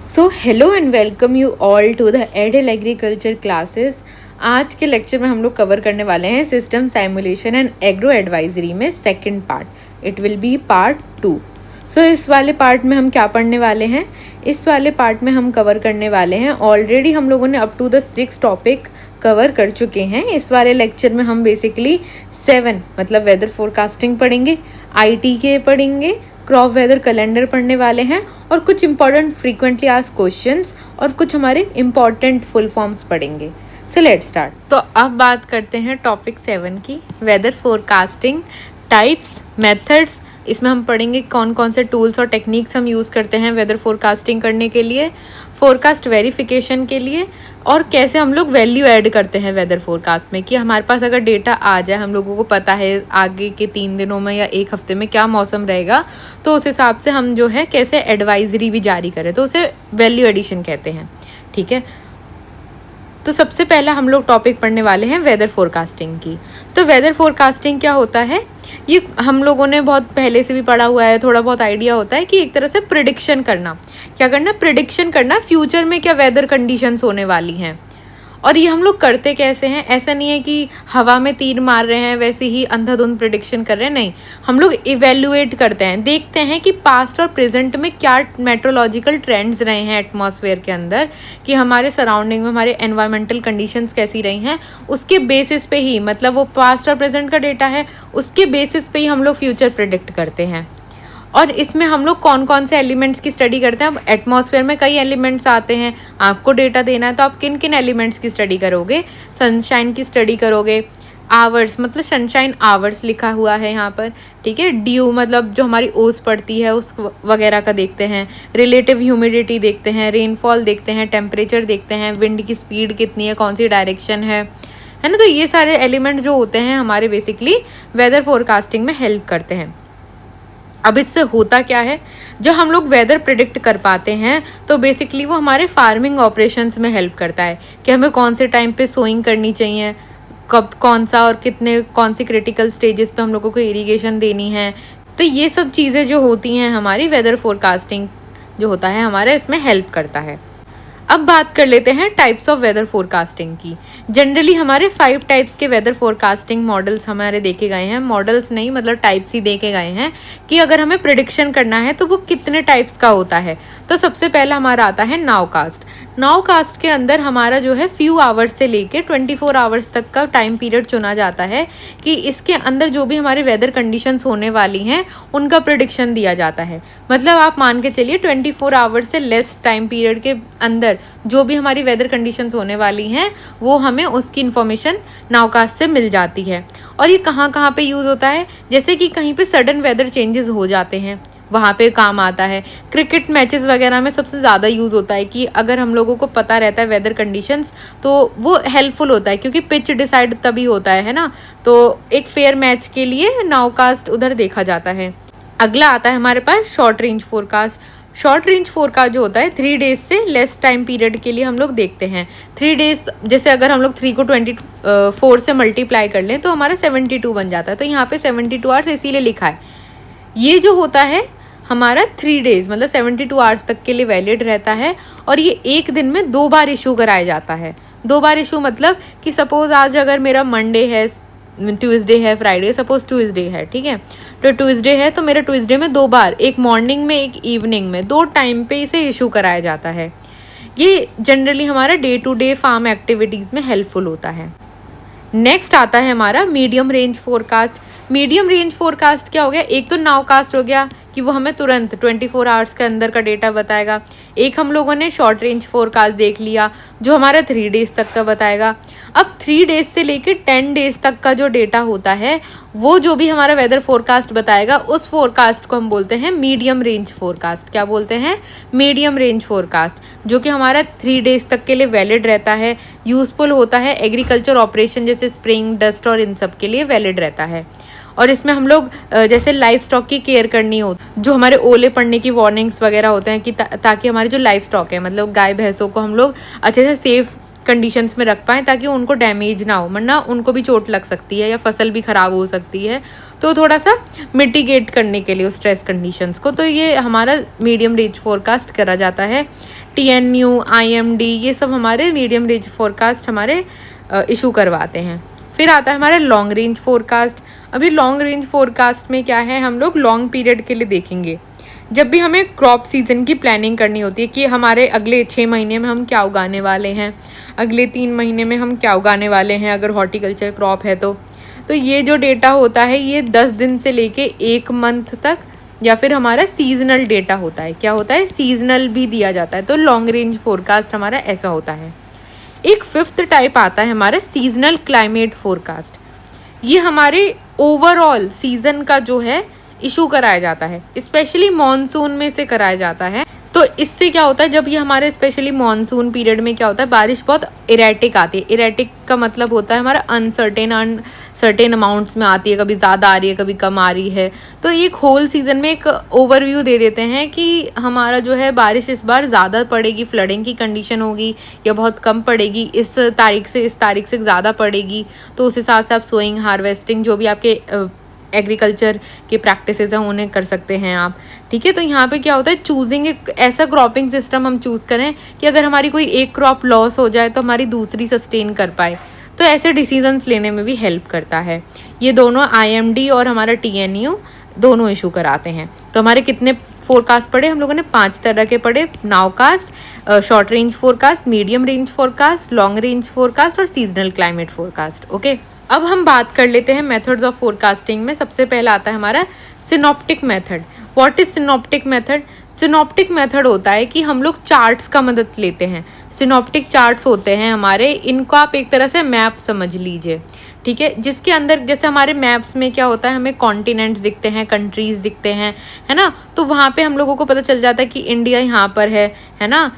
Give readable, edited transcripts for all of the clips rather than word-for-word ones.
So hello and welcome you all to the एडल agriculture classes. आज के lecture में हम लोग कवर करने वाले हैं system simulation and agro advisory में second part. It will be part 2। So इस वाले पार्ट में हम क्या पढ़ने वाले हैं? इस वाले पार्ट में हम कवर करने वाले हैं, ऑलरेडी हम लोगों ने up to the 6 topic cover कर चुके हैं। इस वाले लेक्चर में हम बेसिकली 7 मतलब वेदर फोरकास्टिंग पढ़ेंगे, आईटी के पढ़ेंगे, क्रॉप वेदर कैलेंडर पढ़ने वाले हैं और कुछ इंपॉर्टेंट फ्रीक्वेंटली आस्क्ड क्वेश्चंस और कुछ हमारे इंपॉर्टेंट फुल फॉर्म्स पढ़ेंगे। So let's start. तो अब बात करते हैं टॉपिक 7 की, वेदर फोरकास्टिंग टाइप्स, मेथड्स। इसमें हम पढ़ेंगे कौन कौन से टूल्स और टेक्निक्स हम यूज़ करते हैं वेदर फोरकास्टिंग करने के लिए, फोरकास्ट वेरिफिकेशन के लिए, और कैसे हम लोग वैल्यू ऐड करते हैं वेदर फोरकास्ट में कि हमारे पास अगर डेटा आ जाए, हम लोगों को पता है आगे के 3 दिनों में या 1 हफ्ते में क्या मौसम रहेगा, तो उस हिसाब से हम जो है कैसे एडवाइजरी भी जारी करें, तो उसे वैल्यू एडिशन कहते हैं। ठीक है, तो सबसे पहला हम लोग टॉपिक पढ़ने वाले हैं वेदर फोरकास्टिंग की। तो वेदर फोरकास्टिंग क्या होता है, ये हम लोगों ने बहुत पहले से भी पढ़ा हुआ है, थोड़ा बहुत आइडिया होता है कि एक तरह से प्रिडिक्शन करना। क्या करना? प्रिडिक्शन करना, फ्यूचर में क्या वेदर कंडीशंस होने वाली हैं। और ये हम लोग करते कैसे हैं? ऐसा नहीं है कि हवा में तीर मार रहे हैं वैसे ही अंधाधुंध प्रिडिक्शन कर रहे हैं, नहीं। हम लोग इवेल्युएट करते हैं, देखते हैं कि पास्ट और प्रेजेंट में क्या मेट्रोलॉजिकल ट्रेंड्स रहे हैं एटमॉस्फेयर के अंदर, कि हमारे सराउंडिंग में हमारे एनवायरमेंटल कंडीशंस कैसी रही हैं, उसके बेसिस पे ही, मतलब वो पास्ट और प्रेजेंट का डेटा है, उसके बेसिस पे ही हम लोग फ्यूचर प्रिडिक्ट करते हैं। और इसमें हम लोग कौन कौन से एलिमेंट्स की स्टडी करते हैं? अब एटमॉस्फेयर में कई एलिमेंट्स आते हैं, आपको डेटा देना है तो आप किन किन एलिमेंट्स की स्टडी करोगे? सनशाइन की स्टडी करोगे, आवर्स मतलब सनशाइन आवर्स लिखा हुआ है यहाँ पर, ठीक है। ड्यू मतलब जो हमारी ओस पड़ती है उस वगैरह का देखते हैं, रिलेटिव ह्यूमिडिटी देखते हैं, रेनफॉल देखते हैं, टेम्परेचर देखते हैं, विंड की स्पीड कितनी है, कौन सी डायरेक्शन है ना। तो ये सारे एलिमेंट जो होते हैं हमारे बेसिकली वेदर फोरकास्टिंग में हेल्प करते हैं। अब इससे होता क्या है, जो हम लोग वेदर प्रिडिक्ट कर पाते हैं तो बेसिकली वो हमारे फार्मिंग ऑपरेशंस में हेल्प करता है कि हमें कौन से टाइम पे सोइंग करनी चाहिए, कब कौन सा और कितने कौन सी क्रिटिकल स्टेजेस पे हम लोगों को इरिगेशन देनी है। तो ये सब चीज़ें जो होती हैं हमारी वेदर फोरकास्टिंग जो होता है हमारा इसमें हेल्प करता है। अब बात कर लेते हैं टाइप्स ऑफ वेदर फोरकास्टिंग की। जनरली हमारे 5 टाइप्स के वेदर फोरकास्टिंग मॉडल्स हमारे देखे गए हैं, मॉडल्स नहीं मतलब टाइप्स ही देखे गए हैं कि अगर हमें प्रिडिक्शन करना है तो वो कितने टाइप्स का होता है। तो सबसे पहला हमारा आता है नाउकास्ट। नाउकास्ट के अंदर हमारा जो है फ्यू आवर्स से लेके 24 आवर्स तक का टाइम पीरियड चुना जाता है कि इसके अंदर जो भी हमारे वेदर कंडीशंस होने वाली हैं उनका प्रिडिक्शन दिया जाता है। मतलब आप मान के चलिए 24 आवर्स से लेस टाइम पीरियड के अंदर जो भी हमारी वेदर कंडीशंस होने वाली हैं वो हमें उसकी इन्फॉर्मेशन नाउकास्ट से मिल जाती है। और ये कहाँ कहाँ पे यूज़ होता है? जैसे कि कहीं पे सडन वेदर चेंजेस हो जाते हैं वहाँ पे काम आता है। क्रिकेट मैचेस वगैरह में सबसे ज़्यादा यूज़ होता है कि अगर हम लोगों को पता रहता है वेदर कंडीशंस तो वो हेल्पफुल होता है, क्योंकि पिच डिसाइड तभी होता है ना। तो एक फेयर मैच के लिए नाउकास्ट उधर देखा जाता है। अगला आता है हमारे पास short range forecast. Short range forecast जो होता है 3 डेज से लेस टाइम पीरियड के लिए हम लोग देखते हैं। 3 डेज जैसे अगर हम लोग 3 को 24 से मल्टीप्लाई कर लें तो हमारा 72 बन जाता है। तो यहाँ पे 72 आवर्स इसीलिए लिखा है। ये जो होता है हमारा 3 डेज मतलब 72 आवर्स तक के लिए वैलिड रहता है। और ये एक दिन में 2 बार इशू कराया जाता है। 2 बार इशू मतलब कि सपोज आज अगर मेरा मंडे है, ट्यूसडे है, फ्राइडे, सपोज ट्यूसडे है, ठीक है, तो ट्यूसडे है तो मेरा ट्यूसडे में 2 बार, एक मॉर्निंग में एक इवनिंग में, 2 टाइम पे इसे इशू कराया जाता है। ये जनरली हमारा day to day farm activities में हेल्पफुल होता है। नेक्स्ट आता है हमारा medium range forecast. Medium range forecast क्या हो गया? एक तो नाउकास्ट हो गया कि वो हमें तुरंत 24 आवर्स के अंदर का डेटा बताएगा। एक हम लोगों ने शॉर्ट रेंज फोरकास्ट देख लिया जो हमारा 3 डेज तक का बताएगा। अब 3 डेज से लेकर 10 डेज तक का जो डेटा होता है वो जो भी हमारा वेदर फोरकास्ट बताएगा उस फोरकास्ट को हम बोलते हैं मीडियम रेंज फोरकास्ट। क्या बोलते हैं? मीडियम रेंज फोरकास्ट, जो कि हमारा 3 डेज तक के लिए वैलिड रहता है, यूज़फुल होता है एग्रीकल्चर ऑपरेशन जैसे स्प्रिंग, डस्ट और इन सब के लिए वैलिड रहता है। और इसमें हम लोग जैसे लाइफ स्टॉक की केयर करनी हो, जो हमारे ओले पड़ने की वार्निंग्स वगैरह होते हैं कि ताकि हमारे जो लाइफ स्टॉक है मतलब गाय भैंसों को हम लोग अच्छे से सेफ कंडीशंस में रख पाएँ ताकि उनको डैमेज ना हो, वरना उनको भी चोट लग सकती है या फसल भी ख़राब हो सकती है। तो थोड़ा सा मिटिगेट करने के लिए उस स्ट्रेस कंडीशंस को, तो ये हमारा मीडियम रेंज फोरकास्ट करा जाता है। TNU, IMD, ये सब हमारे मीडियम रेंज फोरकास्ट हमारे इशू करवाते हैं। फिर आता है हमारा लॉन्ग रेंज फोरकास्ट। अभी लॉन्ग रेंज फोरकास्ट में क्या है, हम लोग लॉन्ग पीरियड के लिए देखेंगे। जब भी हमें क्रॉप सीज़न की प्लानिंग करनी होती है कि हमारे अगले 6 महीने में हम क्या उगाने वाले हैं, अगले 3 महीने में हम क्या उगाने वाले हैं, अगर हॉर्टिकल्चर क्रॉप है तो ये जो डेटा होता है ये 10 दिन से लेके 1 मंथ तक, या फिर हमारा सीजनल डेटा होता है। क्या होता है, सीजनल भी दिया जाता है। तो लॉन्ग रेंज फोरकास्ट हमारा ऐसा होता है। एक 5th टाइप आता है हमारा सीजनल क्लाइमेट फोरकास्ट। ये हमारे ओवरऑल सीजन का जो है इशू कराया जाता है, स्पेशली मॉनसून में से कराया जाता है। तो इससे क्या होता है, जब ये हमारे स्पेशली मॉनसून पीरियड में क्या होता है, बारिश बहुत इरेटिक आती है। इरेटिक का मतलब होता है हमारा अनसर्टेन अमाउंट्स में आती है, कभी ज़्यादा आ रही है, कभी कम आ रही है। तो एक होल सीज़न में एक ओवरव्यू दे देते हैं कि हमारा जो है बारिश इस बार ज़्यादा पड़ेगी, फ्लडिंग की कंडीशन होगी, या बहुत कम पड़ेगी, इस तारीख से ज़्यादा पड़ेगी। तो उस हिसाब से आप सोइंग, हार्वेस्टिंग, जो भी आपके एग्रीकल्चर के प्रैक्टिसेस हैं उन्हें कर सकते हैं आप। ठीक है, तो यहाँ पे क्या होता है, चूजिंग एक ऐसा क्रॉपिंग सिस्टम हम चूज़ करें कि अगर हमारी कोई एक क्रॉप लॉस हो जाए तो हमारी दूसरी सस्टेन कर पाए। तो ऐसे डिसीजंस लेने में भी हेल्प करता है। ये दोनों IMD और हमारा TNU दोनों इशू कराते हैं। तो हमारे कितने फोरकास्ट पढ़े हम लोगों ने, 5 तरह के पढ़े। Nowcast, short range forecast, medium range forecast, long range forecast और सीजनल क्लाइमेट फोरकास्ट। ओके, अब हम बात कर लेते हैं मेथड्स ऑफ फोरकास्टिंग में। सबसे पहला आता है हमारा synoptic method. What is synoptic method? Synoptic method होता है कि हम लोग चार्ट्स का मदद लेते हैं। सिनॉप्टिक चार्ट्स होते हैं हमारे, इनको आप एक तरह से मैप समझ लीजिए। ठीक है, जिसके अंदर जैसे हमारे मैप्स में क्या होता है, हमें कॉन्टिनेंट्स दिखते हैं, कंट्रीज दिखते हैं, है ना। तो वहाँ पे हम लोगों को पता चल जाता है कि इंडिया यहाँ पर है ना।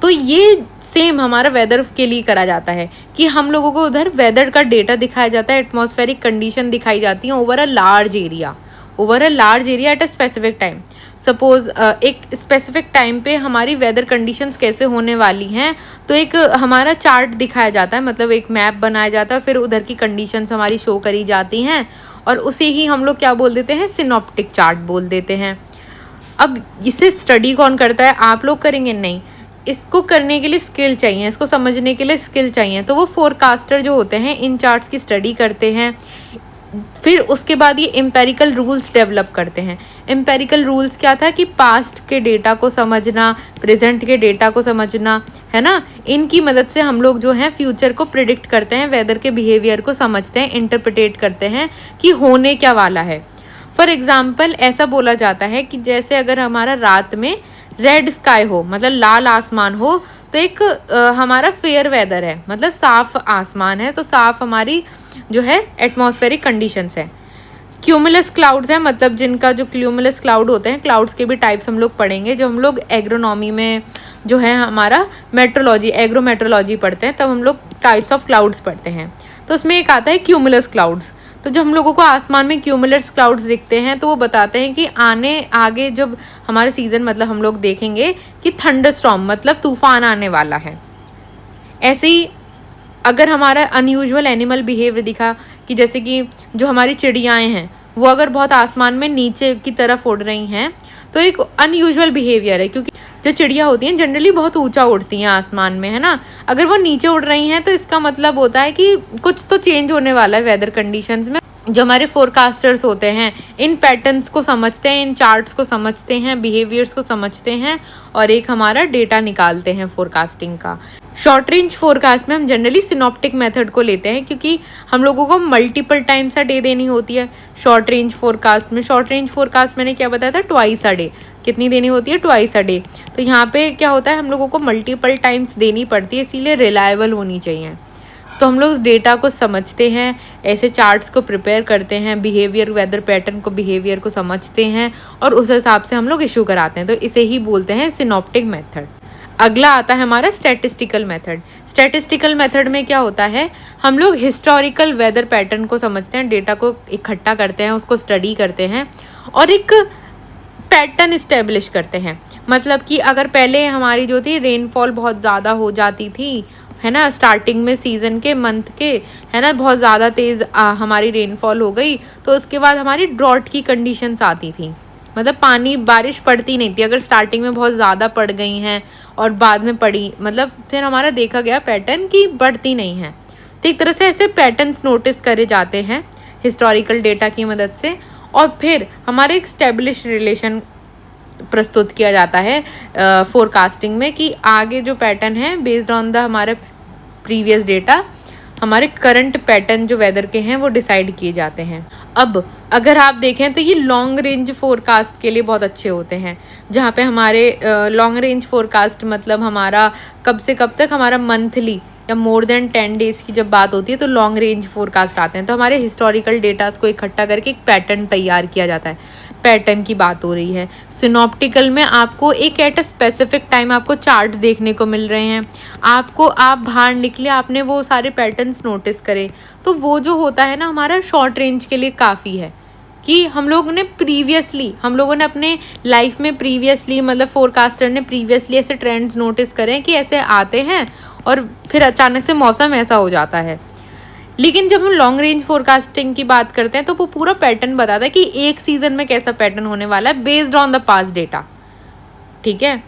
तो ये सेम हमारा वेदर के लिए करा जाता है कि हम लोगों को उधर वेदर का डेटा दिखाया जाता है, एटमॉस्फेरिक कंडीशन दिखाई जाती है over a large area at a specific time. Suppose एक स्पेसिफिक टाइम पे हमारी वेदर कंडीशंस कैसे होने वाली हैं, तो एक हमारा चार्ट दिखाया जाता है, मतलब एक मैप बनाया जाता है, फिर उधर की कंडीशंस हमारी शो करी जाती हैं और उसे ही हम लोग क्या बोल देते हैं, सिनॉप्टिक चार्ट बोल देते हैं। अब इसे स्टडी कौन करता है, आप लोग करेंगे? नहीं, इसको करने के लिए स्किल चाहिए, इसको समझने के लिए स्किल चाहिए। तो वो फोरकास्टर जो होते हैं इन चार्ट्स की स्टडी करते हैं, फिर उसके बाद ये एम्पेरिकल रूल्स डेवलप करते हैं। एम्पेरिकल रूल्स क्या था कि पास्ट के डेटा को समझना, प्रेजेंट के डेटा को समझना, है ना। इनकी मदद से हम लोग जो है फ्यूचर को प्रिडिक्ट करते हैं, वेदर के बिहेवियर को समझते हैं, इंटरप्रिटेट करते हैं कि होने क्या वाला है। फॉर एग्जाम्पल ऐसा बोला जाता है कि जैसे अगर हमारा रात में रेड स्काई हो, मतलब लाल आसमान हो, तो एक हमारा फेयर वेदर है, मतलब साफ आसमान है, तो साफ हमारी जो है एटमॉस्फेरिक कंडीशंस है। क्यूमुलस क्लाउड्स हैं, मतलब जिनका जो क्यूमुलस क्लाउड होते हैं, क्लाउड्स के भी टाइप्स हम लोग पढ़ेंगे जब हम लोग एग्रोनॉमी में जो है हमारा एग्रोमेट्रोलॉजी पढ़ते हैं, तब हम लोग टाइप्स ऑफ क्लाउड्स पढ़ते हैं। तो उसमें एक आता है क्यूमुलस क्लाउड्स। तो जब हम लोगों को आसमान में क्यूमुलस क्लाउड्स दिखते हैं तो वो बताते हैं कि आगे जब हमारा सीज़न, मतलब हम लोग देखेंगे कि थंडरस्टॉर्म मतलब तूफान आने वाला है। ऐसे ही अगर हमारा अनयूजुअल एनिमल बिहेवियर दिखा कि जैसे कि जो हमारी चिड़ियाएँ हैं वो अगर बहुत आसमान में नीचे की तरफ उड़ रही हैं, तो एक अनयूजुअल बिहेवियर है, क्योंकि जो चिड़िया होती हैं जनरली बहुत ऊंचा उड़ती हैं आसमान में, है ना। अगर वो नीचे उड़ रही हैं तो इसका मतलब होता है कि कुछ तो चेंज होने वाला है वेदर कंडीशंस में। जो हमारे फोरकास्टर्स होते हैं इन पैटर्न्स को समझते हैं, इन चार्ट्स को समझते हैं, बिहेवियर्स को समझते हैं और एक हमारा डेटा निकालते हैं फोरकास्टिंग का। शॉर्ट रेंज फोरकास्ट में हम जनरली सिनॉप्टिक मेथड को लेते हैं, क्योंकि हम लोगों को मल्टीपल टाइम्स अ डे देनी होती है शॉर्ट रेंज फोरकास्ट मैंने क्या बताया था, ट्वाइस अ डे। कितनी देनी होती है, ट्वाइस अ डे। तो यहाँ पे क्या होता है, हम लोगों को मल्टीपल टाइम्स देनी पड़ती है, इसीलिए रिलायबल होनी चाहिए। तो हम लोग डेटा को समझते हैं, ऐसे चार्ट्स को प्रिपेयर करते हैं, बिहेवियर, वेदर पैटर्न को, बिहेवियर को समझते हैं और उस हिसाब से हम लोग इशू कराते हैं। तो इसे ही बोलते हैं सिनॉप्टिक मेथड। अगला आता है हमारा स्टैटिस्टिकल मेथड। स्टैटिस्टिकल मेथड में क्या होता है, हम लोग हिस्टोरिकल वेदर पैटर्न को समझते हैं, डेटा को इकट्ठा करते हैं, उसको स्टडी करते हैं और एक पैटर्न इस्टेब्लिश करते हैं। मतलब कि अगर पहले हमारी जो थी रेनफॉल बहुत ज़्यादा हो जाती थी, है ना, स्टार्टिंग में सीज़न के मंथ के, है ना, बहुत ज़्यादा तेज़ हमारी रेनफॉल हो गई, तो उसके बाद हमारी ड्रॉट की कंडीशंस आती थी, मतलब पानी बारिश पड़ती नहीं थी, अगर स्टार्टिंग में बहुत ज़्यादा पड़ गई हैं और बाद में पड़ी, मतलब फिर हमारा देखा गया पैटर्न कि बढ़ती नहीं है। तो एक तरह से ऐसे पैटर्न्स नोटिस करे जाते हैं हिस्टोरिकल डेटा की मदद से, और फिर हमारे एक स्टेब्लिश रिलेशन प्रस्तुत किया जाता है फोरकास्टिंग में कि आगे जो पैटर्न है बेस्ड ऑन द हमारे प्रीवियस डेटा, हमारे करंट पैटर्न जो वेदर के हैं वो डिसाइड किए जाते हैं। अब अगर आप देखें तो ये लॉन्ग रेंज फोरकास्ट के लिए बहुत अच्छे होते हैं, जहाँ पे हमारे लॉन्ग रेंज फोरकास्ट मतलब हमारा कब से कब तक, हमारा मंथली या मोर देन 10 डेज़ की जब बात होती है तो लॉन्ग रेंज फोरकास्ट आते हैं। तो हमारे हिस्टोरिकल डेटास को इकट्ठा करके एक पैटर्न तैयार किया जाता है। पैटर्न की बात हो रही है। सिनॉप्टिकल में आपको एक एट अ स्पेसिफिक टाइम आपको चार्ट्स देखने को मिल रहे हैं, आपको आप बाहर निकले, आपने वो सारे पैटर्न्स नोटिस करे, तो वो जो होता है ना हमारा शॉर्ट रेंज के लिए काफ़ी है कि हम लोगों ने अपने लाइफ में प्रीवियसली, मतलब फोरकास्टर ने प्रीवियसली ऐसे ट्रेंड्स नोटिस करें कि ऐसे आते हैं और फिर अचानक से मौसम ऐसा हो जाता है। लेकिन जब हम लॉन्ग रेंज फोरकास्टिंग की बात करते हैं तो वो पूरा पैटर्न बताता है कि एक सीजन में कैसा पैटर्न होने वाला है based on the past data. ठीक है,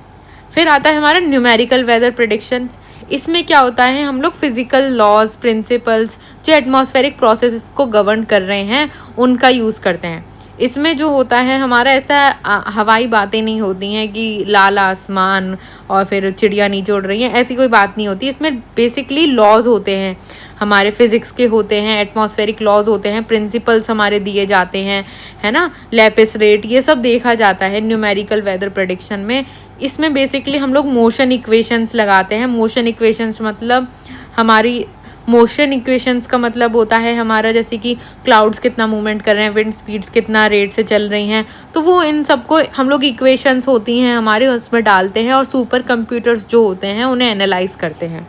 फिर आता है हमारा न्यूमेरिकल वेदर प्रेडिक्शंस। इसमें क्या होता है, हम लोग फिजिकल लॉज, प्रिंसिपल्स जो एटमॉस्फेरिक प्रोसेस को गवर्न कर रहे हैं उनका यूज़ करते हैं। इसमें जो होता है हमारा ऐसा हवाई बातें नहीं होती हैं कि लाल आसमान और फिर चिड़िया नीचे उड़ रही हैं, ऐसी कोई बात नहीं होती। इसमें बेसिकली लॉज होते हैं, हमारे फिजिक्स के होते हैं, एटमॉस्फेरिक लॉज होते हैं, प्रिंसिपल्स हमारे दिए जाते हैं, है ना, लैपिस रेट, ये सब देखा जाता है न्यूमेरिकल वेदर प्रेडिक्शन में। इसमें बेसिकली हम लोग मोशन इक्वेशंस लगाते हैं। मोशन इक्वेशंस मतलब हमारी मोशन इक्वेशंस का मतलब होता है हमारा जैसे कि क्लाउड्स कितना मूवमेंट कर रहे हैं, विंड स्पीड्स कितना रेट से चल रही हैं, तो वो इन सबको हम लोग इक्वेशंस होती हैं हमारे उसमें डालते हैं और सुपर कंप्यूटर्स जो होते हैं उन्हें एनालाइज करते हैं।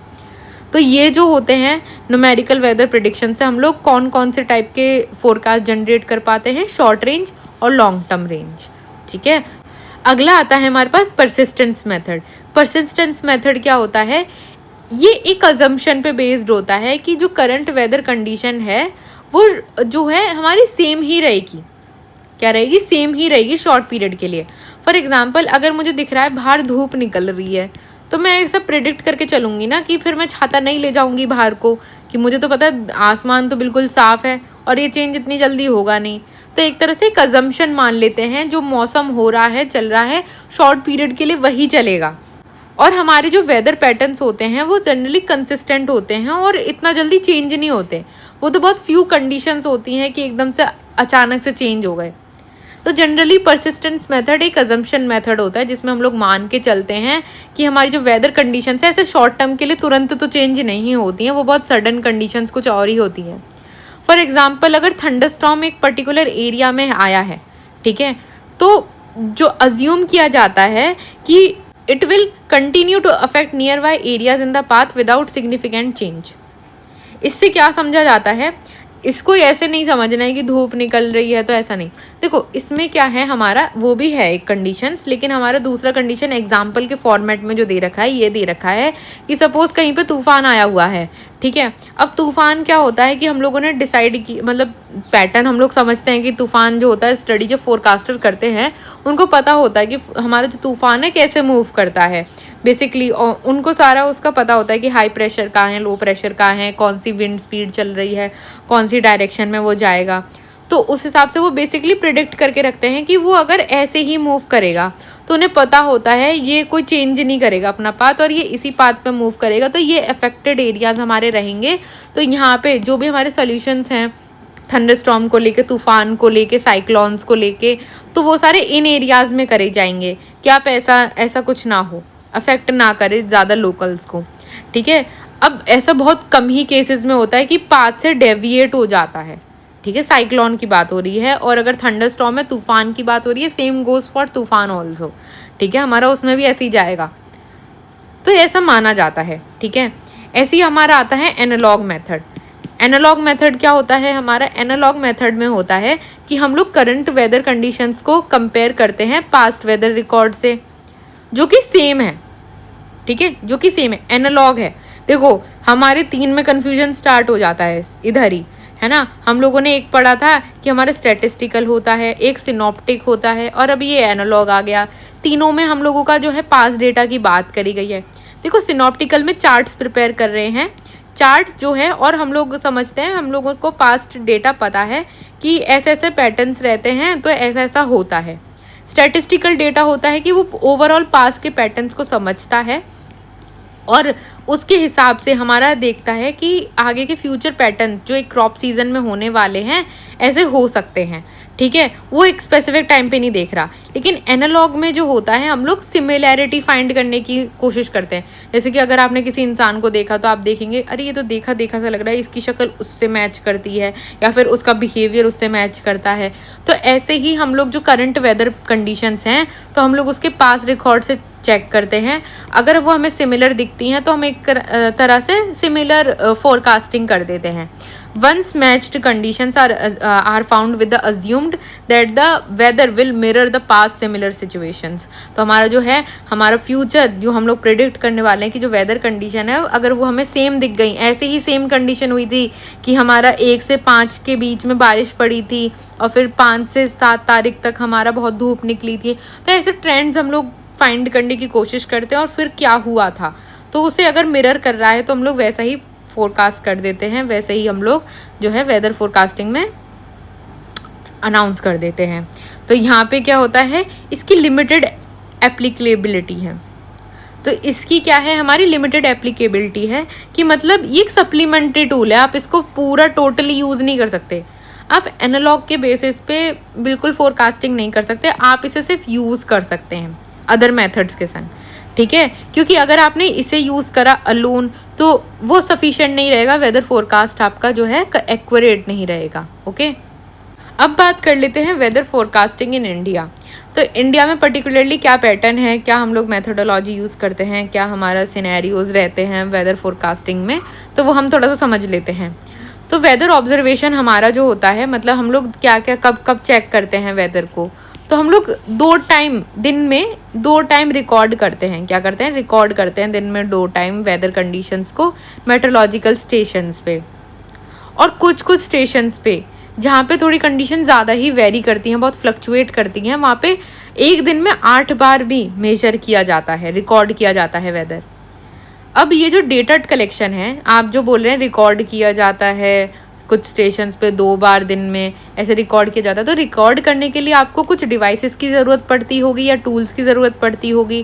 तो ये जो होते हैं न्यूमेरिकल वेदर प्रेडिक्शन से हम लोग कौन कौन से टाइप के फोरकास्ट जनरेट कर पाते हैं, शॉर्ट रेंज और लॉन्ग टर्म रेंज। ठीक है, अगला आता है हमारे पास परसिस्टेंस मेथड। परसिस्टेंस मेथड क्या होता है, ये एक अजम्पशन पे बेस्ड होता है कि जो करंट वेदर कंडीशन है वो जो है हमारी सेम ही रहेगी। क्या रहेगी, सेम ही रहेगी शॉर्ट पीरियड के लिए। फॉर एग्जांपल अगर मुझे दिख रहा है बाहर धूप निकल रही है तो मैं ऐसा प्रेडिक्ट करके चलूँगी ना कि फिर मैं छाता नहीं ले जाऊँगी बाहर को, कि मुझे तो पता है आसमान तो बिल्कुल साफ़ है और ये चेंज इतनी जल्दी होगा नहीं। तो एक तरह से एक अजम्पशन मान लेते हैं, जो मौसम हो रहा है, चल रहा है, शॉर्ट पीरियड के लिए वही चलेगा। और हमारे जो वेदर पैटर्न्स होते हैं वो जनरली कंसिस्टेंट होते हैं और इतना जल्दी चेंज नहीं होते। वो तो बहुत फ्यू कंडीशंस होती हैं कि एकदम से अचानक से चेंज हो गए। तो जनरली परसिस्टेंस मेथड एक अजम्पशन मेथड होता है जिसमें हम लोग मान के चलते हैं कि हमारी जो वेदर कंडीशंस है ऐसे शॉर्ट टर्म के लिए तुरंत तो चेंज नहीं होती हैं, वो बहुत सडन कंडीशंस कुछ और ही होती हैं। फॉर एग्जाम्पल अगर थंडरस्टॉर्म एक पर्टिकुलर एरिया में आया है, ठीक है, तो जो अज्यूम किया जाता है कि it will continue to affect near by areas in the path without significant change. इससे क्या समझा जाता है, इसको ऐसे नहीं समझना है कि धूप निकल रही है तो ऐसा नहीं। देखो इसमें क्या है, हमारा वो भी है एक कंडीशंस, लेकिन हमारा दूसरा कंडीशन एग्जाम्पल के फॉर्मेट में जो दे रखा है, ये दे रखा है कि सपोज कहीं पे तूफान आया हुआ है, ठीक है। अब तूफान क्या होता है कि हम लोगों ने डिसाइड की, मतलब पैटर्न हम लोग समझते हैं कि तूफान जो होता है, स्टडी जो फोरकास्टर करते हैं उनको पता होता है कि हमारा जो तूफान है कैसे मूव करता है बेसिकली, उनको सारा उसका पता होता है कि हाई प्रेशर कहाँ है, लो प्रेशर कहाँ है, कौन सी विंड स्पीड चल रही है, कौन सी डायरेक्शन में वो जाएगा। तो उस हिसाब से वो बेसिकली प्रिडिक्ट करके रखते हैं कि वो अगर ऐसे ही मूव करेगा तो उन्हें पता होता है ये कोई चेंज नहीं करेगा अपना पाथ और ये इसी पाथ पे मूव करेगा, तो ये अफेक्टेड एरियाज हमारे रहेंगे। तो यहाँ पे जो भी हमारे सॉल्यूशंस हैं थंडरस्टॉर्म को लेके, तूफान को लेके, साइक्लोन्स को लेके, तो वो सारे इन एरियाज़ में करे जाएंगे कि आप ऐसा कुछ ना हो, अफेक्ट ना करे ज़्यादा लोकल्स को। ठीक है, अब ऐसा बहुत कम ही केसेस में होता है कि पाथ से डेविएट हो जाता है। ठीक है, साइक्लोन की बात हो रही है, और अगर थंडरस्टॉर्म है, तूफान की बात हो रही है, सेम गोज फॉर तूफान ऑल्सो। ठीक है, हमारा उसमें भी ऐसे ही जाएगा, तो ऐसा माना जाता है। ठीक है, ऐसे ही हमारा आता है एनालॉग मेथड। एनालॉग मेथड क्या होता है, हमारा एनालॉग मेथड में होता है कि हम लोग करंट वेदर कंडीशंस को कंपेयर करते हैं पास्ट वेदर रिकॉर्ड से, जो कि सेम है। ठीक है, जो कि सेम है, एनालॉग है। देखो हमारे 3 में कन्फ्यूजन स्टार्ट हो जाता है इधर ही, है ना। हम लोगों ने एक पढ़ा था कि हमारा स्टैटिस्टिकल होता है, एक सिनॉप्टिक होता है और अब ये एनालॉग आ गया। तीनों में हम लोगों का जो है पास्ट डेटा की बात करी गई है। देखो सिनॉप्टिकल में चार्ट्स प्रिपेयर कर रहे हैं, चार्ट्स जो है, और हम लोग समझते हैं, हम लोगों को पास्ट डेटा पता है कि ऐसे ऐसे पैटर्न्स रहते हैं तो ऐसा ऐसा होता है। स्टैटिस्टिकल डेटा होता है कि वो ओवरऑल पास्ट के पैटर्न्स को समझता है और उसके हिसाब से हमारा देखता है कि आगे के फ्यूचर पैटर्न जो एक क्रॉप सीजन में होने वाले हैं ऐसे हो सकते हैं, ठीक है। वो एक स्पेसिफिक टाइम पे नहीं देख रहा। लेकिन एनालॉग में जो होता है हम लोग सिमिलैरिटी फाइंड करने की कोशिश करते हैं। जैसे कि अगर आपने किसी इंसान को देखा तो आप देखेंगे अरे ये तो देखा देखा सा लग रहा है, इसकी शक्ल उससे मैच करती है या फिर उसका बिहेवियर उससे मैच करता है। तो ऐसे ही हम लोग जो करंट वेदर कंडीशंस हैं तो हम लोग उसके पास रिकॉर्ड से चेक करते हैं। अगर वो हमें सिमिलर दिखती हैं तो हम एक तरह से सिमिलर फोरकास्टिंग कर देते हैं। Once matched conditions are found with the assumed that the weather will mirror the past similar situations। तो हमारा जो है हमारा फ्यूचर जो हम लोग प्रिडिक्ट करने वाले हैं कि जो वेदर कंडीशन है अगर वो हमें सेम दिख गई, ऐसे ही सेम कंडीशन हुई थी कि हमारा 1 से 5 के बीच में बारिश पड़ी थी और फिर 5 से 7 तारीख तक हमारा बहुत धूप निकली थी, तो ऐसे ट्रेंड्स हम लोग फाइंड करने की कोशिश करते हैं और फिर क्या हुआ था तो उसे अगर मिरर कर रहा है तो हम लोग वैसा ही फोरकास्ट कर देते हैं, वैसे ही हम लोग जो है वेदर फोरकास्टिंग में अनाउंस कर देते हैं। तो यहाँ पे क्या होता है, इसकी लिमिटेड एप्लीकेबिलिटी है। तो इसकी क्या है, हमारी लिमिटेड एप्लीकेबिलिटी है कि मतलब ये एक सप्लीमेंट्री टूल है, आप इसको पूरा टोटली यूज़ नहीं कर सकते। आप एनालॉग के बेसिस पे बिल्कुल फोरकास्टिंग नहीं कर सकते, आप इसे सिर्फ यूज़ कर सकते हैं अदर मेथड्स के संग, ठीक है। क्योंकि अगर आपने इसे यूज़ करा अलोन तो वो सफिशिएंट नहीं रहेगा, वेदर फोरकास्ट आपका जो है एक्यूरेट नहीं रहेगा, ओके। अब बात कर लेते हैं वेदर फोरकास्टिंग इन इंडिया। तो इंडिया में पर्टिकुलरली क्या पैटर्न है, क्या हम लोग मेथोडोलॉजी यूज़ करते हैं, क्या हमारा सिनेरियोज़ रहते हैं वेदर फोरकास्टिंग में, तो वो हम थोड़ा सा समझ लेते हैं। तो वेदर ऑब्जर्वेशन हमारा जो होता है, मतलब हम लोग क्या क्या कब कब चेक करते हैं वेदर को, तो हम लोग दिन में 2 टाइम रिकॉर्ड करते हैं। क्या करते हैं, रिकॉर्ड करते हैं दिन में 2 टाइम वेदर कंडीशंस को मेट्रोलॉजिकल स्टेशंस पे। और कुछ कुछ स्टेशंस पे जहाँ पे थोड़ी कंडीशन ज़्यादा ही वेरी करती हैं, बहुत फ्लक्चुएट करती हैं, वहाँ पे एक दिन में 8 बार भी मेजर किया जाता है, रिकॉर्ड किया जाता है वेदर। अब ये जो डेटा कलेक्शन है, आप जो बोल रहे हैं रिकॉर्ड किया जाता है कुछ स्टेशंस पे 2 बार दिन में ऐसे रिकॉर्ड किया जाता है, तो रिकॉर्ड करने के लिए आपको कुछ डिवाइसेस की ज़रूरत पड़ती होगी या टूल्स की ज़रूरत पड़ती होगी।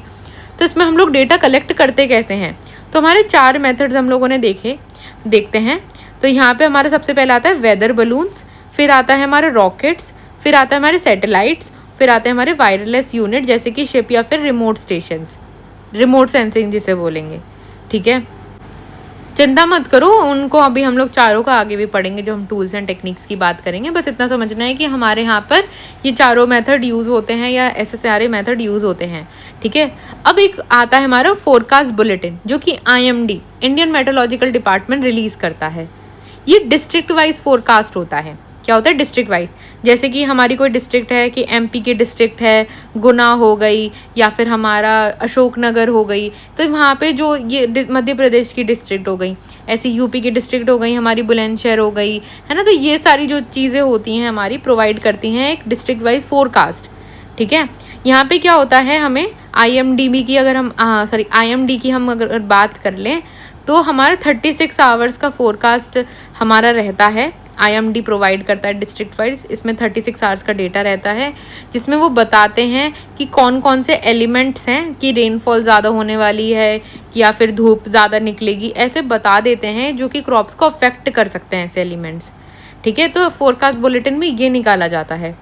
तो इसमें हम लोग डेटा कलेक्ट करते कैसे हैं, तो हमारे 4 मेथड्स हम लोगों ने देखते हैं। तो यहाँ पे हमारा सबसे पहला आता है वेदर बलून्स, फिर आता है हमारे रॉकेट्स, फिर आता है हमारे सैटेलाइट्स, फिर आते हैं हमारे वायरलेस यूनिट जैसे कि शिप या फिर रिमोट स्टेशंस, रिमोट सेंसिंग जिसे बोलेंगे, ठीक है। चिंता मत करो, उनको अभी हम लोग चारों का आगे भी पढ़ेंगे जब हम टूल्स एंड टेक्निक्स की बात करेंगे। बस इतना समझना है कि हमारे यहाँ पर ये चारों मेथड यूज़ होते हैं या SSRA मेथड यूज़ होते हैं, ठीक है। अब एक आता है हमारा फोरकास्ट बुलेटिन जो कि IMD Indian meteorological department release करता है। ये डिस्ट्रिक्ट वाइज फोरकास्ट होता है। क्या होता है, डिस्ट्रिक्ट वाइज, जैसे कि हमारी कोई डिस्ट्रिक्ट है कि MP की डिस्ट्रिक्ट है, गुना हो गई या फिर हमारा अशोकनगर हो गई, तो वहाँ पे जो ये मध्य प्रदेश की डिस्ट्रिक्ट हो गई, ऐसी UP की डिस्ट्रिक्ट हो गई, हमारी बुलंदशहर हो गई, है ना। तो ये सारी जो चीज़ें होती हैं हमारी प्रोवाइड करती हैं एक डिस्ट्रिक्ट वाइज फोरकास्ट, ठीक है। यहाँ पे क्या होता है, हमें IMD की हम अगर बात कर लें तो हमारा 36 आवर्स का फोरकास्ट हमारा रहता है, IMD प्रोवाइड करता है डिस्ट्रिक्ट वाइज। इसमें 36 आवर्स का डेटा रहता है जिसमें वो बताते हैं कि कौन कौन से एलिमेंट्स हैं कि रेनफॉल ज़्यादा होने वाली है या फिर धूप ज़्यादा निकलेगी, ऐसे बता देते हैं जो कि क्रॉप्स को अफेक्ट कर सकते हैं ऐसे एलिमेंट्स, ठीक है। तो फोरकास्ट बुलेटिन में ये निकाला जाता है।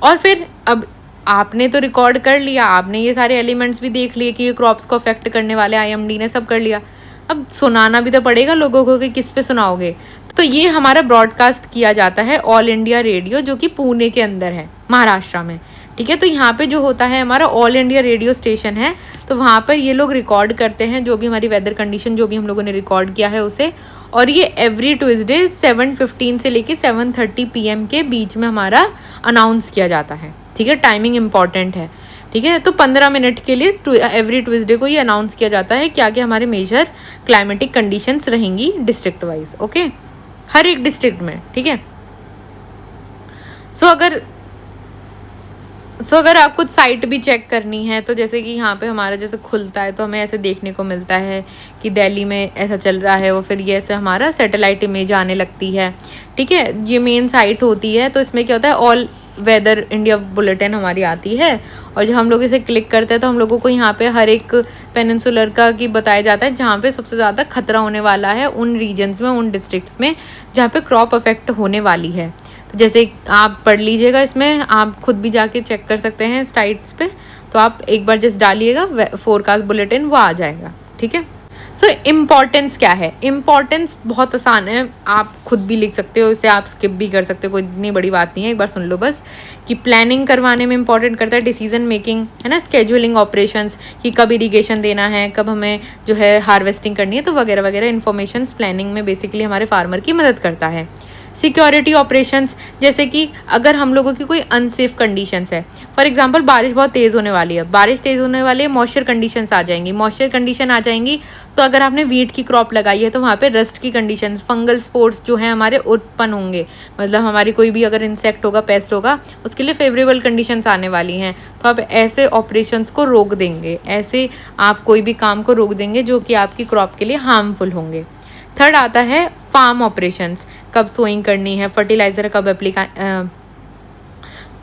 और फिर अब आपने तो रिकॉर्ड कर लिया, आपने ये सारे एलिमेंट्स भी देख लिए कि ये क्रॉप्स को अफेक्ट करने वाले, IMD ने सब कर लिया। अब सुनाना भी तो पड़ेगा लोगों को कि किस पे सुनाओगे, तो ये हमारा ब्रॉडकास्ट किया जाता है ऑल इंडिया रेडियो जो कि पुणे के अंदर है, महाराष्ट्र में, ठीक है। तो यहाँ पे जो होता है हमारा ऑल इंडिया रेडियो स्टेशन है, तो वहाँ पर ये लोग रिकॉर्ड करते हैं जो भी हमारी वेदर कंडीशन जो भी हम लोगों ने रिकॉर्ड किया है उसे। और ये एवरी ट्यूसडे 7:15 से लेके 7:30 PM के बीच में हमारा अनाउंस किया जाता है, ठीक है। टाइमिंग इंपॉर्टेंट है, ठीक है। तो 15 मिनट के लिए एवरी ट्यूसडे को ये अनाउंस किया जाता है क्या क्या हमारे मेजर क्लाइमेटिक कंडीशंस रहेंगी डिस्ट्रिक्ट वाइज, ओके। हर एक डिस्ट्रिक्ट में, ठीक है। सो अगर आपको साइट भी चेक करनी है तो जैसे कि यहाँ पे हमारा जैसे खुलता है तो हमें ऐसे देखने को मिलता है कि दिल्ली में ऐसा चल रहा है, वो फिर ये ऐसे हमारा सैटेलाइट इमेज आने लगती है, ठीक है। ये मेन साइट होती है, तो इसमें क्या होता है, ऑल वेदर इंडिया बुलेटिन हमारी आती है, और जब हम लोग इसे क्लिक करते हैं तो हम लोगों को यहाँ पे हर एक पेनिनसुलर का की बताया जाता है जहाँ पे सबसे ज़्यादा खतरा होने वाला है, उन रीजन्स में, उन डिस्ट्रिक्ट्स में जहाँ पे क्रॉप अफेक्ट होने वाली है। तो जैसे आप पढ़ लीजिएगा, इसमें आप खुद भी जाके चेक कर सकते हैं साइट्स पे, तो आप एक बार जस्ट डालिएगा फोरकास्ट बुलेटिन, वो आ जाएगा, ठीक है। सो इम्पॉर्टेंस क्या है? इम्पॉर्टेंस बहुत आसान है, आप खुद भी लिख सकते हो, इसे आप स्किप भी कर सकते हो, कोई इतनी बड़ी बात नहीं है, एक बार सुन लो बस। कि प्लानिंग करवाने में इंपॉर्टेंट करता है, डिसीजन मेकिंग है ना, स्केड्यूलिंग ऑपरेशंस, कि कब इरिगेशन देना है, कब हमें जो है हार्वेस्टिंग करनी है, तो वगैरह वगैरह इन्फॉर्मेशन प्लानिंग में बेसिकली हमारे फार्मर की मदद करता है। सिक्योरिटी ऑपरेशंस, जैसे कि अगर हम लोगों की कोई अनसेफ कंडीशंस है, फॉर एग्जांपल बारिश बहुत तेज़ होने वाली है, बारिश तेज़ होने वाली है, मॉइस्चर कंडीशंस आ जाएंगी, मॉइस्चर कंडीशन आ जाएंगी, तो अगर आपने वीट की क्रॉप लगाई है तो वहाँ पे रस्ट की कंडीशंस, फंगल स्पोर्ट्स जो हैं हमारे उत्पन्न होंगे, मतलब हमारी कोई भी अगर इंसेक्ट होगा, पेस्ट होगा, उसके लिए फेवरेबल कंडीशंस आने वाली हैं, तो आप ऐसे ऑपरेशंस को रोक देंगे, ऐसे आप कोई भी काम को रोक देंगे जो कि आपकी क्रॉप के लिए हार्मफुल होंगे। थर्ड आता है फार्म ऑपरेशंस, कब सोइंग करनी है, फर्टिलाइज़र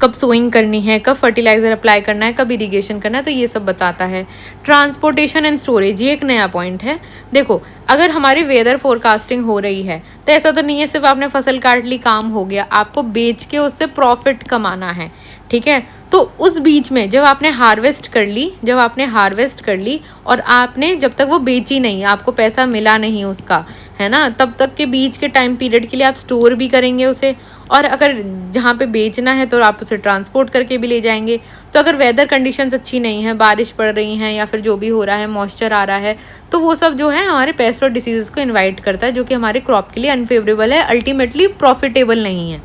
कब सोइंग करनी है, कब फर्टिलाइज़र अप्लाई करना है, कब इरिगेशन करना है, तो ये सब बताता है। ट्रांसपोर्टेशन एंड स्टोरेज, ये एक नया पॉइंट है। देखो, अगर हमारी वेदर फोरकास्टिंग हो रही है तो ऐसा तो नहीं है सिर्फ आपने फसल काट ली काम हो गया, आपको बेच के उससे प्रॉफिट कमाना है, ठीक है। तो उस बीच में जब आपने हार्वेस्ट कर ली और आपने जब तक वो बेची नहीं, आपको पैसा मिला नहीं उसका, है ना, तब तक के बीच के टाइम पीरियड के लिए आप स्टोर भी करेंगे उसे, और अगर जहाँ पे बेचना है तो आप उसे ट्रांसपोर्ट करके भी ले जाएंगे। तो अगर वेदर कंडीशंस अच्छी नहीं है, बारिश पड़ रही हैं या फिर जो भी हो रहा है, मॉइस्चर आ रहा है, तो वो सब जो है हमारे पेस्ट और डिसीजेस को इन्वाइट करता है, जो कि हमारे क्रॉप के लिए अनफेवरेबल है, अल्टीमेटली प्रॉफिटेबल नहीं है।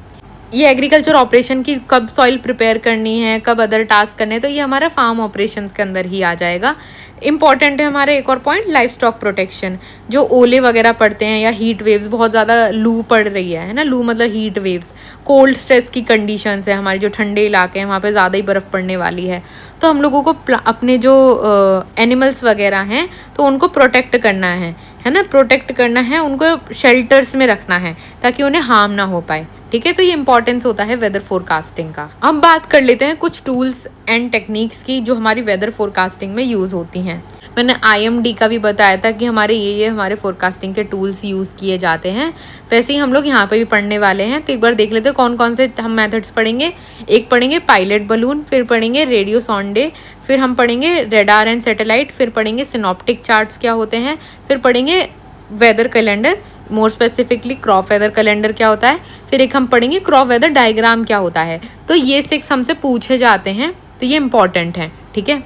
ये एग्रीकल्चर ऑपरेशन की कब सॉइल प्रिपेयर करनी है, कब अदर टास्क करने, तो ये हमारा फार्म ऑपरेशंस के अंदर ही आ जाएगा। इंपॉर्टेंट है हमारा एक और पॉइंट, लाइफ स्टॉक प्रोटेक्शन, जो ओले वगैरह पड़ते हैं या हीट वेव्स, बहुत ज़्यादा लू पड़ रही है ना, लू मतलब हीट वेव्स, कोल्ड स्ट्रेस की कंडीशंस है, हमारे जो ठंडे इलाके हैं वहाँ पे ज़्यादा ही बर्फ़ पड़ने वाली है, तो हम लोगों को अपने जो एनिमल्स वगैरह हैं तो उनको प्रोटेक्ट करना है ना, प्रोटेक्ट करना है, उनको शेल्टर्स में रखना है ताकि उन्हें हार्म ना हो पाए, ठीक है। तो ये इंपॉर्टेंस होता है वेदर फोरकास्टिंग का। अब बात कर लेते हैं कुछ टूल्स एंड टेक्निक्स की जो हमारी वेदर फोरकास्टिंग में यूज़ होती हैं। मैंने IMD का भी बताया था कि हमारे ये हमारे फोरकास्टिंग के टूल्स यूज़ किए जाते हैं, वैसे ही हम लोग यहाँ पे भी पढ़ने वाले हैं। तो एक बार देख लेते हैं कौन कौन से हम मेथड्स पढ़ेंगे। एक पढ़ेंगे पायलट बलून, फिर पढ़ेंगे रेडियो सोंडे, फिर हम पढ़ेंगे रेडार एंड सैटेलाइट, फिर पढ़ेंगे सिनॉप्टिक चार्ट्स क्या होते हैं, फिर पढ़ेंगे weather calendar, more specifically crop weather calendar क्या होता है, फिर एक हम पढ़ेंगे क्रॉप वेदर डायग्राम क्या होता है। तो ये 6 हमसे पूछे जाते हैं, तो ये इंपॉर्टेंट है, ठीक है।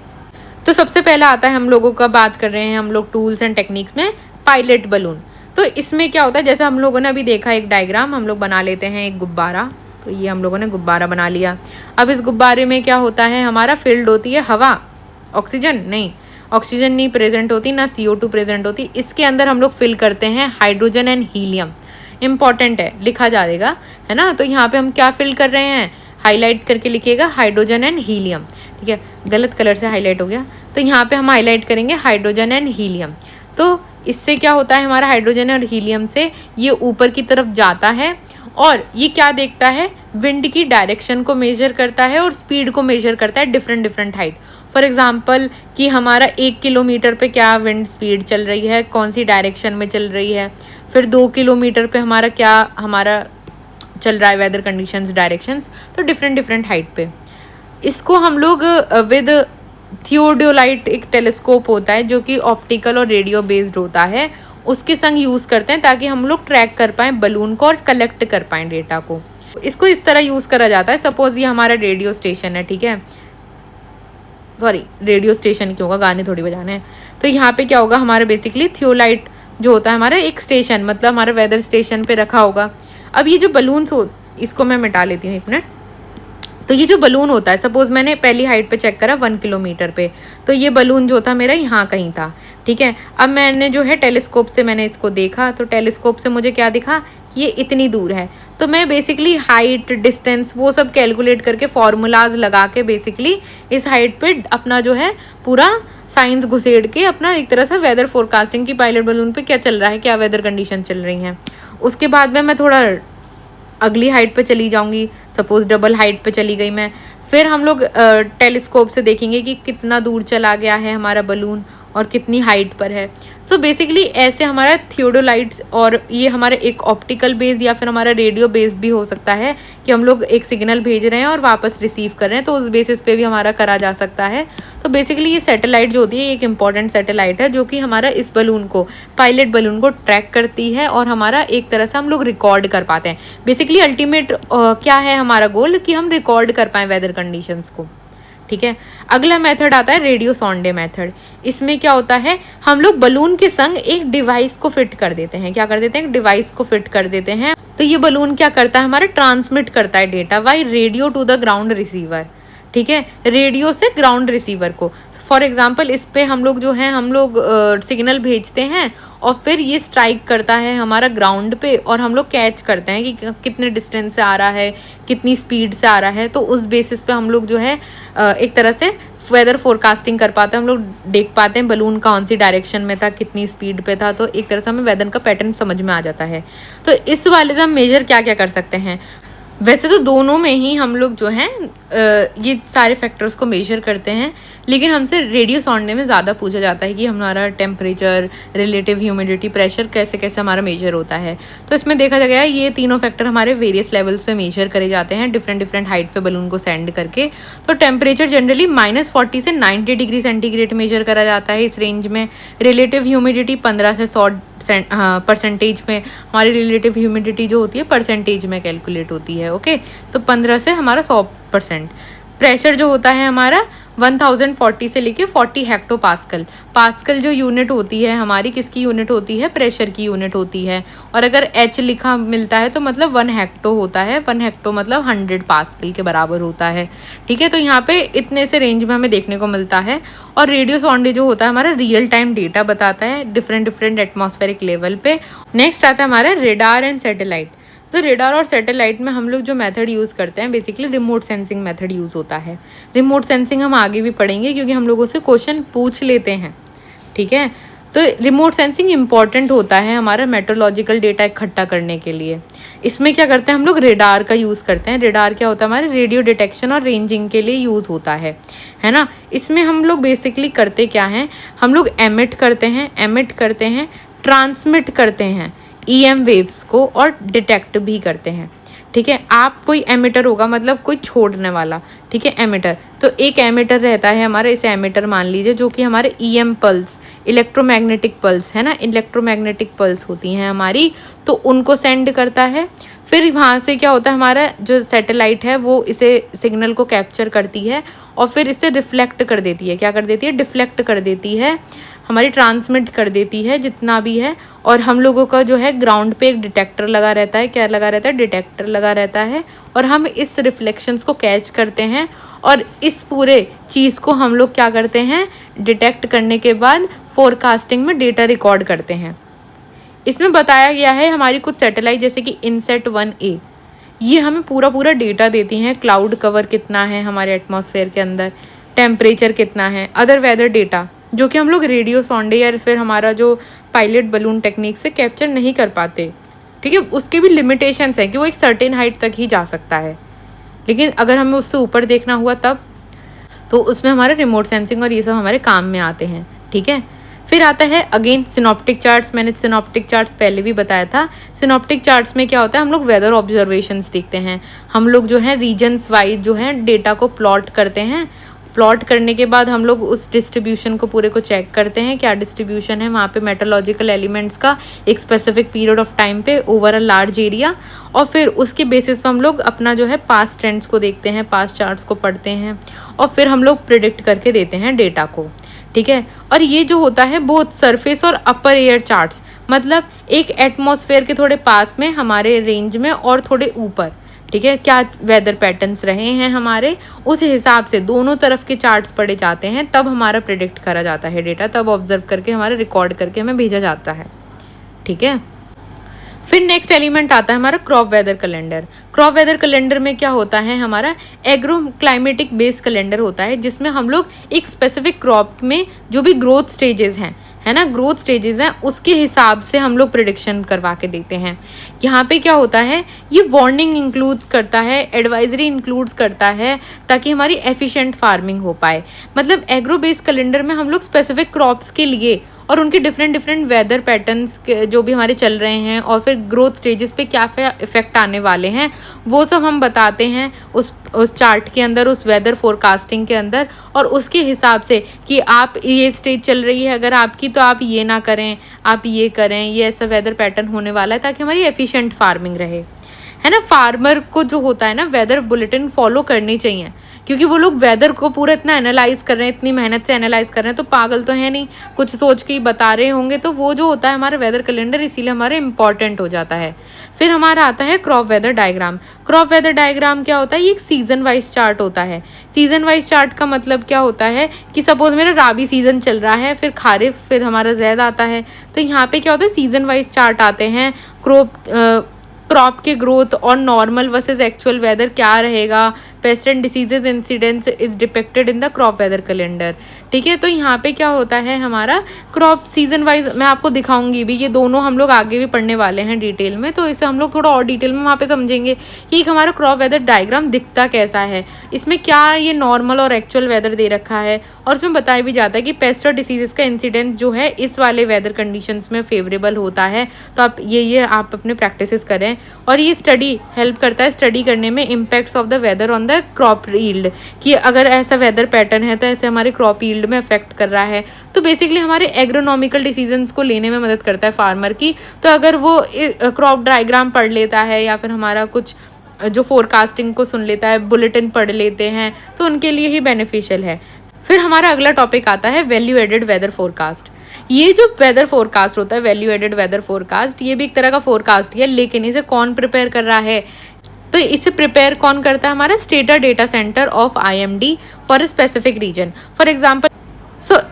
तो सबसे पहला आता है, हम लोगों का बात कर रहे हैं हम लोग टूल्स एंड टेक्निक्स में, पायलट बलून। तो इसमें क्या होता है, जैसे हम लोगों ने अभी देखा एक डायग्राम, हम लोग बना लेते हैं एक गुब्बारा, तो ये हम लोगों ने गुब्बारा बना लिया। अब इस गुब्बारे में क्या होता है, हमारा फील्ड होती है हवा, ऑक्सीजन नहीं, ऑक्सीजन नहीं प्रेजेंट होती, ना CO2 प्रेजेंट होती। इसके अंदर हम लोग फिल करते हैं हाइड्रोजन एंड हीलियम, इंपॉर्टेंट है, लिखा जाएगा, है ना। तो यहाँ पे हम क्या फिल कर रहे हैं, हाईलाइट करके लिखिएगा हाइड्रोजन एंड हीलियम, ठीक है, गलत कलर से हाईलाइट हो गया। तो यहाँ पे हम हाईलाइट करेंगे हाइड्रोजन एंड हीलियम। तो इससे क्या होता है, हमारा हाइड्रोजन और हीलियम से ये ऊपर की तरफ जाता है, और ये क्या देखता है, विंड की डायरेक्शन को मेजर करता है और स्पीड को मेजर करता है, डिफरेंट हाइट। फॉर एग्जांपल कि हमारा 1 किलोमीटर पे क्या विंड स्पीड चल रही है, कौन सी डायरेक्शन में चल रही है, फिर 2 किलोमीटर पे हमारा चल रहा है वेदर कंडीशंस, डायरेक्शंस, तो डिफरेंट हाइट पे। इसको हम लोग विद थियोडोलाइट, एक टेलीस्कोप होता है जो कि ऑप्टिकल और रेडियो बेस्ड होता है, उसके संग यूज़ करते हैं ताकि हम लोग ट्रैक कर पाएँ बलून को और कलेक्ट कर पाएँ डेटा को। इसको इस तरह यूज़ करा जाता है, सपोज ये हमारा रेडियो स्टेशन है, ठीक है, सॉरी रेडियो स्टेशन क्यों होगा, गाने थोड़ी बजाने हैं। तो यहाँ पे क्या होगा, हमारा बेसिकली थियोलाइट जो होता है हमारा एक स्टेशन, मतलब हमारा वेदर स्टेशन पे रखा होगा। अब ये जो बलून्स हो, इसको मैं मिटा लेती हूँ 1 मिनट। तो ये जो बलून होता है, सपोज मैंने पहली हाइट पे चेक करा 1 किलोमीटर पे, तो ये बलून जो था मेरा यहाँ कहीं था, ठीक है। अब मैंने जो है टेलीस्कोप से मैंने इसको देखा, तो टेलीस्कोप से मुझे क्या दिखा ये इतनी दूर है। तो मैं बेसिकली हाइट, डिस्टेंस वो सब कैलकुलेट करके फॉर्मूलाज लगा के बेसिकली इस हाइट पे अपना जो है पूरा साइंस घुसेड़ के अपना एक तरह से वेदर फोरकास्टिंग की पायलट बलून पे क्या चल रहा है, क्या वेदर कंडीशन चल रही हैं। उसके बाद में मैं थोड़ा अगली हाइट पे चली जाऊंगी, सपोज डबल हाइट पे चली गई मैं। फिर हम लोग टेलीस्कोप से देखेंगे कि कितना दूर चला गया है हमारा बलून और कितनी हाइट पर है। सो बेसिकली ऐसे हमारा थियोडोलाइट्स, और ये हमारा एक ऑप्टिकल बेस्ड या फिर हमारा रेडियो बेस्ड भी हो सकता है कि हम लोग एक सिग्नल भेज रहे हैं और वापस रिसीव कर रहे हैं, तो उस बेसिस पे भी हमारा करा जा सकता है। तो बेसिकली ये सैटेलाइट जो होती है एक इंपॉर्टेंट सैटेलाइट है जो कि हमारा इस बलून को, पायलट बलून को ट्रैक करती है और हमारा एक तरह से हम लोग रिकॉर्ड कर पाते हैं। बेसिकली अल्टीमेट क्या है हमारा गोल कि हम रिकॉर्ड कर पाएँ वेदर कंडीशंस को। ठीक है, अगला मेथड आता है रेडियो सोंडे मेथड। इसमें क्या होता है, हम लोग बलून के संग एक डिवाइस को फिट कर देते हैं। क्या कर देते हैं, एक डिवाइस को फिट कर देते हैं। तो ये बलून क्या करता है, हमारा ट्रांसमिट करता है data by radio to the ground receiver. ठीक है, रेडियो से ग्राउंड रिसीवर को। फॉर एग्जाम्पल इस पे हम लोग जो है हम लोग सिग्नल भेजते हैं और फिर ये स्ट्राइक करता है हमारा ग्राउंड पे और हम लोग कैच करते हैं कि कितने डिस्टेंस से आ रहा है, कितनी स्पीड से आ रहा है। तो उस बेसिस पे हम लोग जो है एक तरह से वेदर फोरकास्टिंग कर पाते हैं। हम लोग देख पाते हैं बलून कौन सी डायरेक्शन में था, कितनी स्पीड पे था, तो एक तरह से हमें वेदर का पैटर्न समझ में आ जाता है। तो इस वाले से हम मेजर क्या क्या कर सकते हैं, वैसे तो दोनों में ही हम लोग जो हैं ये सारे फैक्टर्स को मेजर करते हैं, लेकिन हमसे रेडियो सोंडे में ज़्यादा पूछा जाता है कि हमारा टेम्परेचर, रिलेटिव ह्यूमिडिटी, प्रेशर कैसे कैसे हमारा मेजर होता है। तो इसमें देखा गया है ये तीनों फैक्टर हमारे वेरियस लेवल्स पे मेजर करे जाते हैं डिफरेंट हाइट पे बलून को सेंड करके। तो टेम्परेचर जनरली -40 से 90 डिग्री सेंटीग्रेड मेजर करा जाता है इस रेंज में। रिलेटिव ह्यूमिडिटी 15 से 100 परसेंटेज में, हमारी रिलेटिव ह्यूमिडिटी जो होती है परसेंटेज में कैलकुलेट होती है। ओके, तो 15 से हमारा 100%। प्रेशर जो होता है हमारा 1040 से लेके 40 हेक्टो पास्कल। पास्कल जो यूनिट होती है हमारी, किसकी यूनिट होती है, प्रेशर की यूनिट होती है। और अगर एच लिखा मिलता है तो मतलब 1 हेक्टो होता है। 1 हेक्टो मतलब 100 पास्कल के बराबर होता है। ठीक है, तो यहाँ पे इतने से रेंज में हमें देखने को मिलता है। और रेडियो सोंडे जो होता है हमारा रियल टाइम डेटा बताता है डिफरेंट एटमॉस्फेरिक लेवल पे। नेक्स्ट आता है हमारा रेडार एंड सैटेलाइट। तो रेडार और सैटेलाइट में हम लोग जो मेथड यूज़ करते हैं basically remote sensing method use होता है। रिमोट सेंसिंग हम आगे भी पढ़ेंगे क्योंकि हम लोगों से क्वेश्चन पूछ लेते हैं। ठीक है, तो रिमोट सेंसिंग इम्पॉर्टेंट होता है हमारा मेट्रोलॉजिकल डेटा इकट्ठा करने के लिए। इसमें क्या करते हैं हम लोग, रेडार का यूज़ करते हैं। रेडार क्या होता है, हमारे रेडियो डिटेक्शन और रेंजिंग के लिए यूज़ होता है ना। इसमें हम लोग बेसिकली करते क्या हैं, हम लोग एमिट करते हैं, ट्रांसमिट करते हैं EM वेव्स को और डिटेक्ट भी करते हैं। ठीक है, आप कोई एमिटर होगा मतलब कोई छोड़ने वाला। ठीक है, एमिटर, तो एक एमिटर रहता है हमारा, इसे एमिटर मान लीजिए, जो कि हमारे EM पल्स, इलेक्ट्रोमैग्नेटिक पल्स है ना, इलेक्ट्रोमैग्नेटिक पल्स होती हैं हमारी, तो उनको सेंड करता है। फिर वहाँ से क्या होता है, हमारा जो सैटेलाइट है वो इसे सिग्नल को कैप्चर करती है और फिर इसे रिफ्लेक्ट कर देती है। क्या कर देती है, डिफ्लेक्ट कर देती है, हमारी ट्रांसमिट कर देती है जितना भी है। और हम लोगों का जो है ग्राउंड पे एक डिटेक्टर लगा रहता है। क्या लगा रहता है, डिटेक्टर लगा रहता है, और हम इस रिफ्लेक्शंस को कैच करते हैं और इस पूरे चीज़ को हम लोग क्या करते हैं, डिटेक्ट करने के बाद फोरकास्टिंग में डेटा रिकॉर्ड करते हैं। इसमें बताया गया है हमारी कुछ सैटेलाइट जैसे कि इनसेट 1A, ये हमें पूरा डेटा देती हैं। क्लाउड कवर कितना है हमारे एटमॉस्फेयर के अंदर, टेम्परेचर कितना है, अदर वेदर डेटा, जो कि हम लोग रेडियो सोंडे या फिर हमारा जो पायलट बलून टेक्निक से कैप्चर नहीं कर पाते। ठीक है, उसके भी लिमिटेशंस हैं कि वो एक सर्टेन हाइट तक ही जा सकता है, लेकिन अगर हमें उससे ऊपर देखना हुआ तब, तो उसमें हमारे रिमोट सेंसिंग और ये सब हमारे काम में आते हैं। ठीक है, फिर आता है अगेन सिनॉप्टिक चार्ट्स। मैंने सिनॉप्टिक चार्ट्स पहले भी बताया था। सिनॉप्टिक चार्ट्स में क्या होता है, हम लोग वेदर ऑब्जर्वेशंस देखते हैं। हम लोग जो है रीजन्स वाइज जो है डेटा को प्लॉट करते हैं। प्लॉट करने के बाद हम लोग उस डिस्ट्रीब्यूशन को पूरे को चेक करते हैं, क्या डिस्ट्रीब्यूशन है वहाँ पे मेट्रोलॉजिकल एलिमेंट्स का एक स्पेसिफिक पीरियड ऑफ टाइम पे ओवर अ लार्ज एरिया। और फिर उसके बेसिस पे हम लोग अपना जो है पास्ट ट्रेंड्स को देखते हैं, पास्ट चार्ट्स को पढ़ते हैं और फिर हम लोग प्रिडिक्ट करके देते हैं डेटा को। ठीक है, और ये जो होता है बोथ सरफेस और अपर एयर चार्ट्स, मतलब एक एटमॉस्फेयर के थोड़े पास में हमारे रेंज में और थोड़े ऊपर। ठीक है, क्या वेदर पैटर्न्स रहे हैं हमारे, उस हिसाब से दोनों तरफ के चार्ट्स पढ़े जाते हैं, तब हमारा प्रिडिक्ट करा जाता है डेटा, तब ऑब्जर्व करके हमारे रिकॉर्ड करके हमें भेजा जाता है। ठीक है, फिर नेक्स्ट एलिमेंट आता है हमारा crop weather calendar. Crop weather calendar में क्या होता है, हमारा एग्रो क्लाइमेटिक बेस्ड कैलेंडर होता है, जिसमें हम लोग एक स्पेसिफिक क्रॉप में जो भी ग्रोथ स्टेजेस हैं, है ना, ग्रोथ स्टेजेस हैं, उसके हिसाब से हम लोग प्रिडिक्शन करवा के देते हैं। यहाँ पे क्या होता है, ये वार्निंग इंक्लूड्स करता है, एडवाइजरी इंक्लूड्स करता है, ताकि हमारी एफिशिएंट फार्मिंग हो पाए। मतलब एग्रो बेस्ड कैलेंडर में हम लोग स्पेसिफिक क्रॉप्स के लिए और उनके डिफरेंट डिफरेंट वेदर पैटर्न्स जो भी हमारे चल रहे हैं और फिर ग्रोथ स्टेजेस पे क्या इफेक्ट आने वाले हैं, वो सब हम बताते हैं उस चार्ट के अंदर, उस वेदर फोरकास्टिंग के अंदर। और उसके हिसाब से कि आप ये स्टेज चल रही है अगर आपकी, तो आप ये ना करें, आप ये करें, ये ऐसा वेदर पैटर्न होने वाला है, ताकि हमारी एफिशिएंट फार्मिंग रहे, है ना। फार्मर को जो होता है ना, वेदर बुलेटिन फॉलो करनी चाहिए, क्योंकि वो लोग वेदर को पूरा इतना एनालाइज कर रहे हैं, इतनी मेहनत से एनालाइज कर रहे हैं, तो पागल तो है नहीं, कुछ सोच के ही बता रहे होंगे। तो वो जो होता है हमारा वेदर कैलेंडर, इसीलिए हमारा इंपॉर्टेंट हो जाता है। फिर हमारा आता है crop weather diagram. Crop weather diagram क्या होता है, ये एक सीजन वाइज चार्ट होता है। सीजन वाइज चार्ट का मतलब क्या होता है कि सपोज मेरा राबी सीजन चल रहा है, फिर खारिफ, फिर हमारा ज़ैद आता है, तो यहाँ पे क्या होता है, सीजन वाइज चार्ट आते हैं। क्रॉप के ग्रोथ और नॉर्मल वर्सेस एक्चुअल वेदर क्या रहेगा, pest and diseases incidents is depicted in the crop weather calendar. ठीक है, तो यहाँ पे क्या होता है हमारा क्रॉप सीजन वाइज, मैं आपको दिखाऊंगी भी, ये दोनों हम लोग आगे भी पढ़ने वाले हैं डिटेल में, तो इसे हम लोग थोड़ा और डिटेल में वहाँ पे समझेंगे कि एक हमारा क्रॉप वेदर डायग्राम दिखता कैसा है, इसमें क्या ये नॉर्मल और एक्चुअल वेदर दे रखा है, और उसमें बताया भी जाता है कि पेस्ट और डिसीजेस का इंसिडेंट जो है इस वाले वेदर कंडीशंस में फेवरेबल होता है। तो आप ये आप अपने प्रैक्टिसेस करें, और ये स्टडी हेल्प करता है स्टडी करने में impacts of the weather on the crop yield, कि अगर ऐसा वेदर पैटर्न है तो ऐसे हमारे क्रॉप यील्ड में अफेक्ट कर रहा है। तो बेसिकली हमारे एग्रोनॉमिकल डिसीजंस को लेने में मदद करता है फार्मर की। तो अगर वो क्रॉप डायग्राम पढ़ लेता है, या फिर हमारा कुछ जो फोरकास्टिंग को सुन लेता है, बुलेटिन पढ़ लेते हैं, तो उनके लिए ही बेनिफिशियल है। फिर हमारा अगला टॉपिक आता है वैल्यू एडेड वेदर फोरकास्ट। ये जो वेदर फोरकास्ट होता है, वैल्यू एडेड वेदर फोरकास्ट, ये भी एक तरह का फोरकास्ट ही है, लेकिन इसे कौन प्रिपेयर कर रहा है, तो इसे प्रिपेयर कौन करता है, हमारा state data centre of IMD for a specific region. For example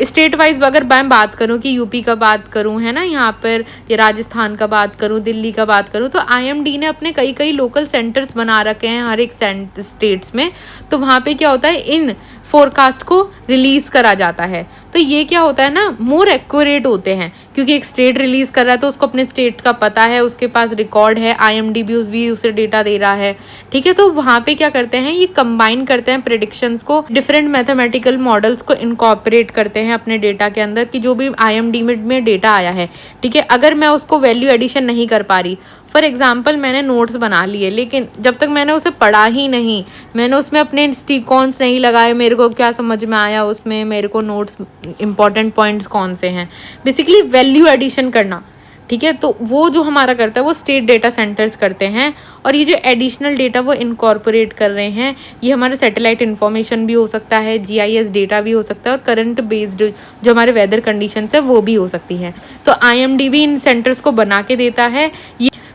state wise अगर मैं बात करूं कि यूपी का बात करूं, है ना, यहाँ पर ये राजस्थान का बात करूं, दिल्ली का बात करूं, तो IMD ने अपने कई कई लोकल सेंटर्स बना रखे हैं हर एक स्टेट्स में। तो वहाँ पे क्या होता है, इन फोरकास्ट को रिलीज करा जाता है। तो ये क्या होता है ना, मोर एक्यूरेट होते हैं, क्योंकि एक स्टेट रिलीज कर रहा है तो उसको अपने स्टेट का पता है, उसके पास रिकॉर्ड है, IMD भी उसे डेटा दे रहा है। ठीक है, तो वहाँ पे क्या करते हैं, ये कंबाइन करते हैं प्रेडिक्शंस को, डिफरेंट मैथमेटिकल मॉडल्स को इनकॉर्पोरेट करते हैं अपने डेटा के अंदर, कि जो भी IMD में डेटा आया है, ठीक है, अगर मैं उसको वैल्यू एडिशन नहीं कर पा रही, फॉर एग्जाम्पल मैंने नोट्स बना लिए, लेकिन जब तक मैंने उसे पढ़ा ही नहीं, मैंने उसमें अपने स्टिकॉन्स नहीं लगाए, मेरे को क्या समझ में आया उसमें, मेरे को नोट्स इंपॉर्टेंट पॉइंट्स कौन से हैं, बेसिकली वैल्यू एडिशन करना। ठीक है, तो वो जो हमारा करता है वो स्टेट डेटा सेंटर्स करते हैं, और ये जो एडिशनल डेटा वो इनकॉर्पोरेट कर रहे हैं, ये हमारा सैटेलाइट इन्फॉर्मेशन भी हो सकता है, GIS डेटा भी हो सकता है, और करंट बेस्ड जो हमारे वेदर कंडीशंस है वो भी हो सकती है। तो IMD भी इन सेंटर्स को बना के देता है।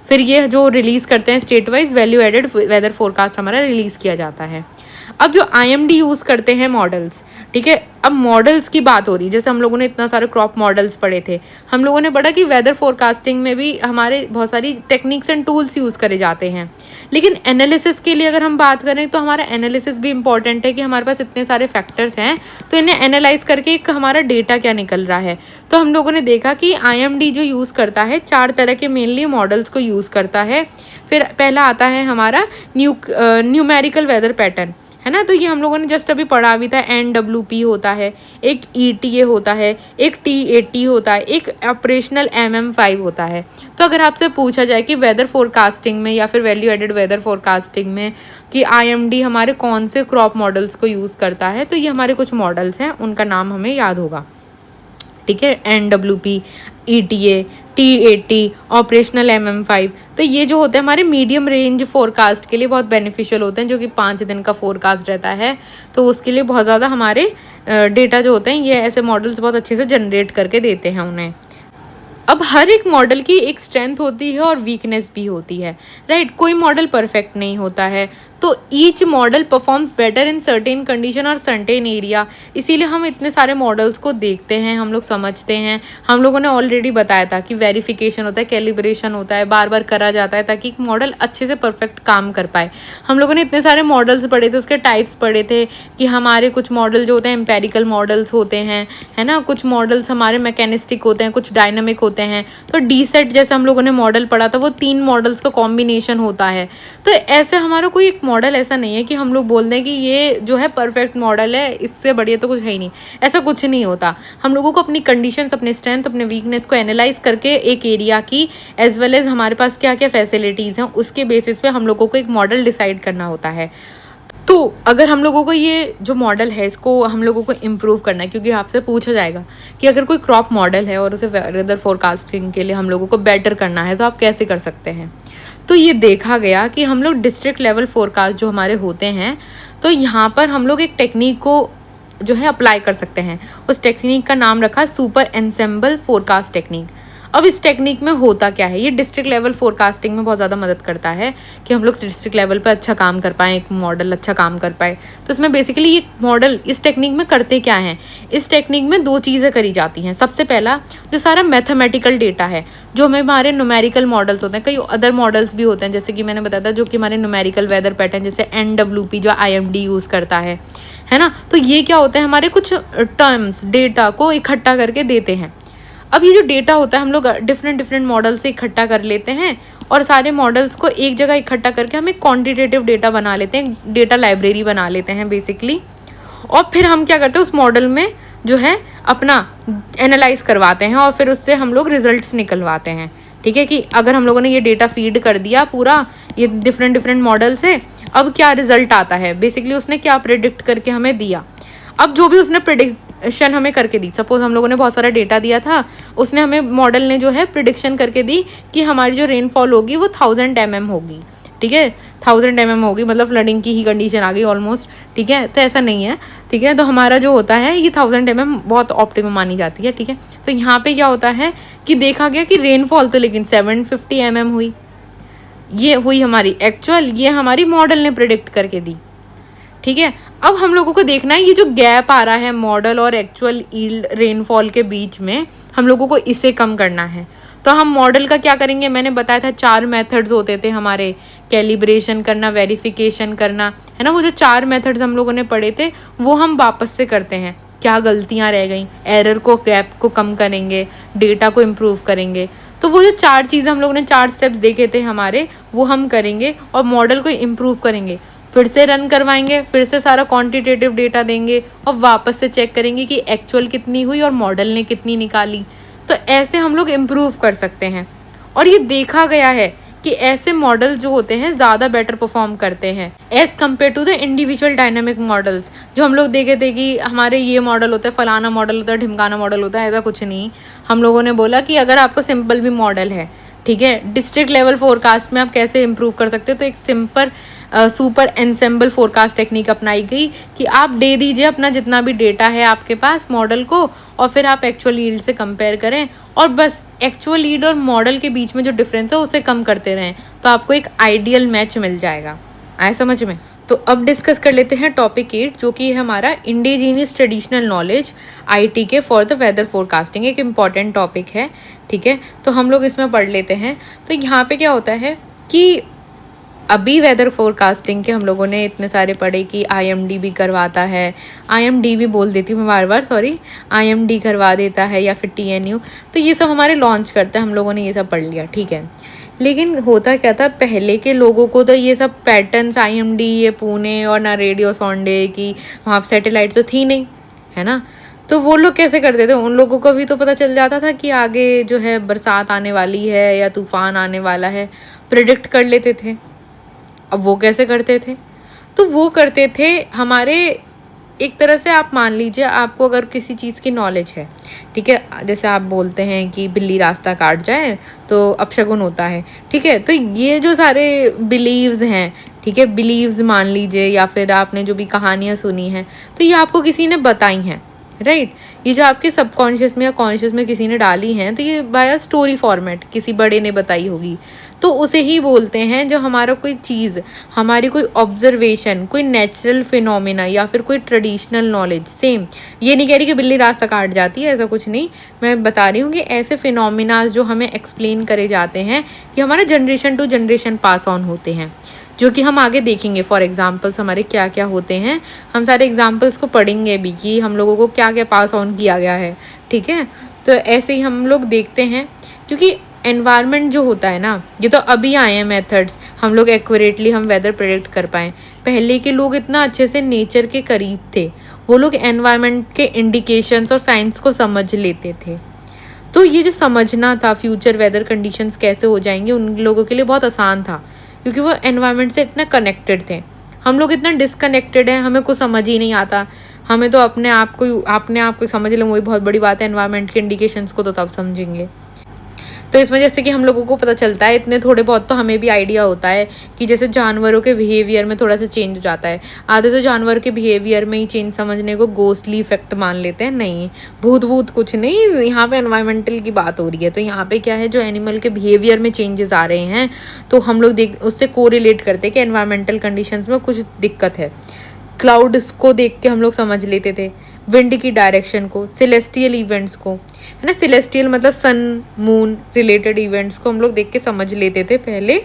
फिर ये जो रिलीज़ करते हैं state wise value added weather forecast हमारा रिलीज़ किया जाता है। अब जो IMD यूज़ करते हैं मॉडल्स, ठीक है, अब मॉडल्स की बात हो रही, जैसे हम लोगों ने इतना सारे क्रॉप मॉडल्स पढ़े थे, हम लोगों ने पढ़ा कि वेदर फोरकास्टिंग में भी हमारे बहुत सारी टेक्निक्स एंड टूल्स यूज़ करे जाते हैं। लेकिन एनालिसिस के लिए अगर हम बात करें तो हमारा एनालिसिस भी इंपॉर्टेंट है, कि हमारे पास इतने सारे फैक्टर्स हैं, तो इन्हें एनालाइज करके एक हमारा डेटा क्या निकल रहा है। तो हम लोगों ने देखा कि IMD जो यूज़ करता है 4 तरह के मेनली मॉडल्स को यूज़ करता है। फिर पहला आता है हमारा न्यूमेरिकल वेदर पैटर्न, है ना, तो ये हम लोगों ने जस्ट अभी पढ़ा भी था। NWP होता है, एक ETA होता है, एक TAT होता है, एक ऑपरेशनल MM5 होता है। तो अगर आपसे पूछा जाए कि वेदर फोरकास्टिंग में या फिर वैल्यू एडेड वेदर फोरकास्टिंग में कि IMD हमारे कौन से क्रॉप मॉडल्स को यूज़ करता है, तो ये हमारे कुछ मॉडल्स हैं, उनका नाम हमें याद होगा। ठीक है, NWP, ETA, TAT, operational MM5। तो ये जो होते हैं हमारे मीडियम रेंज फोरकास्ट के लिए बहुत बेनिफिशियल होते हैं, जो कि 5 दिन का फोरकास्ट रहता है, तो उसके लिए बहुत ज़्यादा हमारे डेटा जो होते हैं, ये ऐसे मॉडल्स बहुत अच्छे से जनरेट करके देते हैं उन्हें। अब हर एक मॉडल की एक स्ट्रेंथ होती है और वीकनेस भी होती है, राइट, कोई मॉडल परफेक्ट नहीं होता है। तो each model performs better in certain condition और सर्टेन एरिया, इसीलिए हम इतने सारे मॉडल्स को देखते हैं, हम लोग समझते हैं। हम लोगों ने ऑलरेडी बताया था कि वेरिफिकेशन होता है, कैलिब्रेशन होता है, बार बार करा जाता है ताकि एक मॉडल अच्छे से परफेक्ट काम कर पाए। हम लोगों ने इतने सारे मॉडल्स पढ़े थे, उसके टाइप्स पढ़े थे कि हमारे कुछ मॉडल जो होते हैं एम्पेरिकल मॉडल्स होते हैं, है ना, कुछ मॉडल्स हमारे मैकेनिस्टिक होते हैं, कुछ डायनामिक होते हैं। तो डी सेट जैसे हम लोगों ने मॉडल पढ़ा था वो 3 मॉडल्स का कॉम्बिनेशन होता है। तो ऐसे हमारा कोई एक मॉडल ऐसा नहीं है कि हम लोग बोल दें कि ये जो है परफेक्ट मॉडल है, इससे बढ़िया तो कुछ है ही नहीं, ऐसा कुछ नहीं होता। हम लोगों को अपनी कंडीशंस, अपने स्ट्रेंथ, अपने वीकनेस को एनालाइज करके एक एरिया की एज वेल एज हमारे पास क्या क्या फैसिलिटीज़ हैं उसके बेसिस पे हम लोगों को एक मॉडल डिसाइड करना होता है। तो अगर हम लोगों को ये जो मॉडल है इसको हम लोगों को इम्प्रूव करना है, क्योंकि आपसे पूछा जाएगा कि अगर कोई क्रॉप मॉडल है और उसे वेदर फोरकास्टिंग के लिए हम लोगों को बेटर करना है तो आप कैसे कर सकते हैं। तो ये देखा गया कि हम लोग डिस्ट्रिक्ट लेवल फोरकास्ट जो हमारे होते हैं, तो यहाँ पर हम लोग एक टेक्निक को जो है अप्लाई कर सकते हैं। उस टेक्निक का नाम रखा सुपर एनसेम्बल फोरकास्ट टेक्निक। अब इस टेक्निक में होता क्या है, ये डिस्ट्रिक्ट लेवल फोरकास्टिंग में बहुत ज़्यादा मदद करता है कि हम लोग डिस्ट्रिक्ट लेवल पर अच्छा काम कर पाएँ, एक मॉडल अच्छा काम कर पाए। तो इसमें बेसिकली ये मॉडल इस टेक्निक में करते क्या हैं, इस टेक्निक में 2 चीज़ें करी जाती हैं। सबसे पहला जो सारा मैथमेटिकल डेटा है, जो हमारे न्यूमेरिकल मॉडल्स होते हैं, कई अदर मॉडल्स भी होते हैं जैसे कि मैंने बताया था जो कि हमारे न्यूमेरिकल वेदर पैटर्न जैसे NWP जो IMD यूज़ करता है ना। तो ये क्या होता है, हमारे कुछ टर्म्स डेटा को इकट्ठा करके देते हैं। अब ये जो डेटा होता है हम लोग डिफरेंट मॉडल से इकट्ठा कर लेते हैं और सारे मॉडल्स को एक जगह इकट्ठा करके हम एक क्वांटिटेटिव डेटा बना लेते हैं, डेटा लाइब्रेरी बना लेते हैं बेसिकली। और फिर हम क्या करते हैं उस मॉडल में जो है अपना एनालाइज करवाते हैं और फिर उससे हम लोग रिजल्ट्स निकलवाते हैं। ठीक है, कि अगर हम लोगों ने ये डेटा फीड कर दिया पूरा ये डिफरेंट मॉडल से, अब क्या रिजल्ट आता है, बेसिकली उसने क्या प्रेडिक्ट करके हमें दिया। अब जो भी उसने प्रिडिक्शन हमें करके दी, सपोज हम लोगों ने बहुत सारा डेटा दिया था, उसने हमें मॉडल ने जो है प्रिडिक्शन करके दी कि हमारी जो रेनफॉल होगी वो 1000 mm होगी। ठीक है, 1000 mm होगी, मतलब फ्लडिंग की ही कंडीशन आ गई ऑलमोस्ट। ठीक है, तो ऐसा नहीं है। ठीक है, तो हमारा जो होता है ये 1000 mm बहुत ऑप्टिमम मानी जाती है। ठीक है, तो यहाँ पे क्या होता है कि देखा गया कि रेनफॉल तो लेकिन 750 mm हुई, ये हुई हमारी एक्चुअल, ये हमारी मॉडल ने प्रिडिक्ट करके दी। ठीक है, अब हम लोगों को देखना है ये जो गैप आ रहा है मॉडल और एक्चुअल यील्ड रेनफॉल के बीच में, हम लोगों को इसे कम करना है। तो हम मॉडल का क्या करेंगे, मैंने बताया था 4 मेथड्स होते थे हमारे, कैलिब्रेशन करना, वेरिफिकेशन करना, है ना। वो जो 4 मेथड्स हम लोगों ने पढ़े थे वो हम वापस से करते हैं। क्या गलतियाँ रह गई, एरर को, गैप को कम करेंगे, डेटा को इम्प्रूव करेंगे। तो वो जो 4 चीज़ें हम लोगों ने 4 स्टेप्स देखे थे हमारे, वो हम करेंगे और मॉडल को इम्प्रूव करेंगे। फिर से रन करवाएंगे, फिर से सारा क्वांटिटेटिव डेटा देंगे और वापस से चेक करेंगे कि एक्चुअल कितनी हुई और मॉडल ने कितनी निकाली। तो ऐसे हम लोग इम्प्रूव कर सकते हैं। और ये देखा गया है कि ऐसे मॉडल जो होते हैं ज़्यादा बेटर परफॉर्म करते हैं as compared to the individual dynamic models. जो हम लोग देखे थे कि हमारे ये मॉडल होता है, फलाना मॉडल होता है, ढिमकाना मॉडल होता है, ऐसा कुछ नहीं। हम लोगों ने बोला कि अगर आपको सिंपल भी मॉडल है, ठीक है, डिस्ट्रिक्ट लेवल फोरकास्ट में आप कैसे इम्प्रूव कर सकते हो, तो एक simple super ensemble forecast technique अपनाई गई कि आप दे दीजिए अपना जितना भी डेटा है आपके पास मॉडल को और फिर आप एक्चुअल यील्ड से कंपेयर करें और बस एक्चुअल यील्ड और मॉडल के बीच में जो डिफरेंस है उसे कम करते रहें, तो आपको एक आइडियल मैच मिल जाएगा। आए समझ में। तो अब डिस्कस कर लेते हैं टॉपिक 8 जो कि है हमारा इंडिजीनियस ट्रेडिशनल नॉलेज IT के फॉर द वेदर फोरकास्टिंग। एक इम्पॉर्टेंट टॉपिक है। ठीक है, तो हम लोग इसमें पढ़ लेते हैं। तो यहाँ पे क्या होता है कि अभी वेदर फोरकास्टिंग के हम लोगों ने इतने सारे पढ़े कि IMD भी करवाता है, IMD भी बोल देती हूँ मैं बार बार, सॉरी, IMD करवा देता है या फिर TNU। तो ये सब हमारे लॉन्च करते हैं, हम लोगों ने ये सब पढ़ लिया। ठीक है, लेकिन होता क्या था, पहले के लोगों को तो ये सब पैटर्न्स IMD, ये पुणे और ना रेडियो सॉन्डे की वहाँ सैटेलाइट तो थी नहीं, है ना। तो वो लोग कैसे करते थे, उन लोगों को भी तो पता चल जाता था कि आगे जो है बरसात आने वाली है या तूफान आने वाला है, प्रिडिक्ट कर लेते थे। अब वो कैसे करते थे, तो वो करते थे हमारे, एक तरह से आप मान लीजिए आपको अगर किसी चीज़ की नॉलेज है, ठीक है, जैसे आप बोलते हैं कि बिल्ली रास्ता काट जाए तो अपशगुन होता है। ठीक है, तो ये जो सारे बिलीव्स हैं, ठीक है, बिलीव्स मान लीजिए या फिर आपने जो भी कहानियाँ सुनी हैं तो ये आपको किसी ने बताई हैं, राइट। ये जो आपके सबकॉन्शियस में या कॉन्शियस में किसी ने डाली हैं तो ये बाय स्टोरी फॉर्मेट किसी बड़े ने बताई होगी। तो उसे ही बोलते हैं जो हमारा कोई चीज़, हमारी कोई ऑब्जर्वेशन, कोई नेचुरल फिनोमिना या फिर कोई ट्रेडिशनल नॉलेज। सेम, ये नहीं कह रही कि बिल्ली रास्ता काट जाती है, ऐसा कुछ नहीं, मैं बता रही हूँ कि ऐसे फिनोमिनाज जो हमें एक्सप्लेन करे जाते हैं कि हमारे generation to generation pass on होते हैं, जो कि हम आगे देखेंगे। फॉर एग्जाम्पल्स हमारे क्या क्या होते हैं, हम सारे एग्जाम्पल्स को पढ़ेंगे भी कि हम लोगों को क्या क्या पास ऑन किया गया है, ठीक है। तो ऐसे ही हम लोग देखते हैं, क्योंकि एनवायरनमेंट जो होता है ना, ये तो अभी आए हैं मेथड्स, हम लोग एक्यूरेटली हम वेदर प्रेडिक्ट कर पाएँ। पहले के लोग इतना अच्छे से नेचर के करीब थे, वो लोग एनवायरनमेंट के इंडिकेशंस और साइंस को समझ लेते थे। तो ये जो समझना था फ्यूचर वेदर कंडीशंस कैसे हो जाएंगे, उन लोगों के लिए बहुत आसान था, क्योंकि वो एनवायरनमेंट से इतना कनेक्टेड थे। हम लोग इतना डिसकनेक्टेड हैं, हमें कुछ समझ ही नहीं आता। हमें तो अपने आप को समझ लें, वही बहुत बड़ी बात है। एनवायरनमेंट के इंडिकेशंस को तो तब समझेंगे। तो इसमें जैसे कि हम लोगों को पता चलता है, इतने थोड़े बहुत तो हमें भी आइडिया होता है कि जैसे जानवरों के बिहेवियर में थोड़ा सा चेंज हो जाता है। आधे तो जानवर के बिहेवियर में ही चेंज समझने को गोस्टली इफेक्ट मान लेते हैं। नहीं, भूत कुछ नहीं, यहाँ पे एनवायरमेंटल की बात हो रही है। तो यहाँ पे क्या है, जो एनिमल के बिहेवियर में चेंजेस आ रहे हैं, तो हम लोग उससे कोरिलेट करते हैं कि एनवायरमेंटल कंडीशंस में कुछ दिक्कत है। क्लाउड्स को देख के हम लोग समझ लेते थे, विंड की डायरेक्शन को, सेलेस्टियल इवेंट्स को, है ना। सेलेस्टियल मतलब सन मून रिलेटेड इवेंट्स को हम लोग देख के समझ लेते थे पहले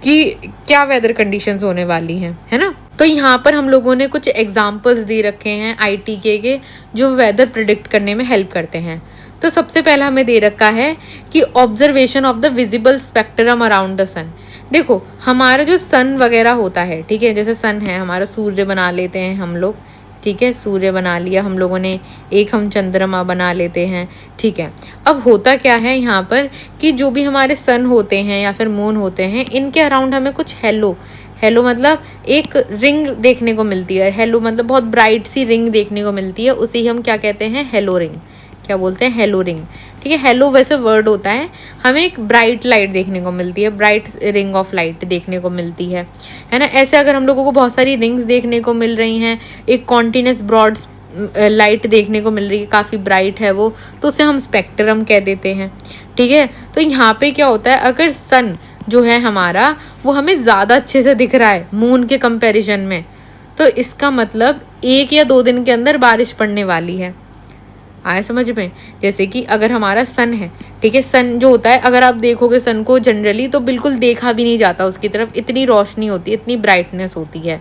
कि क्या वेदर कंडीशंस होने वाली हैं, है ना। तो यहाँ पर हम लोगों ने कुछ एग्जांपल्स दे रखे हैं ITK के, जो वेदर प्रिडिक्ट करने में हेल्प करते हैं। तो सबसे पहला हमें दे रखा है कि observation of the visible spectrum around the sun. देखो, हमारा जो सन वगैरह होता है, ठीक है, जैसे सन है हमारा, सूर्य बना लेते हैं हम लोग, ठीक है, सूर्य बना लिया हम लोगों ने, एक हम चंद्रमा बना लेते हैं, ठीक है। अब होता क्या है यहाँ पर कि जो भी हमारे सन होते हैं या फिर मून होते हैं, इनके अराउंड हमें कुछ हेलो मतलब एक रिंग देखने को मिलती है। हेलो मतलब बहुत ब्राइट सी रिंग देखने को मिलती है, उसे ही हम क्या कहते हैं, हेलो रिंग। क्या बोलते हैं, हेलो रिंग, ठीक है। हेलो वैसे वर्ड होता है, हमें एक ब्राइट लाइट देखने को मिलती है, ब्राइट रिंग ऑफ लाइट देखने को मिलती है ना। ऐसे अगर हम लोगों को बहुत सारी रिंग्स देखने को मिल रही हैं, एक कॉन्टिन्यूस ब्रॉड लाइट देखने को मिल रही है, काफ़ी ब्राइट है वो, तो उसे हम स्पेक्ट्रम कह देते हैं, ठीक है। तो यहाँ पे क्या होता है, अगर सन जो है हमारा वो हमें ज़्यादा अच्छे से दिख रहा है मून के कंपैरिजन में, तो इसका मतलब 1 या 2 दिन के अंदर बारिश पड़ने वाली है। आया समझ में। जैसे कि अगर हमारा सन है, ठीक है, सन जो होता है, अगर आप देखोगे सन को जनरली तो बिल्कुल देखा भी नहीं जाता उसकी तरफ, इतनी रोशनी होती है, इतनी ब्राइटनेस होती है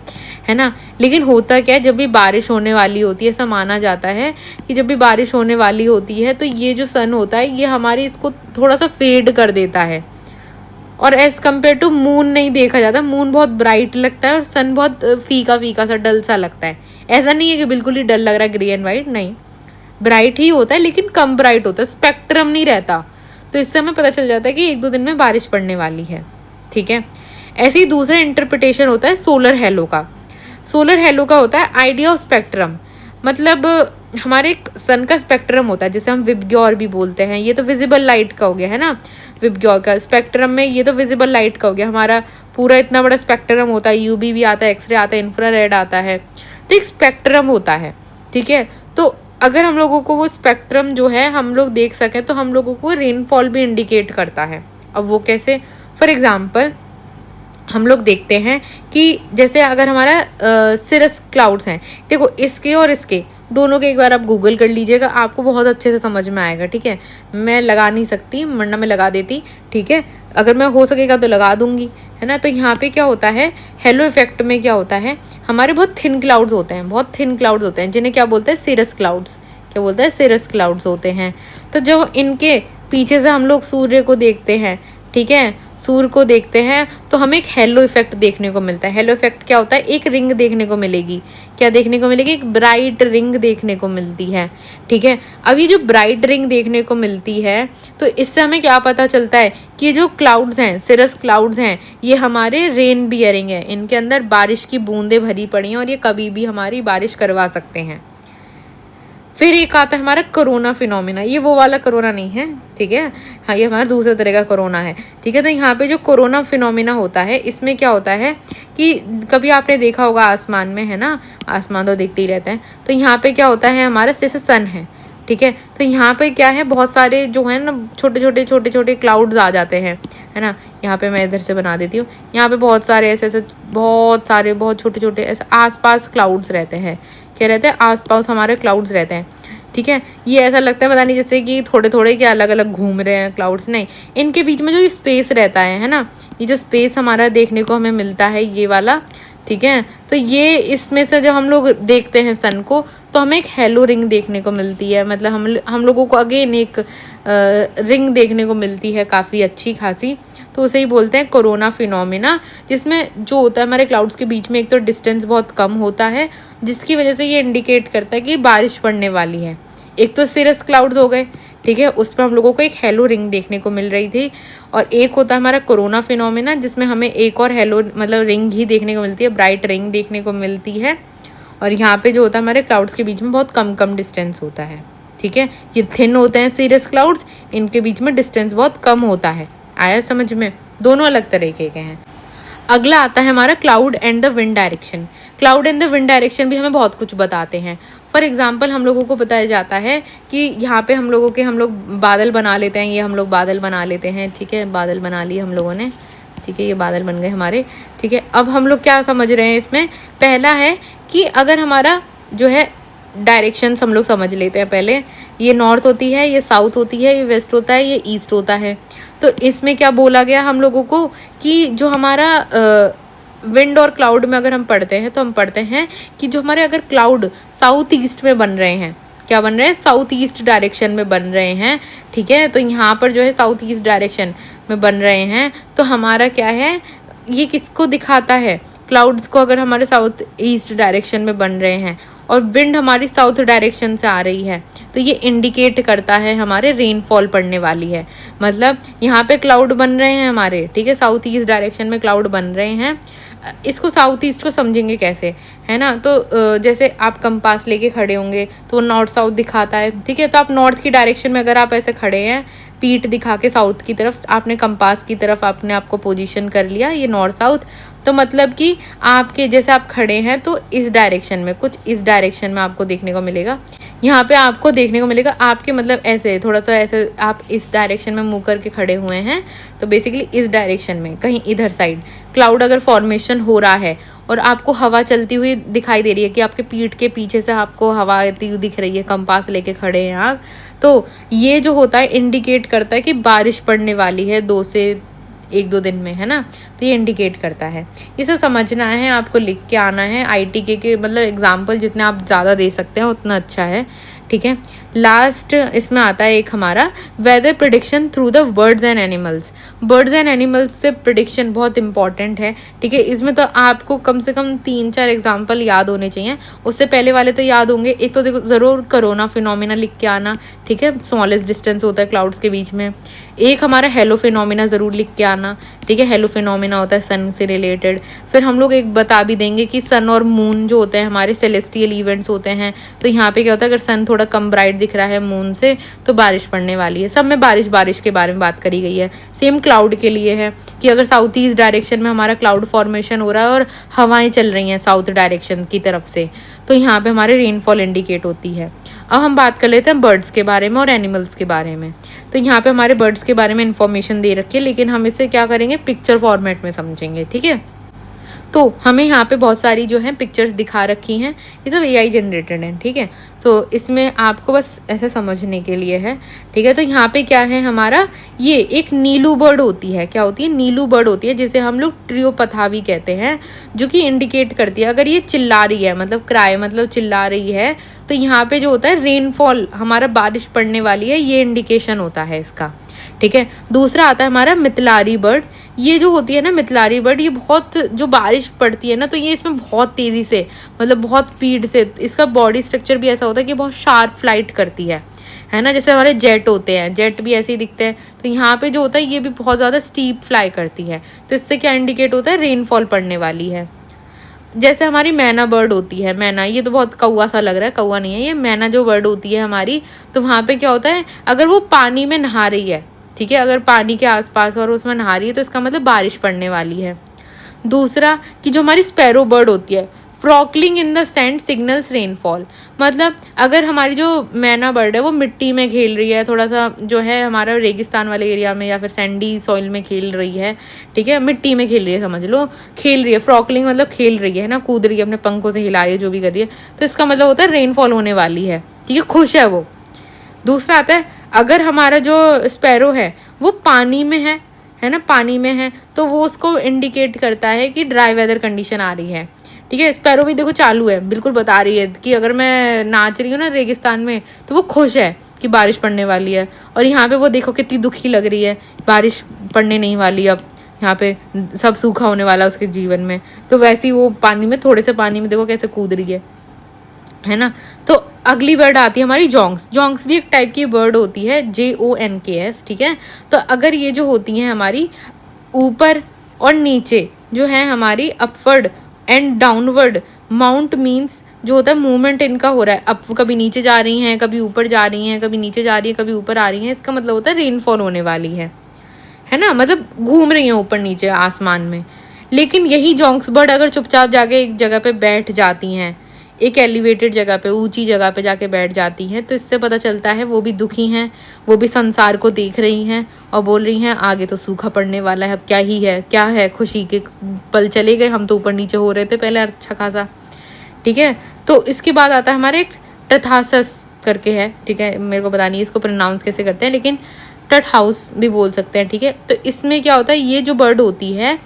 ना। लेकिन होता क्या है, जब भी बारिश होने वाली होती है, ऐसा माना जाता है कि जब भी बारिश होने वाली होती है तो ये जो सन होता है ये हमारी इसको थोड़ा सा फेड कर देता है, और एज कम्पेयर टू मून नहीं देखा जाता। मून बहुत ब्राइट लगता है और सन बहुत फीका फीका सा, डल सा लगता है। ऐसा नहीं है कि बिल्कुल ही डल लग रहा है, ग्रे एंड वाइट, नहीं, ब्राइट ही होता है लेकिन कम ब्राइट होता है, स्पेक्ट्रम नहीं रहता। तो इससे हमें पता चल जाता है कि 1-2 दिन में बारिश पड़ने वाली है, ठीक है। ऐसे ही दूसरा इंटरप्रिटेशन होता है सोलर हेलो का। सोलर हेलो का होता है आइडिया ऑफ स्पेक्ट्रम, मतलब हमारे सन का स्पेक्ट्रम होता है, जिसे हम विबग्योर भी बोलते हैं। ये तो विजिबल लाइट का हो गया, है ना, विबग्योर का स्पेक्ट्रम में, ये तो विजिबल लाइट का हो गया। हमारा पूरा इतना बड़ा स्पेक्ट्रम होता है, UV भी आता है, एक्सरे आता है, इंफ्रारेड आता है, तो एक स्पेक्ट्रम होता है, ठीक है। तो अगर हम लोगों को वो स्पेक्ट्रम जो है हम लोग देख सकें, तो हम लोगों को रेनफॉल भी इंडिकेट करता है। अब वो कैसे, फॉर एग्जाम्पल हम लोग देखते हैं कि जैसे अगर हमारा सिरस क्लाउड्स हैं, देखो इसके और इसके दोनों के एक बार आप गूगल कर लीजिएगा, आपको बहुत अच्छे से समझ में आएगा, ठीक है। मैं लगा नहीं सकती, वरना मैं लगा देती, ठीक है, अगर मैं हो सकेगा तो लगा दूंगी, है ना। तो यहाँ पे क्या होता है, हेलो इफेक्ट में क्या होता है, हमारे बहुत थिन क्लाउड्स होते हैं, बहुत थिन क्लाउड्स होते हैं, जिन्हें क्या बोलते हैं, सिरस क्लाउड्स। क्या बोलते हैं, सिरस क्लाउड्स होते हैं। तो जब इनके पीछे से हम लोग सूर्य को देखते हैं, ठीक है, सूर्य को देखते हैं, तो हमें एक हेलो इफेक्ट देखने को मिलता है। हेलो इफेक्ट क्या होता है, एक रिंग देखने को मिलेगी, क्या देखने को मिलेगी, एक ब्राइट रिंग देखने को मिलती है, ठीक है। अब ये जो ब्राइट रिंग देखने को मिलती है, तो इससे हमें क्या पता चलता है कि जो क्लाउड्स हैं, सिरस क्लाउड्स हैं, ये हमारे रेन बियरिंग है, इनके अंदर बारिश की बूंदें भरी पड़ी हैं और ये कभी भी हमारी बारिश करवा सकते हैं। फिर एक आता है हमारा कोरोना फिनोमिना, ये वो वाला कोरोना नहीं है, ठीक है, हाँ, ये हमारा दूसरे तरह का कोरोना है, ठीक है। तो यहाँ पे जो कोरोना फिनोमिना होता है, इसमें क्या होता है कि कभी आपने देखा होगा आसमान में, है ना, आसमान तो देखते ही रहते हैं, तो यहाँ पे क्या होता है, हमारा जैसे सन है, ठीक है। तो यहाँ पे क्या है, बहुत सारे जो है ना छोटे छोटे क्लाउड्स आ जाते हैं, है ना। यहाँ पे मैं इधर से बना देती हूँ। यहाँ पे बहुत सारे ऐसे बहुत छोटे छोटे ऐसे आसपास क्लाउड्स रहते हैं। क्या रहते हैं, आसपास हमारे क्लाउड्स रहते हैं, ठीक है। ये ऐसा लगता है पता नहीं जैसे कि थोड़े थोड़े क्या अलग अलग घूम रहे हैं क्लाउड्स, नहीं, इनके बीच में जो स्पेस रहता है ना, ये जो स्पेस हमारा देखने को हमें मिलता है ये वाला, ठीक है। तो ये इसमें से जब हम लोग देखते हैं सन को तो हमें एक हेलो रिंग देखने को मिलती है, मतलब हम लोगों को अगेन एक रिंग देखने को मिलती है काफ़ी अच्छी खासी। तो उसे ही बोलते हैं कोरोना फिनोमिना, जिसमें जो होता है हमारे क्लाउड्स के बीच में एक तो डिस्टेंस बहुत कम होता है, जिसकी वजह से ये इंडिकेट करता है कि बारिश पड़ने वाली है। एक तो सिरस क्लाउड्स हो गए, ठीक है, उस पर हम लोगों को एक हेलो रिंग देखने को मिल रही थी, और एक होता है हमारा कोरोना फिनोमिना जिसमें हमें एक और हेलो मतलब रिंग ही देखने को मिलती है, ब्राइट रिंग देखने को मिलती है। और यहाँ पे जो होता है हमारे क्लाउड्स के बीच में बहुत कम डिस्टेंस होता है, ठीक है। ये थिन होते हैं सीरियस क्लाउड्स, इनके बीच में डिस्टेंस बहुत कम होता है। आया समझ में, दोनों अलग तरीके के हैं। अगला आता है हमारा cloud and the wind direction. Cloud and the wind direction भी हमें बहुत कुछ बताते हैं। फॉर एग्जांपल हम लोगों को बताया जाता है कि यहाँ पे हम लोग बादल बना लेते हैं, ये हम लोग बादल बना लेते हैं, ठीक है, बादल बना लिए हम लोगों ने, ठीक है, ये बादल बन गए हमारे, ठीक है। अब हम लोग क्या समझ रहे हैं इसमें, पहला है कि अगर हमारा जो है डायरेक्शंस हम लोग समझ लेते हैं पहले, ये नॉर्थ होती है, ये साउथ होती है, ये वेस्ट होता है, ये ईस्ट होता है। तो इसमें क्या बोला गया हम लोगों को कि जो हमारा विंड और क्लाउड में अगर हम पढ़ते हैं तो हम पढ़ते हैं कि जो हमारे अगर क्लाउड साउथ ईस्ट में बन रहे हैं, क्या बन रहे हैं, साउथ ईस्ट डायरेक्शन में बन रहे हैं, ठीक है। तो यहाँ पर जो है साउथ ईस्ट डायरेक्शन में बन रहे हैं, तो हमारा क्या है, ये किसको दिखाता है, क्लाउड्स को अगर हमारे साउथ ईस्ट डायरेक्शन में बन रहे हैं और विंड हमारी साउथ डायरेक्शन से आ रही है, तो ये इंडिकेट करता है हमारे रेनफॉल पड़ने वाली है। मतलब यहाँ पे क्लाउड बन रहे हैं हमारे, ठीक है, साउथ ईस्ट डायरेक्शन में क्लाउड बन रहे हैं। इसको साउथ ईस्ट को समझेंगे कैसे, है ना। तो जैसे आप कंपास लेके खड़े होंगे तो वो नॉर्थ साउथ दिखाता है, ठीक है। तो आप नॉर्थ की डायरेक्शन में अगर आप ऐसे खड़े हैं, पीठ दिखा के साउथ की तरफ, आपने कंपास की तरफ आपने आपको पोजीशन कर लिया, ये नॉर्थ साउथ, तो मतलब कि आपके जैसे आप खड़े हैं तो इस डायरेक्शन में, कुछ इस डायरेक्शन में आपको देखने को मिलेगा। यहाँ पे आपको देखने को मिलेगा आपके मतलब ऐसे थोड़ा सा ऐसे आप इस डायरेक्शन में मुँह करके खड़े हुए हैं, तो बेसिकली इस डायरेक्शन में कहीं इधर साइड क्लाउड अगर फॉर्मेशन हो रहा है और आपको हवा चलती हुई दिखाई दे रही है कि आपके पीठ के पीछे से आपको हवा आती हुई दिख रही है, कंपास लेके खड़े हैं आप, तो ये जो होता है इंडिकेट करता है कि बारिश पड़ने वाली है 2 से 1-2 दिन में, है ना। तो ये इंडिकेट करता है। ये सब समझना है, आपको लिख के आना है। ITK के मतलब एग्जाम्पल जितने आप ज़्यादा दे सकते हैं उतना अच्छा है, ठीक है। लास्ट इसमें आता है एक हमारा weather prediction through the birds and animals. Birds and animals से प्रिडिक्शन बहुत इंपॉर्टेंट है, ठीक है। इसमें तो आपको कम से कम 3-4 एग्जाम्पल याद होने चाहिए, उससे पहले वाले तो याद होंगे। एक तो देखो ज़रूर कोरोना फिनोमिना लिख के आना, ठीक है, स्मॉलेस्ट डिस्टेंस होता है क्लाउड्स के बीच में। एक हमारा हेलो फिनोमिना ज़रूर लिख के आना, ठीक है, हेलो फिनोमिना होता है सन से रिलेटेड। फिर हम लोग एक बता भी देंगे कि सन और मून जो होते हैं हमारे सेलेस्टियल इवेंट्स होते हैं, तो यहाँ पे क्या होता है, अगर सन थोड़ा कम ब्राइट दिख रहा है मून से तो बारिश पड़ने वाली है। सब में बारिश के बारे में बात करी गई है। सेम क्लाउड के लिए है कि अगर साउथ ईस्ट डायरेक्शन में हमारा क्लाउड फॉर्मेशन हो रहा है और हवाएं चल रही हैं साउथ डायरेक्शन की तरफ से, तो यहाँ पे हमारे रेनफॉल इंडिकेट होती है। अब हम बात कर लेते हैं बर्ड्स के बारे में और एनिमल्स के बारे में। तो यहाँ पे हमारे बर्ड्स के बारे में इंफॉर्मेशन दे रखी है, लेकिन हम इसे क्या करेंगे, पिक्चर फॉर्मेट में समझेंगे, ठीक है। तो हमें यहाँ पे बहुत सारी जो है पिक्चर्स दिखा रखी हैं, ये सब AI जनरेटेड हैं, ठीक है। तो इसमें आपको बस ऐसे समझने के लिए है, ठीक है। तो यहाँ पे क्या है हमारा, ये एक नीलू बर्ड होती है, क्या होती है, नीलू बर्ड होती है, जिसे हम लोग ट्रियोपथा भी कहते हैं, जो कि इंडिकेट करती है अगर ये चिल्ला रही है, मतलब क्राई मतलब चिल्ला रही है, तो यहाँ पे जो होता है रेनफॉल, हमारा बारिश पड़ने वाली है, ये इंडिकेशन होता है इसका, ठीक है। दूसरा आता है हमारा मितलारी बर्ड। ये जो होती है ना मितलारी बर्ड, ये बहुत जो बारिश पड़ती है ना, तो ये इसमें बहुत तेज़ी से मतलब बहुत स्पीड से, इसका बॉडी स्ट्रक्चर भी ऐसा होता है कि बहुत शार्प फ्लाइट करती है ना। जैसे हमारे जेट होते हैं, जेट भी ऐसे ही दिखते हैं, तो यहाँ पे जो होता है ये भी बहुत ज़्यादा स्टीप फ्लाई करती है। तो इससे क्या इंडिकेट होता है, रेनफॉल पड़ने वाली है। जैसे हमारी मैना बर्ड होती है, मैना, ये तो बहुत कौवा सा लग रहा है, कौवा नहीं है ये, मैना जो बर्ड होती है हमारी, तो वहाँ पे क्या होता है, अगर वो पानी में नहा रही है, ठीक है, अगर पानी के आसपास और उसमें नहा रही है, तो इसका मतलब बारिश पड़ने वाली है। दूसरा कि जो हमारी स्पैरो बर्ड होती है, frolicking in the sand signals rainfall, मतलब अगर हमारी जो मैना बर्ड है वो मिट्टी में खेल रही है, थोड़ा सा जो है हमारा रेगिस्तान वाले एरिया में या फिर सैंडी सॉइल में खेल रही है, ठीक है, मिट्टी में खेल रही है, समझ लो खेल रही है, फ्रॉकलिंग मतलब खेल रही है ना, कूद रही है, अपने पंखों से हिला रही है, जो भी कर रही है, तो इसका मतलब होता है रेनफॉल होने वाली है, ठीक है, खुश है वो। दूसरा आता है अगर हमारा जो स्पैरो है वो पानी में है ना, पानी में है, तो वो उसको इंडिकेट करता है कि ड्राई वेदर कंडीशन आ रही है, ठीक है। स्पैरो भी देखो चालू है, बिल्कुल बता रही है कि अगर मैं नाच रही हूँ ना रेगिस्तान में तो वो खुश है कि बारिश पड़ने वाली है। और यहाँ पे वो देखो कितनी दुखी लग रही है, बारिश पड़ने नहीं वाली, अब यहाँ पे सब सूखा होने वाला उसके जीवन में। तो वैसे ही वो पानी में, थोड़े से पानी में देखो कैसे कूद रही है ना। तो अगली बर्ड आती है हमारी जोंक्स। जोंक्स भी एक टाइप की बर्ड होती है, JONKS, ठीक है। तो अगर ये जो होती हैं हमारी ऊपर और नीचे जो है हमारी upward and downward mount means जो होता है मूवमेंट इनका हो रहा है, अब कभी नीचे जा रही हैं, कभी ऊपर जा रही हैं, कभी नीचे जा रही है, कभी ऊपर आ रही हैं, इसका मतलब होता है रेनफॉल होने वाली है ना, मतलब घूम रही हैं ऊपर नीचे आसमान में। लेकिन यही जोंक्स बर्ड अगर चुपचाप जाके एक जगह पे बैठ जाती हैं, एक एलिवेटेड जगह पे, ऊंची जगह पे जाके बैठ जाती हैं, तो इससे पता चलता है वो भी दुखी हैं, वो भी संसार को देख रही हैं और बोल रही हैं आगे तो सूखा पड़ने वाला है, अब क्या ही है, क्या है, खुशी के पल चले गए, हम तो ऊपर नीचे हो रहे थे पहले अच्छा खासा, ठीक है। तो इसके बाद आता है हमारे एक टथासस करके है, ठीक है, मेरे को पता नहीं इसको प्रोनाउंस कैसे करते हैं, लेकिन टट हाउस भी बोल सकते हैं, ठीक है। तो इसमें क्या होता है, ये जो बर्ड होती है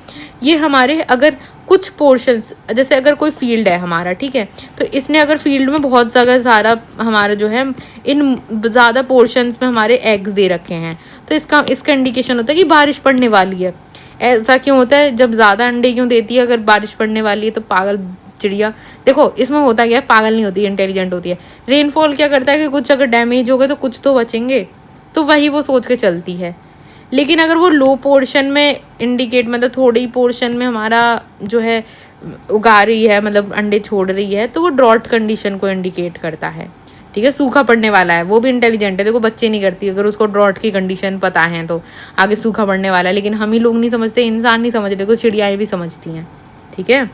ये हमारे अगर कुछ पोर्शंस, जैसे अगर कोई फील्ड है हमारा, ठीक है, तो इसने अगर फील्ड में बहुत सारा हमारा जो है इन ज़्यादा पोर्शंस में हमारे एग्स दे रखे हैं, तो इसका इंडिकेशन होता है कि बारिश पड़ने वाली है। ऐसा क्यों होता है, जब ज़्यादा अंडे क्यों देती है अगर बारिश पड़ने वाली है तो पागल चिड़िया, देखो इसमें होता क्या है, पागल नहीं होती है, इंटेलिजेंट होती है। रेनफॉल क्या करता है कि कुछ अगर डैमेज हो गए तो कुछ तो बचेंगे, तो वही वो सोच के चलती है। लेकिन अगर वो लो पोर्शन में इंडिकेट, मतलब थोड़ी पोर्शन में हमारा जो है उगा रही है, मतलब अंडे छोड़ रही है, तो वो ड्रॉट कंडीशन को इंडिकेट करता है, ठीक है, सूखा पड़ने वाला है। वो भी इंटेलिजेंट है, देखो बच्चे नहीं करती, अगर उसको ड्रॉट की कंडीशन पता है तो आगे सूखा पड़ने वाला है। लेकिन हम ही लोग नहीं समझते, इंसान नहीं समझ रहे, तो चिड़ियाएँ भी समझती हैं, ठीक है।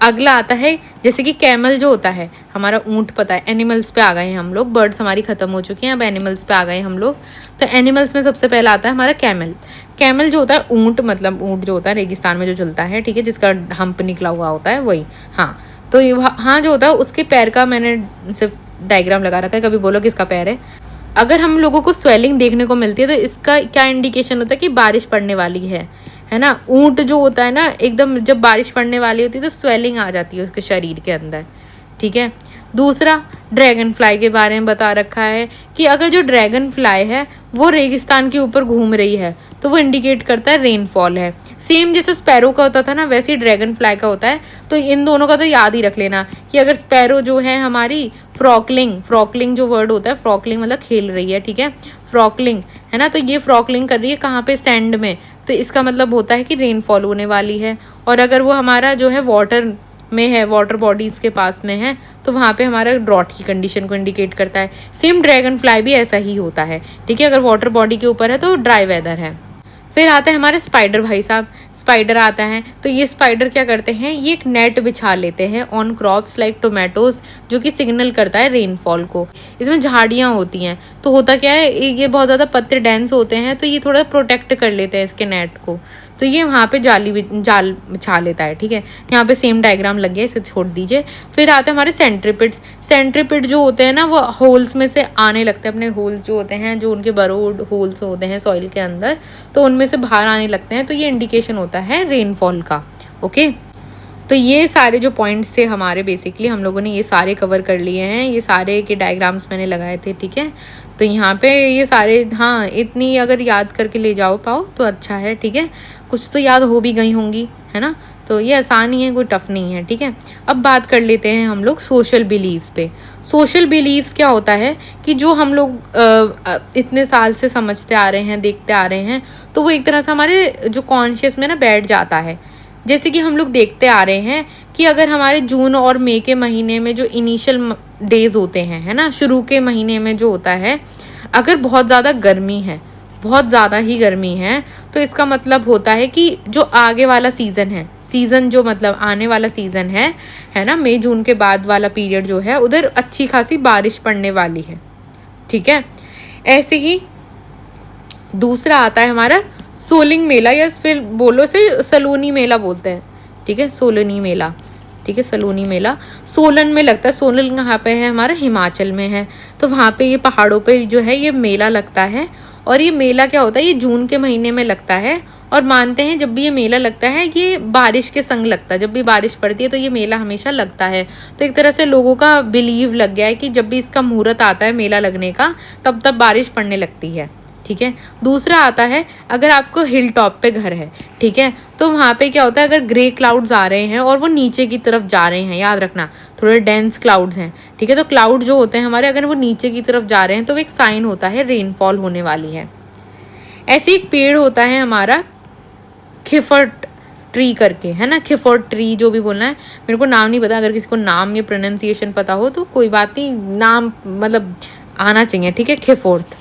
अगला आता है जैसे कि कैमल जो होता है हमारा ऊंट, पता है, एनिमल्स पे आ गए हैं हम लोग, बर्ड्स हमारी खत्म हो चुकी हैं, अब एनिमल्स पे आ गए हम लोग। तो एनिमल्स में सबसे पहला आता है हमारा कैमल। कैमल जो होता है ऊंट, मतलब ऊंट जो होता है रेगिस्तान में जो चलता है, ठीक है, जिसका हम्प निकला हुआ होता है वही, हाँ। तो हाँ जो होता है उसके पैर का मैंने सिर्फ डायग्राम लगा रखा है, कभी बोलो किसका पैर है। अगर हम लोगों को स्वेलिंग देखने को मिलती है तो इसका क्या इंडिकेशन होता है कि बारिश पड़ने वाली है ना। ऊंट जो होता है ना, एकदम जब बारिश पड़ने वाली होती है तो स्वेलिंग आ जाती है उसके शरीर के अंदर, ठीक है। दूसरा ड्रैगन फ्लाई के बारे में बता रखा है कि अगर जो ड्रैगन फ्लाई है वो रेगिस्तान के ऊपर घूम रही है तो वो इंडिकेट करता है रेनफॉल है। सेम जैसे स्पैरो का होता था ना, वैसे ही ड्रैगन फ्लाई का होता है। तो इन दोनों का तो याद ही रख लेना कि अगर स्पैरो जो है हमारी फ्रॉकलिंग जो वर्ड होता है, फ्रॉकलिंग मतलब खेल रही है, ठीक है, फ्रॉकलिंग है ना, तो ये फ्रॉकलिंग कर रही है कहाँ पे, सैंड में, तो इसका मतलब होता है कि रेनफॉल होने वाली है। और अगर वो हमारा जो है वाटर में है, वाटर बॉडीज़ के पास में है, तो वहाँ पे हमारा ड्रॉट की कंडीशन को इंडिकेट करता है। सेम ड्रैगन फ्लाई भी ऐसा ही होता है, ठीक है, अगर वाटर बॉडी के ऊपर है तो ड्राई वेदर है। फिर आता है हमारे स्पाइडर, भाई साहब स्पाइडर आता है। तो ये स्पाइडर क्या करते हैं, ये एक नेट बिछा लेते हैं ऑन क्रॉप्स लाइक टोमेटोज, जो कि सिग्नल करता है रेनफॉल को। इसमें झाड़ियाँ होती हैं, तो होता क्या है, ये बहुत ज़्यादा पत्ते डेंस होते हैं, तो ये थोड़ा प्रोटेक्ट कर लेते हैं इसके नेट को, तो ये वहाँ पे जाल बिछा लेता है, ठीक है। यहाँ पे सेम डायग्राम लग गया, इसे छोड़ दीजिए। फिर आते हैं हमारे सेंट्रीपिड्स। सेंट्रीपिड जो होते हैं ना, वो होल्स में से आने लगते हैं, अपने होल्स जो होते हैं, जो उनके बरोड होल्स होते हैं सॉइल के अंदर, तो उनमें से बाहर आने लगते हैं, तो ये इंडिकेशन होता है रेनफॉल का, ओके। तो ये सारे जो पॉइंट्स थे हमारे, बेसिकली हम लोगों ने ये सारे कवर कर लिए हैं, ये सारे के डायग्राम्स मैंने लगाए थे, ठीक है। तो यहाँ पे ये सारे, हाँ, इतनी अगर याद करके ले जाओ पाओ तो अच्छा है, ठीक है, कुछ तो याद हो भी गई होंगी, है ना। तो ये आसान ही है, कोई टफ नहीं है, ठीक है। अब बात कर लेते हैं हम लोग सोशल बिलीव्स पे। सोशल बिलीव्स क्या होता है कि जो हम लोग इतने साल से समझते आ रहे हैं, देखते आ रहे हैं, तो वो एक तरह से हमारे जो कॉन्शियस में ना बैठ जाता है। जैसे कि हम लोग देखते आ रहे हैं कि अगर हमारे जून और मई के महीने में जो इनिशियल डेज होते हैं, है ना, शुरू के महीने में जो होता है, अगर बहुत ज़्यादा गर्मी है, बहुत ज़्यादा ही गर्मी है, तो इसका मतलब होता है कि जो आगे वाला सीज़न है, सीज़न जो मतलब आने वाला सीज़न है ना, मई जून के बाद वाला पीरियड जो है उधर अच्छी खासी बारिश पड़ने वाली है। ठीक है, ऐसे ही दूसरा आता है हमारा सोलिंग मेला, या फिर बोलो से सलोनी मेला बोलते हैं। ठीक है, सोलनी मेला। ठीक है, सलोनी मेला सोलन में लगता है। सोलन कहाँ पे है? हमारा हिमाचल में है। तो वहाँ पे ये पहाड़ों पे जो है ये मेला लगता है। और ये मेला क्या होता है, ये जून के महीने में लगता है। और मानते हैं जब भी ये मेला लगता है ये बारिश के संग लगता है, जब भी बारिश पड़ती है तो ये मेला हमेशा लगता है। तो एक तरह से लोगों का बिलीव लग गया है कि जब भी इसका मुहूर्त आता है मेला लगने का तब बारिश पड़ने लगती है। ठीक है, दूसरा आता है अगर आपको हिल टॉप पे घर है, ठीक है, तो वहाँ पे क्या होता है, अगर ग्रे क्लाउड्स आ रहे हैं और वो नीचे की तरफ जा रहे हैं, याद रखना थोड़े डेंस क्लाउड्स हैं। ठीक है, तो क्लाउड जो होते हैं हमारे अगर वो नीचे की तरफ जा रहे हैं तो वो एक साइन होता है रेनफॉल होने वाली है। ऐसे एक पेड़ होता है हमारा खिफर्ट ट्री करके, है ना, खिफर्ट ट्री जो भी बोलना है, मेरे को नाम नहीं पता। अगर किसी को नाम या प्रोनाउंसिएशन पता हो तो कोई बात नहीं, नाम मतलब आना चाहिए। ठीक है, खिफोर्थ।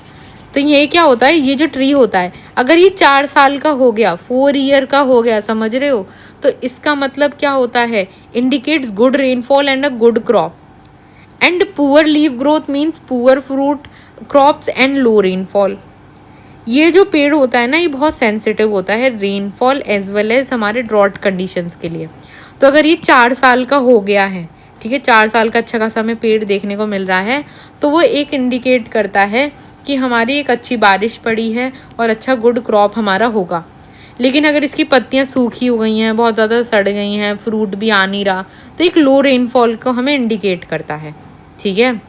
तो ये क्या होता है, ये जो ट्री होता है अगर ये 4 साल का हो गया, 4 ईयर का हो गया, समझ रहे हो, तो इसका मतलब क्या होता है, indicates good rainfall and a good crop. And poor leaf growth means poor fruit crops and low rainfall. ये जो पेड़ होता है ना ये बहुत सेंसिटिव होता है रेनफॉल एज वेल एज हमारे ड्रॉट कंडीशंस के लिए। तो अगर ये 4 साल का हो गया है, ठीक है, 4 साल का अच्छा खासा हमें पेड़ देखने को मिल रहा है, तो वो एक इंडिकेट करता है कि हमारी एक अच्छी बारिश पड़ी है और अच्छा गुड क्रॉप हमारा होगा। लेकिन अगर इसकी पत्तियां सूखी हो गई हैं, बहुत ज़्यादा सड़ गई हैं, फ्रूट भी आ नहीं रहा, तो एक लो रेनफॉल को हमें इंडिकेट करता है। ठीक है,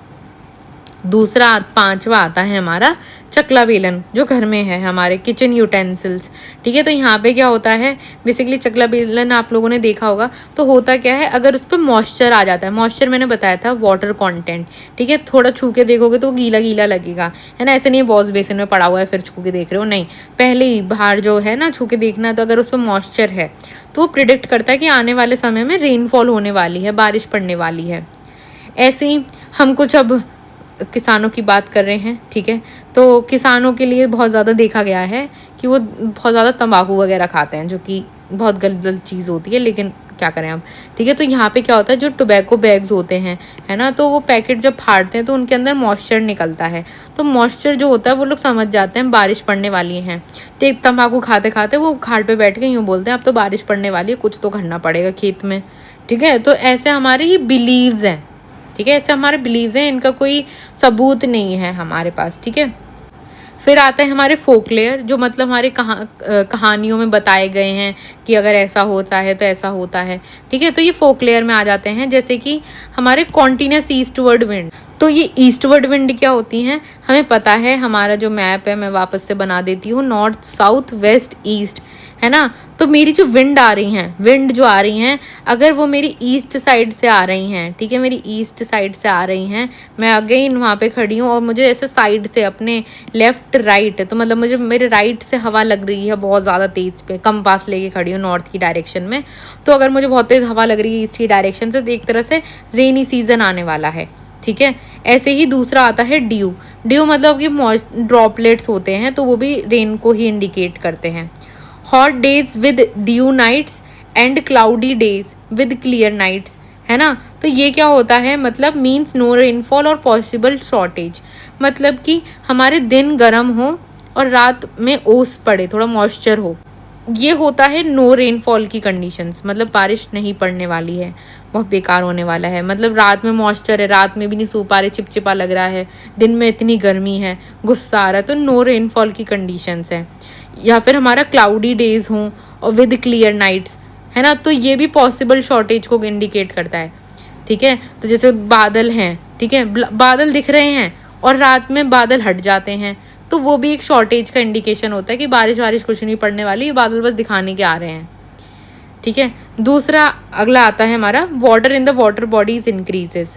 दूसरा 5वां आता है हमारा चकला बेलन, जो घर में है हमारे किचन यूटेंसिल्स। ठीक है, तो यहाँ पे क्या होता है, बेसिकली चकला बेलन आप लोगों ने देखा होगा। तो होता क्या है, अगर उस पर मॉइस्चर आ जाता है, मॉइस्चर मैंने बताया था वाटर कंटेंट। ठीक है, थोड़ा छू के देखोगे तो गीला गीला लगेगा, है ना, ऐसे नहीं वॉश बेसिन में पड़ा हुआ है फिर छू के देख रहे हो, नहीं, पहले ही बाहर जो है ना छू के देखना। तो अगर उस पर मॉइस्चर है तो वो प्रिडिक्ट करता है कि आने वाले समय में रेनफॉल होने वाली है, बारिश पड़ने वाली है। ऐसे ही हम कुछ अब किसानों की बात कर रहे हैं। ठीक है, तो किसानों के लिए बहुत ज़्यादा देखा गया है कि वो बहुत ज़्यादा तंबाकू वगैरह खाते हैं, जो कि बहुत गलत चीज़ होती है, लेकिन क्या करें अब। ठीक है, तो यहाँ पे क्या होता है, जो टोबैको बैग्स होते हैं, है ना, तो वो पैकेट जब फाड़ते हैं तो उनके अंदर मॉइस्चर निकलता है। तो मॉइस्चर जो होता है वो लोग समझ जाते हैं बारिश पड़ने वाली है। तो एक तंबाकू खाते खाते वो घाट पे बैठ के यूँ बोलते हैं अब तो बारिश पड़ने वाली है, कुछ तो करना पड़ेगा खेत में। ठीक है, तो ऐसे हमारे ही बिलीव्स हैं। ठीक है, ऐसे हमारे बिलीव्स हैं, इनका कोई सबूत नहीं है हमारे पास। ठीक है, फिर आते हैं हमारे फोकलेयर, जो मतलब हमारे कहानियों में बताए गए हैं कि अगर ऐसा होता है तो ऐसा होता है। ठीक है, तो ये फोकलेयर में आ जाते हैं, जैसे कि हमारे कॉन्टिन्यूस ईस्टवर्ड विंड। तो ये ईस्टवर्ड विंड क्या होती हैं हमें पता है, हमारा जो मैप है मैं वापस से बना देती हूँ, नॉर्थ साउथ वेस्ट ईस्ट, है ना। तो मेरी जो विंड आ रही हैं, विंड जो आ रही हैं, अगर वो मेरी ईस्ट साइड से आ रही हैं, ठीक है, मेरी ईस्ट साइड से आ रही हैं, मैं अगेन वहाँ पे खड़ी हूँ और मुझे ऐसे साइड से अपने लेफ्ट राइट, तो मतलब मुझे मेरे राइट से हवा लग रही है बहुत ज़्यादा तेज़ पे, कंपास लेके खड़ी हूँ नॉर्थ की डायरेक्शन में। तो अगर मुझे बहुत तेज़ हवा लग रही है ईस्ट की डायरेक्शन से, तो एक तरह से रेनी सीजन आने वाला है। ठीक है, ऐसे ही दूसरा आता है ड्यू। ड्यू मतलब कि ड्रॉपलेट्स होते हैं, तो वो भी रेन को ही इंडिकेट करते हैं। Hot days with dew nights and cloudy days with clear nights, है ना। तो ये क्या होता है, मतलब मीन्स नो रेनफॉल और पॉसिबल शॉर्टेज, मतलब कि हमारे दिन गर्म हो और रात में ओस पड़े, थोड़ा मॉइस्चर हो, ये होता है नो रेनफॉल की कंडीशंस, मतलब बारिश नहीं पड़ने वाली है, बहुत बेकार होने वाला है। मतलब रात में मॉइस्चर है, रात में भी नहीं सो पा रहे, चिपचिपा लग रहा है, दिन में इतनी गर्मी है, गुस्सा आ रहा है, तो नो रेनफॉल की कंडीशंस है। या फिर हमारा क्लाउडी डेज हों और विद क्लियर नाइट्स, है ना, तो ये भी पॉसिबल शॉर्टेज को इंडिकेट करता है। ठीक है, तो जैसे बादल हैं, ठीक है, बादल दिख रहे हैं और रात में बादल हट जाते हैं, तो वो भी एक शॉर्टेज का इंडिकेशन होता है कि बारिश कुछ नहीं पड़ने वाली, ये बादल बस दिखाने के आ रहे हैं। ठीक है, दूसरा अगला आता है हमारा water in the water bodies increases.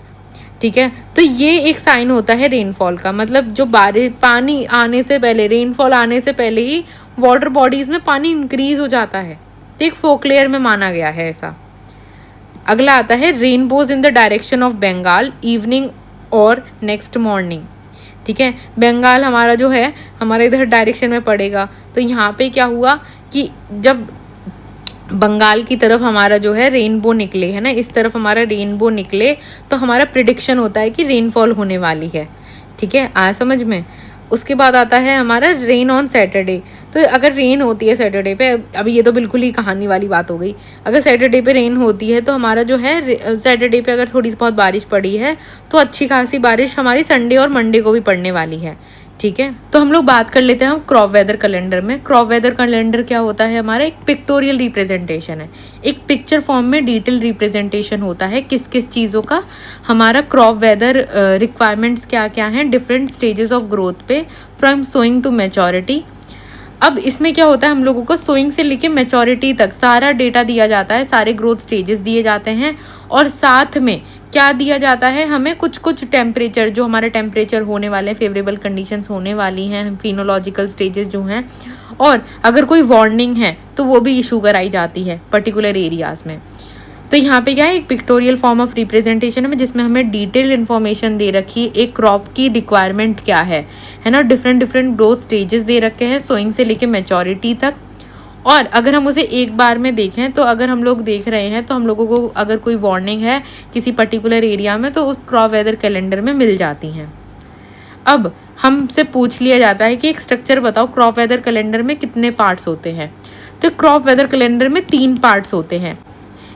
ठीक है, तो ये एक साइन होता है रेनफॉल का, मतलब जो बारिश पानी आने से पहले, रेनफॉल आने से पहले ही वाटर बॉडीज में पानी इंक्रीज हो जाता है, तो एक फोकलेयर में माना गया है ऐसा। अगला आता है rainbows in the direction of Bengal evening और नेक्स्ट मॉर्निंग। ठीक है। बंगाल हमारा जो है हमारे इधर डायरेक्शन में पड़ेगा, तो यहाँ पे क्या हुआ कि जब बंगाल की तरफ हमारा जो है रेनबो निकले, है ना, इस तरफ हमारा रेनबो निकले, तो हमारा प्रिडिक्शन होता है कि रेनफॉल होने वाली है। ठीक है, आया समझ में। उसके बाद आता है हमारा रेन ऑन सैटरडे। तो अगर रेन होती है सैटरडे पे, अभी ये तो बिल्कुल ही कहानी वाली बात हो गई, अगर सैटरडे पे रेन होती है तो हमारा जो है सैटरडे पे अगर थोड़ी बहुत बारिश पड़ी है तो अच्छी खासी बारिश हमारी संडे और मंडे को भी पड़ने वाली है। ठीक है, तो हम लोग बात कर लेते हैं हम क्रॉप वेदर कैलेंडर में। क्रॉप वेदर कैलेंडर क्या होता है, हमारा एक पिक्टोरियल रिप्रेजेंटेशन है, एक पिक्चर फॉर्म में डिटेल रिप्रेजेंटेशन होता है किस किस चीज़ों का। हमारा क्रॉप वेदर रिक्वायरमेंट्स क्या क्या हैं डिफरेंट स्टेजेस ऑफ ग्रोथ पे, फ्रॉम सोइंग टू मैच्योरिटी। अब इसमें क्या होता है, हम लोगों को सोइंग से लेके मैच्योरिटी तक सारा डेटा दिया जाता है, सारे ग्रोथ स्टेजेस दिए जाते हैं, और साथ में क्या दिया जाता है, हमें कुछ कुछ टेम्परेचर, जो हमारे टेम्परेचर होने वाले हैं, फेवरेबल कंडीशंस होने वाली हैं, फिनोलॉजिकल स्टेजेस जो हैं, और अगर कोई वार्निंग है तो वो भी इशू कराई जाती है पर्टिकुलर एरियाज़ में। तो यहाँ पे क्या है, एक पिक्टोरियल फॉर्म ऑफ रिप्रेजेंटेशन है जिसमें हमें डिटेल इन्फॉर्मेशन दे रखी है, एक क्रॉप की रिक्वायरमेंट क्या है ना, डिफरेंट डिफरेंट ग्रोथ स्टेजेस दे रखे हैं सोइंग से लेके मैच्योरिटी तक। और अगर हम उसे एक बार में देखें तो अगर हम लोग देख रहे हैं तो हम लोगों को अगर कोई वार्निंग है किसी पर्टिकुलर एरिया में तो उस क्रॉप वेदर कैलेंडर में मिल जाती हैं। अब हमसे पूछ लिया जाता है कि एक स्ट्रक्चर बताओ, क्रॉप वेदर कैलेंडर में कितने पार्ट्स होते हैं। तो क्रॉप वेदर कैलेंडर में 3 पार्ट्स होते हैं।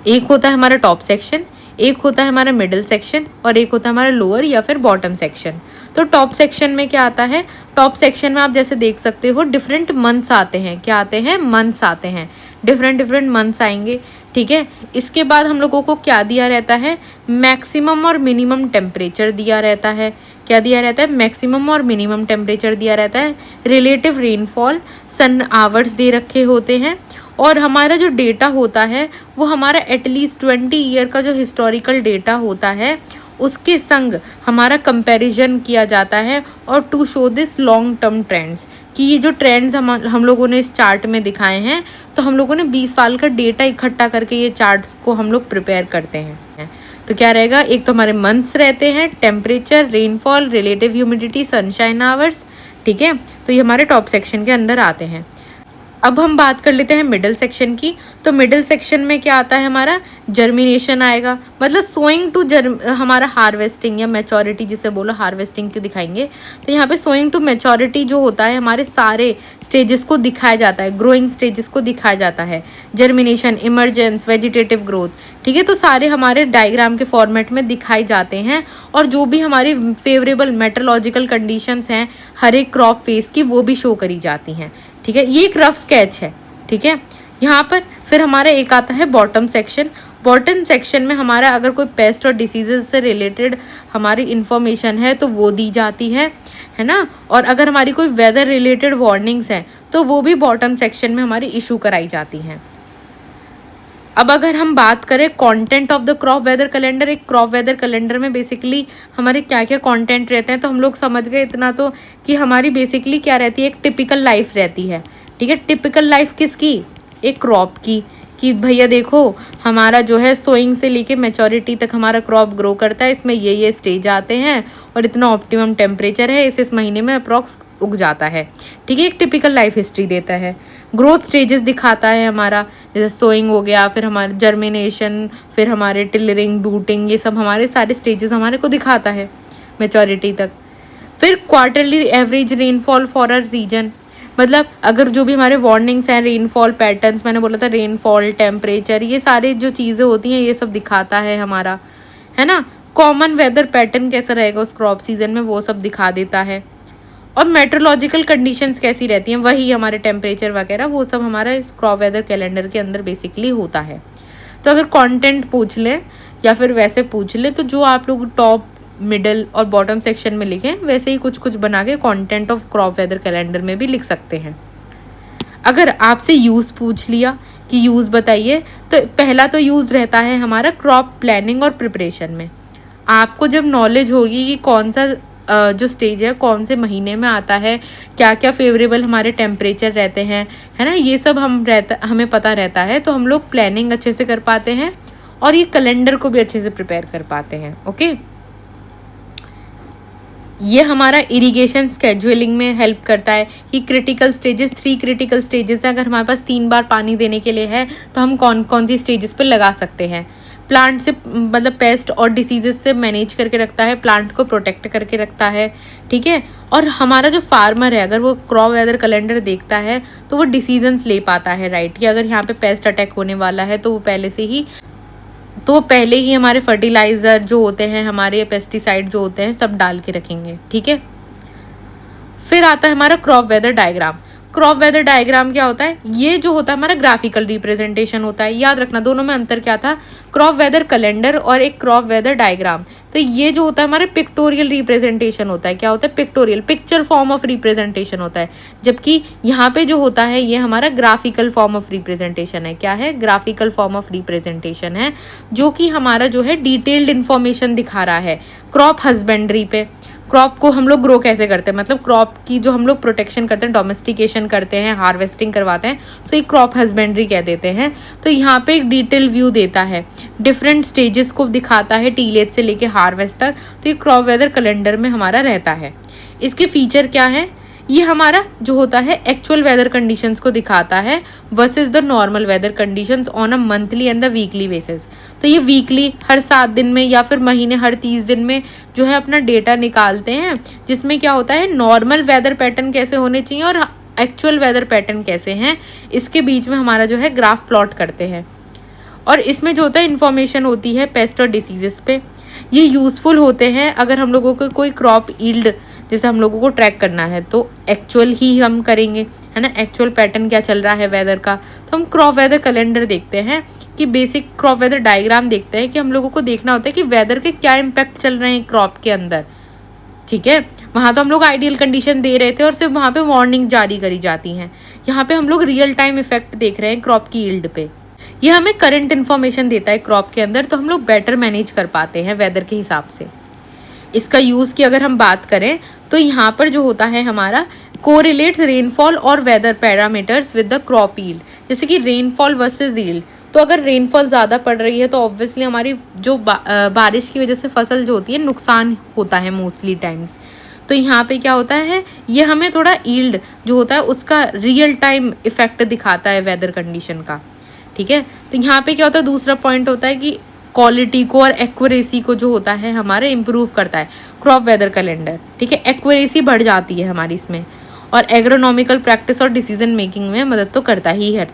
एक होता है हमारा टॉप सेक्शन, एक होता है हमारा मिडिल सेक्शन, और एक होता है हमारा लोअर या फिर बॉटम सेक्शन। तो टॉप सेक्शन में क्या आता है, टॉप सेक्शन में आप जैसे देख सकते हो डिफरेंट मंथ्स आते हैं। क्या आते हैं, मंथ्स आते हैं, डिफरेंट डिफरेंट मंथ्स आएंगे। ठीक है, इसके बाद हम लोगों को क्या दिया रहता है, मैक्सिमम और मिनिमम टेम्परेचर दिया रहता है। क्या दिया रहता है, मैक्सिमम और मिनिमम टेम्परेचर दिया रहता है। रिलेटिव रेनफॉल, सन आवर्स दे रखे होते हैं, और हमारा जो डेटा होता है वो हमारा एटलीस्ट 20 ईयर का जो हिस्टोरिकल डेटा होता है उसके संग हमारा कंपैरिजन किया जाता है, और to show this long term trends, कि ये जो ट्रेंड्स हम लोगों ने इस चार्ट में दिखाए हैं, तो हम लोगों ने 20 साल का डेटा इकट्ठा करके ये चार्ट्स को हम लोग प्रिपेयर करते हैं। तो क्या रहेगा, एक तो हमारे मंथ्स रहते हैं, temperature, rainfall, relative humidity, sunshine hours. ठीक है, तो ये हमारे टॉप सेक्शन के अंदर आते हैं। अब हम बात कर लेते हैं मिडिल सेक्शन की। तो मिडिल सेक्शन में क्या आता है, हमारा जर्मिनेशन आएगा, मतलब सोइंग टू हमारा हार्वेस्टिंग या मैच्योरिटी, जिसे बोलो हार्वेस्टिंग क्यों दिखाएंगे, तो यहाँ पे सोइंग टू मैच्योरिटी जो होता है हमारे सारे स्टेजेस को दिखाया जाता है, ग्रोइंग स्टेजेस को दिखाया जाता है। जर्मिनेशन, इमरजेंस, वेजिटेटिव ग्रोथ, ठीक है, तो सारे हमारे डायग्राम के फॉर्मेट में दिखाए जाते हैं, और जो भी हमारी फेवरेबल मेट्रोलॉजिकल कंडीशंस हैं हर एक क्रॉप फेस की वो भी शो करी जाती हैं। ठीक है, ये एक रफ स्केच है। ठीक है, यहाँ पर फिर हमारा एक आता है बॉटम सेक्शन। बॉटम सेक्शन में हमारा अगर कोई पेस्ट और डिसीजेज से रिलेटेड हमारी इन्फॉर्मेशन है तो वो दी जाती है ना, और अगर हमारी कोई वेदर रिलेटेड वार्निंग्स हैं तो वो भी बॉटम सेक्शन में हमारी इशू कराई जाती हैं। अब अगर हम बात करें content of the crop weather calendar, एक क्रॉप वेदर कैलेंडर में बेसिकली हमारे क्या क्या कंटेंट रहते हैं, तो हम लोग समझ गए इतना तो कि हमारी बेसिकली क्या रहती है, एक टिपिकल लाइफ रहती है। ठीक है, टिपिकल लाइफ किसकी, एक क्रॉप की, कि भैया देखो हमारा जो है सोइंग से लेके मैच्योरिटी तक हमारा क्रॉप ग्रो करता है, इसमें ये स्टेज आते हैं और इतना ऑप्टिमम टेम्परेचर है, इस महीने में अप्रॉक्स उग जाता है। ठीक है, एक टिपिकल लाइफ हिस्ट्री देता है। ग्रोथ स्टेजेस दिखाता है हमारा, जैसे सोइंग हो गया, फिर हमारे जर्मिनेशन, फिर हमारे टिलरिंग, बूटिंग, ये सब हमारे सारे स्टेजेस हमारे को दिखाता है मैच्योरिटी तक। फिर quarterly average rainfall for a region, मतलब अगर जो भी हमारे वार्निंग्स हैं, रेनफॉल पैटर्न्स, मैंने बोला था रेनफॉल, टेम्परेचर, ये सारे जो चीज़ें होती हैं ये सब दिखाता है हमारा, है ना। कॉमन वेदर पैटर्न कैसा रहेगा उस क्रॉप सीजन में वो सब दिखा देता है, और मेट्रोलॉजिकल कंडीशंस कैसी रहती हैं, वही हमारे टेम्परेचर वगैरह वो सब हमारा इस क्रॉप वेदर कैलेंडर के अंदर बेसिकली होता है। तो अगर कंटेंट पूछ लें या फिर वैसे पूछ लें तो जो आप लोग टॉप, मिडल और बॉटम सेक्शन में लिखें वैसे ही कुछ कुछ बना के content of crop weather calendar में भी लिख सकते हैं। अगर आपसे यूज़ पूछ लिया कि यूज़ बताइए, तो पहला तो यूज़ रहता है हमारा क्रॉप प्लानिंग और प्रिपरेशन में। आपको जब नॉलेज होगी कि कौन सा जो स्टेज है कौन से महीने में आता है, क्या क्या फेवरेबल हमारे टेम्परेचर रहते हैं, है ना, ये सब हमें पता रहता है, तो हम लोग प्लानिंग अच्छे से कर पाते हैं और ये कैलेंडर को भी अच्छे से प्रिपेयर कर पाते हैं। ओके, ये हमारा इरिगेशन स्केड्यूलिंग में हेल्प करता है कि क्रिटिकल स्टेजेस, 3 क्रिटिकल स्टेजेस है, अगर हमारे पास 3 बार पानी देने के लिए है तो हम कौन कौन सी स्टेजेस पर लगा सकते हैं। प्लांट से मतलब पेस्ट और डिसीजेस से मैनेज करके रखता है, प्लांट को प्रोटेक्ट करके रखता है, ठीक है। और हमारा जो फार्मर है, अगर वो क्रॉप वेदर कैलेंडर देखता है तो वो डिसीजंस ले पाता है, राइट, कि अगर यहाँ पे पेस्ट अटैक होने वाला है तो वो पहले ही हमारे फर्टिलाइज़र जो होते हैं, हमारे पेस्टिसाइड जो होते हैं, सब डाल के रखेंगे, ठीक है। फिर आता है हमारा crop weather diagram. Crop weather diagram क्या होता है? ये जो होता है हमारा ग्राफिकल रिप्रेजेंटेशन होता है। याद रखना दोनों में अंतर क्या था, क्रॉप वेदर कैलेंडर और एक क्रॉप वेदर डायग्राम। तो ये जो होता है हमारे पिक्टोरियल रिप्रेजेंटेशन होता है। क्या होता है? Pictorial, picture form of representation होता है। जबकि यहाँ पे जो होता है ये हमारा ग्राफिकल फॉर्म ऑफ रिप्रेजेंटेशन है। क्या है? ग्राफिकल फॉर्म ऑफ रिप्रेजेंटेशन है, जो कि हमारा जो है डिटेल्ड इन्फॉर्मेशन दिखा रहा है क्रॉप हस्बेंड्री पे। क्रॉप को हम लोग ग्रो कैसे करते हैं, मतलब क्रॉप की जो हम लोग प्रोटेक्शन करते हैं, डोमेस्टिकेशन करते हैं, हार्वेस्टिंग करवाते हैं, सो ये क्रॉप हस्बेंड्री कह देते हैं। तो यहाँ पे एक डिटेल व्यू देता है, डिफरेंट स्टेजेस को दिखाता है, टीलेज से लेके हार्वेस्ट तक। तो ये क्रॉप वेदर कैलेंडर में हमारा रहता है। इसके फीचर क्या है? ये हमारा जो होता है एक्चुअल वेदर कंडीशंस को दिखाता है versus the normal weather conditions on a monthly and the weekly basis. तो ये वीकली हर 7 दिन में या फिर महीने हर 30 दिन में जो है अपना डेटा निकालते हैं, जिसमें क्या होता है नॉर्मल वेदर पैटर्न कैसे होने चाहिए और एक्चुअल वेदर पैटर्न कैसे हैं, इसके बीच में हमारा जो है ग्राफ प्लॉट करते हैं। और इसमें जो होता है इन्फॉर्मेशन होती है पेस्ट और डिसीजेस पे। ये यूज़फुल होते हैं अगर हम लोगों को कोई क्रॉप ईल्ड जैसे हम लोगों को ट्रैक करना है तो एक्चुअल ही हम करेंगे, है ना, एक्चुअल पैटर्न क्या चल रहा है वेदर का। तो हम क्रॉप वेदर कैलेंडर देखते हैं कि बेसिक क्रॉप वेदर डायग्राम देखते हैं कि हम लोगों को देखना होता है कि वेदर के क्या इम्पैक्ट चल रहे हैं क्रॉप के अंदर, ठीक है। वहाँ तो हम लोग आइडियल कंडीशन दे रहे थे और सिर्फ वहाँ पे वार्निंग जारी करी जाती हैं। यहाँ पे हम लोग रियल टाइम इफेक्ट देख रहे हैं क्रॉप की यील्ड पे। ये हमें करंट इन्फॉर्मेशन देता है क्रॉप के अंदर, तो हम लोग बेटर मैनेज कर पाते हैं वेदर के हिसाब से। इसका यूज़ की अगर हम बात करें तो यहाँ पर जो होता है हमारा कोरिलेट्स रेनफॉल और weather parameters with the crop yield. जैसे कि रेनफॉल वर्सेस यील्ड, तो अगर रेनफॉल ज़्यादा पड़ रही है तो ऑब्वियसली हमारी जो बारिश की वजह से फसल जो होती है नुकसान होता है मोस्टली टाइम्स। तो यहाँ पे क्या होता है, ये हमें थोड़ा यील्ड जो होता है उसका रियल टाइम इफेक्ट दिखाता है वेदर कंडीशन का, ठीक है। तो यहाँ पे क्या होता है, दूसरा पॉइंट होता है कि क्वालिटी को और एक्यूरेसी को जो होता है हमारे इम्प्रूव करता है क्रॉप वेदर कैलेंडर, ठीक है। एक्यूरेसी बढ़ जाती है हमारी इसमें, और एग्रोनॉमिकल प्रैक्टिस और डिसीजन मेकिंग में मदद तो करता ही है,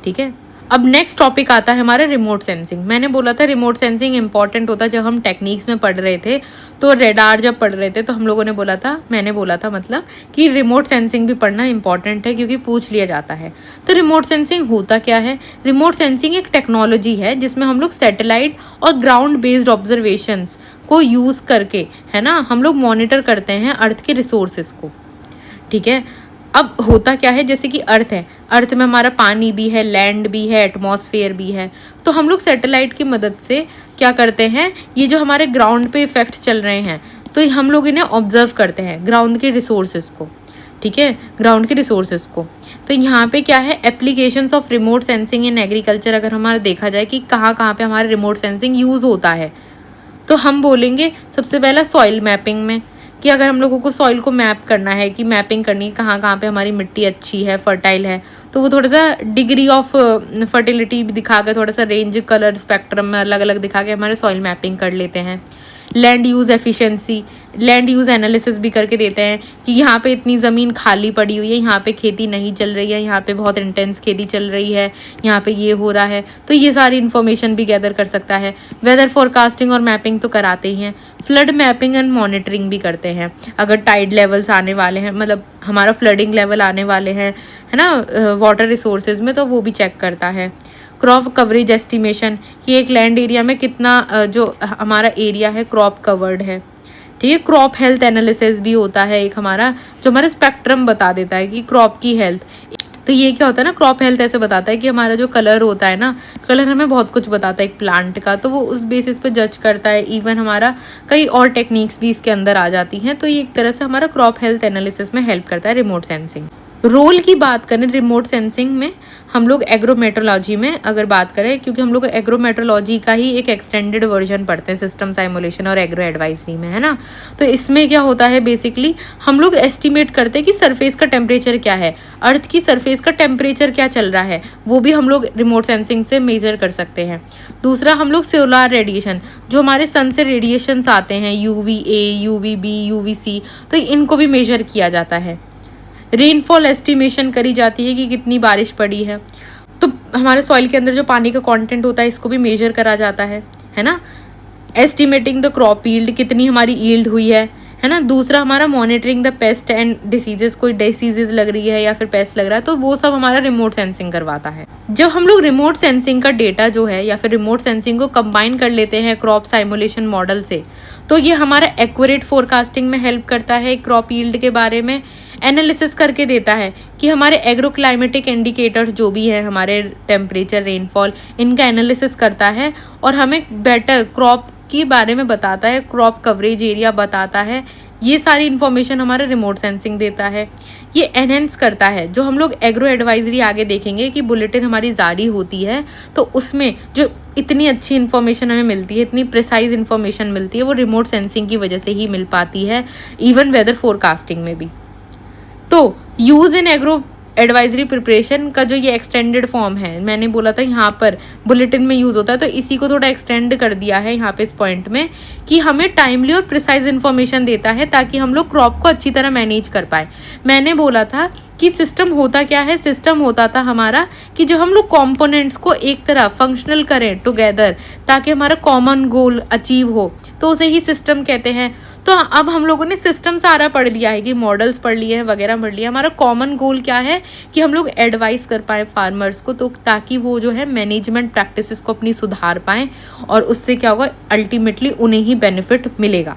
ठीक है। अब नेक्स्ट टॉपिक आता है हमारा रिमोट सेंसिंग। मैंने बोला था रिमोट सेंसिंग इंपॉर्टेंट होता है। जब हम टेक्निक्स में पढ़ रहे थे तो रेडार जब पढ़ रहे थे तो हम लोगों ने बोला था, मैंने बोला था मतलब कि रिमोट सेंसिंग भी पढ़ना इंपॉर्टेंट है क्योंकि पूछ लिया जाता है। तो रिमोट सेंसिंग होता क्या है? रिमोट सेंसिंग एक टेक्नोलॉजी है जिसमें हम लोग सैटेलाइट और ग्राउंड बेस्ड ऑब्जर्वेशंस को यूज़ करके, है ना, हम लोग मॉनिटर करते हैं अर्थ के रिसोर्सेज को, ठीक है। अब होता क्या है, जैसे कि अर्थ है, अर्थ में हमारा पानी भी है, लैंड भी है, एटमॉस्फेयर भी है। तो हम लोग सैटेलाइट की मदद से क्या करते हैं, ये जो हमारे ग्राउंड पे इफेक्ट चल रहे हैं तो हम लोग इन्हें ऑब्जर्व करते हैं, ग्राउंड के रिसोर्सेज को, ठीक है, ग्राउंड के रिसोर्सेज को। तो यहाँ पे क्या है, applications of remote sensing in agriculture. अगर हमारा देखा जाए कि कहाँ कहाँ पे हमारा रिमोट सेंसिंग यूज़ होता है, तो हम बोलेंगे सबसे पहला सॉइल मैपिंग में, कि अगर हम लोगों को सॉइल को मैप करना है, कि मैपिंग करनी है कहाँ कहाँ पे हमारी मिट्टी अच्छी है, फर्टाइल है, तो वो थोड़ा सा डिग्री ऑफ फर्टिलिटी दिखा के, थोड़ा सा रेंज कलर स्पेक्ट्रम में अलग अलग दिखा के हमारे सॉइल मैपिंग कर लेते हैं। Land use efficiency, land use analysis भी करके देते हैं कि यहाँ पे इतनी ज़मीन खाली पड़ी हुई है, यहाँ पे खेती नहीं चल रही है, यहाँ पे बहुत इंटेंस खेती चल रही है, यहाँ पे ये हो रहा है, तो ये सारी इन्फॉर्मेशन भी गैदर कर सकता है। वेदर फोरकास्टिंग और मैपिंग तो कराते ही हैं, फ्लड मैपिंग एंड मॉनिटरिंग भी करते हैं। अगर टाइड लेवल्स आने वाले हैं, मतलब हमारा फ्लडिंग लेवल आने वाले हैं, है ना, वाटर रिसोर्सेज में, तो वो भी चेक करता है। क्रॉप कवरेज एस्टिमेशन, कि एक लैंड एरिया में कितना जो हमारा एरिया है क्रॉप कवर्ड है, ठीक है। क्रॉप हेल्थ एनालिसिस भी होता है एक हमारा, जो हमारा स्पेक्ट्रम बता देता है कि क्रॉप की हेल्थ। तो ये क्या होता है ना, क्रॉप हेल्थ ऐसे बताता है कि हमारा जो कलर होता है ना, कलर हमें बहुत कुछ बताता है एक प्लांट का, तो वो उस बेसिस पे जज करता है। इवन हमारा कई और टेक्निक्स भी इसके अंदर आ जाती हैं। तो ये एक तरह से हमारा क्रॉप हेल्थ एनालिसिस में हेल्प करता है रिमोट सेंसिंग। रोल की बात करें रिमोट सेंसिंग में, हम लोग एग्रोमेट्रोलॉजी में अगर बात करें, क्योंकि हम लोग एग्रोमेट्रोलॉजी का ही एक एक्सटेंडेड वर्जन पढ़ते हैं सिस्टम साइमुलेशन और एग्रो एडवाइजरी में, है ना। तो इसमें क्या होता है, बेसिकली हम लोग एस्टिमेट करते हैं कि सरफेस का टेम्परेचर क्या है, अर्थ की सरफेस का टेम्परेचर क्या चल रहा है, वो भी हम लोग रिमोट सेंसिंग से मेजर कर सकते हैं। दूसरा, हम लोग सोलार रेडिएशन, जो हमारे सन से रेडिएशंस आते हैं, UVA, UVB, UVC, तो इनको भी मेजर किया जाता है। रेनफॉल एस्टिमेशन करी जाती है कि कितनी बारिश पड़ी है। तो हमारे सॉइल के अंदर जो पानी का कंटेंट होता है, इसको भी मेजर करा जाता है ना। एस्टिमेटिंग द क्रॉप यील्ड, कितनी हमारी यील्ड हुई है ना। दूसरा हमारा monitoring the paste and diseases, कोई डिसीजेस लग रही है या फिर पेस्ट लग रहा है, तो वो सब हमारा रिमोट सेंसिंग करवाता है। जब हम लोग रिमोट सेंसिंग का डेटा जो है या फिर रिमोट सेंसिंग को कंबाइन कर लेते हैं क्रॉप साइमुलेशन मॉडल से, तो ये हमारा एक्यूरेट फोरकास्टिंग में हेल्प करता है, क्रॉप यील्ड के बारे में एनालिसिस करके देता है कि हमारे एग्रो क्लाइमेटिक इंडिकेटर्स जो भी है, हमारे टेम्परेचर, रेनफॉल, इनका एनालिसिस करता है और हमें बेटर क्रॉप के बारे में बताता है, क्रॉप कवरेज एरिया बताता है। ये सारी इन्फॉर्मेशन हमारा रिमोट सेंसिंग देता है। ये एनहेंस करता है, जो हम लोग एग्रो एडवाइजरी आगे देखेंगे कि बुलेटिन हमारी जारी होती है, तो उसमें जो इतनी अच्छी इन्फॉर्मेशन हमें मिलती है, इतनी प्रिसाइज इन्फॉर्मेशन मिलती है, वो रिमोट सेंसिंग की वजह से ही मिल पाती है, इवन वेदर फोरकास्टिंग में भी। तो use in agro advisory preparation का जो ये एक्सटेंडेड फॉर्म है, मैंने बोला था यहाँ पर बुलेटिन में यूज़ होता है, तो इसी को थोड़ा एक्सटेंड कर दिया है यहाँ पे इस पॉइंट में कि हमें टाइमली और प्रिसाइज इन्फॉर्मेशन देता है ताकि हम लोग क्रॉप को अच्छी तरह मैनेज कर पाए। मैंने बोला था कि सिस्टम होता क्या है, सिस्टम होता था हमारा कि जब हम लोग कंपोनेंट्स को एक तरह फंक्शनल करें टुगेदर ताकि हमारा कॉमन गोल अचीव हो, तो उसे ही सिस्टम कहते हैं। तो अब हम लोगों ने सिस्टम सारा पढ़ लिया है कि मॉडल्स पढ़ लिए हैं, वगैरह पढ़ लिया। हमारा कॉमन गोल क्या है कि हम लोग एडवाइस कर पाएँ फार्मर्स को, तो ताकि वो जो है मैनेजमेंट प्रैक्टिसेस को अपनी सुधार पाएँ और उससे क्या होगा, अल्टीमेटली उन्हें ही बेनिफिट मिलेगा।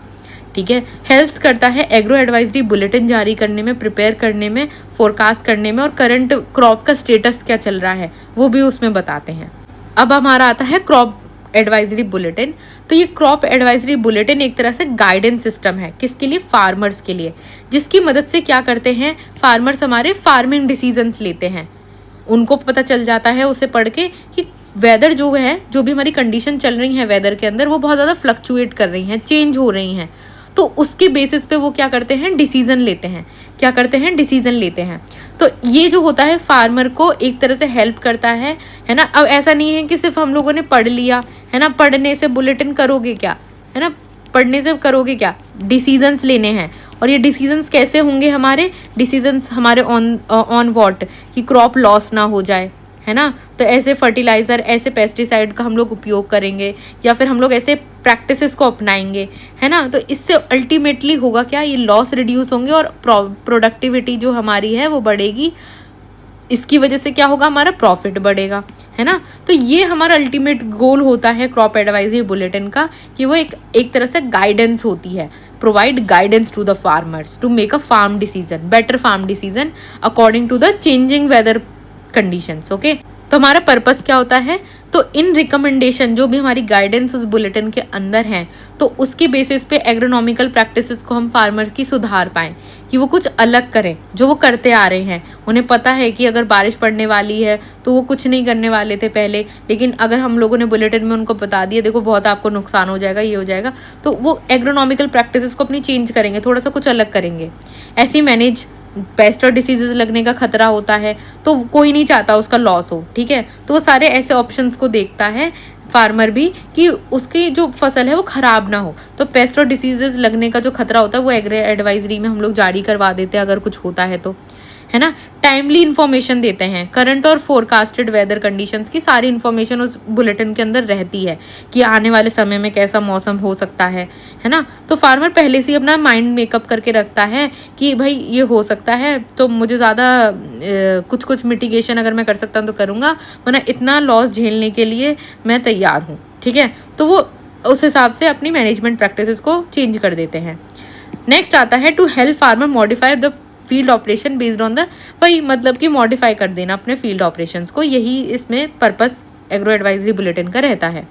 ठीक है, हेल्प्स करता है एग्रो एडवाइजरी बुलेटिन जारी करने में, प्रिपेयर करने में, फोरकास्ट करने में, और करंट क्रॉप का स्टेटस क्या चल रहा है वो भी उसमें बताते हैं। अब हमारा आता है क्रॉप एडवाइजरी बुलेटिन। तो ये क्रॉप एडवाइजरी बुलेटिन एक तरह से गाइडेंस सिस्टम है, किसके लिए, फार्मर्स के लिए, जिसकी मदद से क्या करते हैं फार्मर्स, हमारे फार्मिंग डिसीजंस लेते हैं। उनको पता चल जाता है उसे पढ़ के कि वेदर जो है, जो भी हमारी कंडीशन चल रही है वेदर के अंदर, वो बहुत ज़्यादा फ्लक्चुएट कर रही हैं, चेंज हो रही हैं। तो उसके बेसिस पे वो क्या करते हैं, डिसीजन लेते हैं। क्या करते हैं, डिसीजन लेते हैं। तो ये जो होता है फार्मर को एक तरह से हेल्प करता है ना। अब ऐसा नहीं है कि सिर्फ हम लोगों ने पढ़ लिया है ना, पढ़ने से बुलेटिन करोगे क्या, है ना, पढ़ने से करोगे क्या, डिसीजंस लेने हैं। और ये डिसीजंस कैसे होंगे, हमारे डिसीजंस हमारे ऑन व्हाट, कि क्रॉप लॉस ना हो जाए, है ना। तो ऐसे फर्टिलाइज़र, ऐसे पेस्टिसाइड का हम लोग उपयोग करेंगे, या फिर हम लोग ऐसे प्रैक्टिसेस को अपनाएंगे, है ना। तो इससे अल्टीमेटली होगा क्या, ये लॉस रिड्यूस होंगे और प्रोडक्टिविटी जो हमारी है वो बढ़ेगी। इसकी वजह से क्या होगा, हमारा प्रॉफिट बढ़ेगा, है ना। तो ये हमारा अल्टीमेट गोल होता है क्रॉप एडवाइजरी बुलेटिन का, कि वो एक तरह से गाइडेंस होती है, provide guidance to the farmers to make a farm decision, better farm decision according to the changing weather conditions. Okay, तो हमारा पर्पस क्या होता है, तो इन रिकमेंडेशन जो भी हमारी गाइडेंस उस बुलेटिन के अंदर हैं, तो उसके बेसिस पे एग्रोनॉमिकल प्रैक्टिसेस को हम फार्मर्स की सुधार पाएँ, कि वो कुछ अलग करें जो वो करते आ रहे हैं। उन्हें पता है कि अगर बारिश पड़ने वाली है तो वो कुछ नहीं करने वाले थे पहले, लेकिन अगर हम लोगों ने बुलेटिन में उनको बता दिया, देखो बहुत आपको नुकसान हो जाएगा, ये हो जाएगा, तो वो एग्रोनॉमिकल प्रैक्टिसेस को अपनी चेंज करेंगे, थोड़ा सा कुछ अलग करेंगे। ऐसे मैनेज पेस्ट और डिसीजेज लगने का खतरा होता है, तो कोई नहीं चाहता उसका लॉस हो, ठीक है। तो वो सारे ऐसे ऑप्शंस को देखता है फार्मर भी कि उसकी जो फसल है वो ख़राब ना हो। तो पेस्ट और डिसीजेज लगने का जो खतरा होता है वो एग्रो एडवाइजरी में हम लोग जारी करवा देते हैं अगर कुछ होता है तो, है ना। टाइमली इन्फॉर्मेशन देते हैं, करंट और फोरकास्टेड वेदर कंडीशंस की सारी इन्फॉर्मेशन उस बुलेटिन के अंदर रहती है कि आने वाले समय में कैसा मौसम हो सकता है ना। तो फार्मर पहले से ही अपना माइंड मेकअप करके रखता है कि भाई ये हो सकता है, तो मुझे ज़्यादा कुछ मिटिगेशन अगर मैं कर सकता हूँ तो करूँगा, वरना इतना लॉस झेलने के लिए मैं तैयार हूँ, ठीक है। तो वो उस हिसाब से अपनी मैनेजमेंट प्रैक्टिसेस को चेंज कर देते हैं। नेक्स्ट आता है to help farmer modify the field operation based on the, वही मतलब कि मॉडिफाई कर देना अपने फील्ड ऑपरेशंस को, यही इसमें पर्पस एग्रो एडवाइजरी बुलेटिन का रहता है।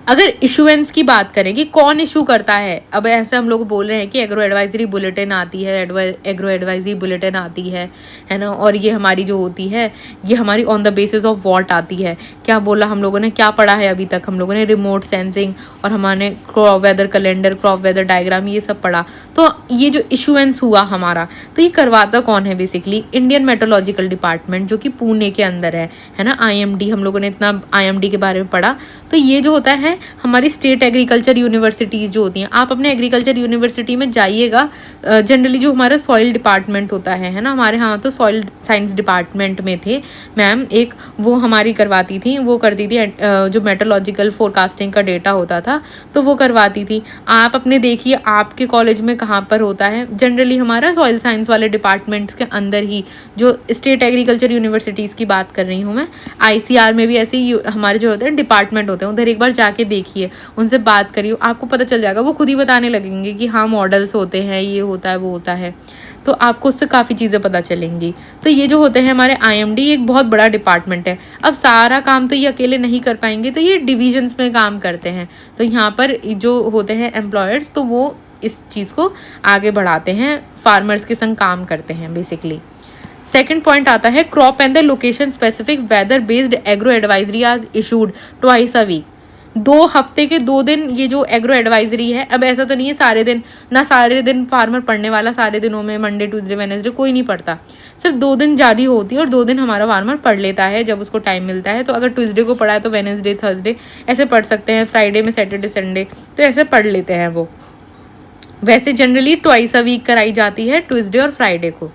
अगर इशुएंस की बात करें कि कौन इशू करता है, अब ऐसे हम लोग बोल रहे हैं कि एग्रो एडवाइजरी बुलेटिन आती है, एग्रो एडवाइजरी बुलेटिन आती है ना, और ये हमारी जो होती है ये हमारी on the basis of what आती है। क्या बोला हम लोगों ने, क्या पढ़ा है अभी तक हम लोगों ने, रिमोट सेंसिंग और हमारे crop weather calendar, crop weather diagram, ये सब पढ़ा। तो ये जो इशुएंस हुआ हमारा, तो ये करवाता कौन है, बेसिकली इंडियन मेट्रोलॉजिकल डिपार्टमेंट, जो कि पुणे के अंदर है ना। IMD, हम लोगों ने इतना IMD के बारे में पढ़ा। तो ये जो होता है हमारी स्टेट एग्रीकल्चर यूनिवर्सिटीज़ जो होती हैं, आप अपने एग्रीकल्चर यूनिवर्सिटी में जाइएगा, जनरली जो हमारा सॉइल डिपार्टमेंट होता है ना, हमारे यहाँ तो सॉइल साइंस डिपार्टमेंट में थे मैम एक, वो हमारी करवाती थी, वो करती थी जो मेट्रोलॉजिकल फोरकास्टिंग का डेटा होता था तो वो करवाती थी। आप अपने देखिए आपके कॉलेज में कहाँ पर होता है, जनरली हमारा सॉइल साइंस वाले डिपार्टमेंट्स के अंदर ही, जो स्टेट एग्रीकल्चर यूनिवर्सिटीज़ की बात कर रही हूँ मैं। ICR में भी ऐसे ही हमारे जो होते हैं डिपार्टमेंट होते हैं, उधर एक बार जाके देखिए, उनसे बात करिए, आपको पता चल जाएगा। वो खुद ही बताने लगेंगे कि हाँ मॉडल्स होते हैं, ये होता है, वो होता है, तो आपको उससे काफ़ी चीज़ें पता चलेंगी। तो ये जो होते हैं हमारे IMD, एक बहुत बड़ा डिपार्टमेंट है। अब सारा काम तो ये अकेले नहीं कर पाएंगे, तो ये डिविजन्स में काम करते हैं। तो यहाँ पर जो होते हैं एम्प्लॉयर्स, तो वो इस चीज़ को आगे बढ़ाते हैं, फार्मर्स के संग काम करते हैं बेसिकली। सेकंड पॉइंट आता है crop and the location specific weather based agro advisory are issued twice a week. 2 हफ्ते के 2 दिन ये जो एग्रो एडवाइजरी है, अब ऐसा तो नहीं है सारे दिन, ना सारे दिन फार्मर पढ़ने वाला, सारे दिनों में मंडे ट्यूसडे वेडनेसडे कोई नहीं पढ़ता, सिर्फ 2 दिन जारी होती है और 2 दिन हमारा फार्मर पढ़ लेता है जब उसको टाइम मिलता है। तो अगर ट्यूसडे को पढ़ा है तो वेडनेसडे थर्सडे ऐसे पढ़ सकते हैं, फ्राइडे में सैटरडे संडे, तो ऐसे पढ़ लेते हैं वो। वैसे जनरली ट्वाइस अ वीक कराई जाती है, ट्यूसडे और फ्राइडे को,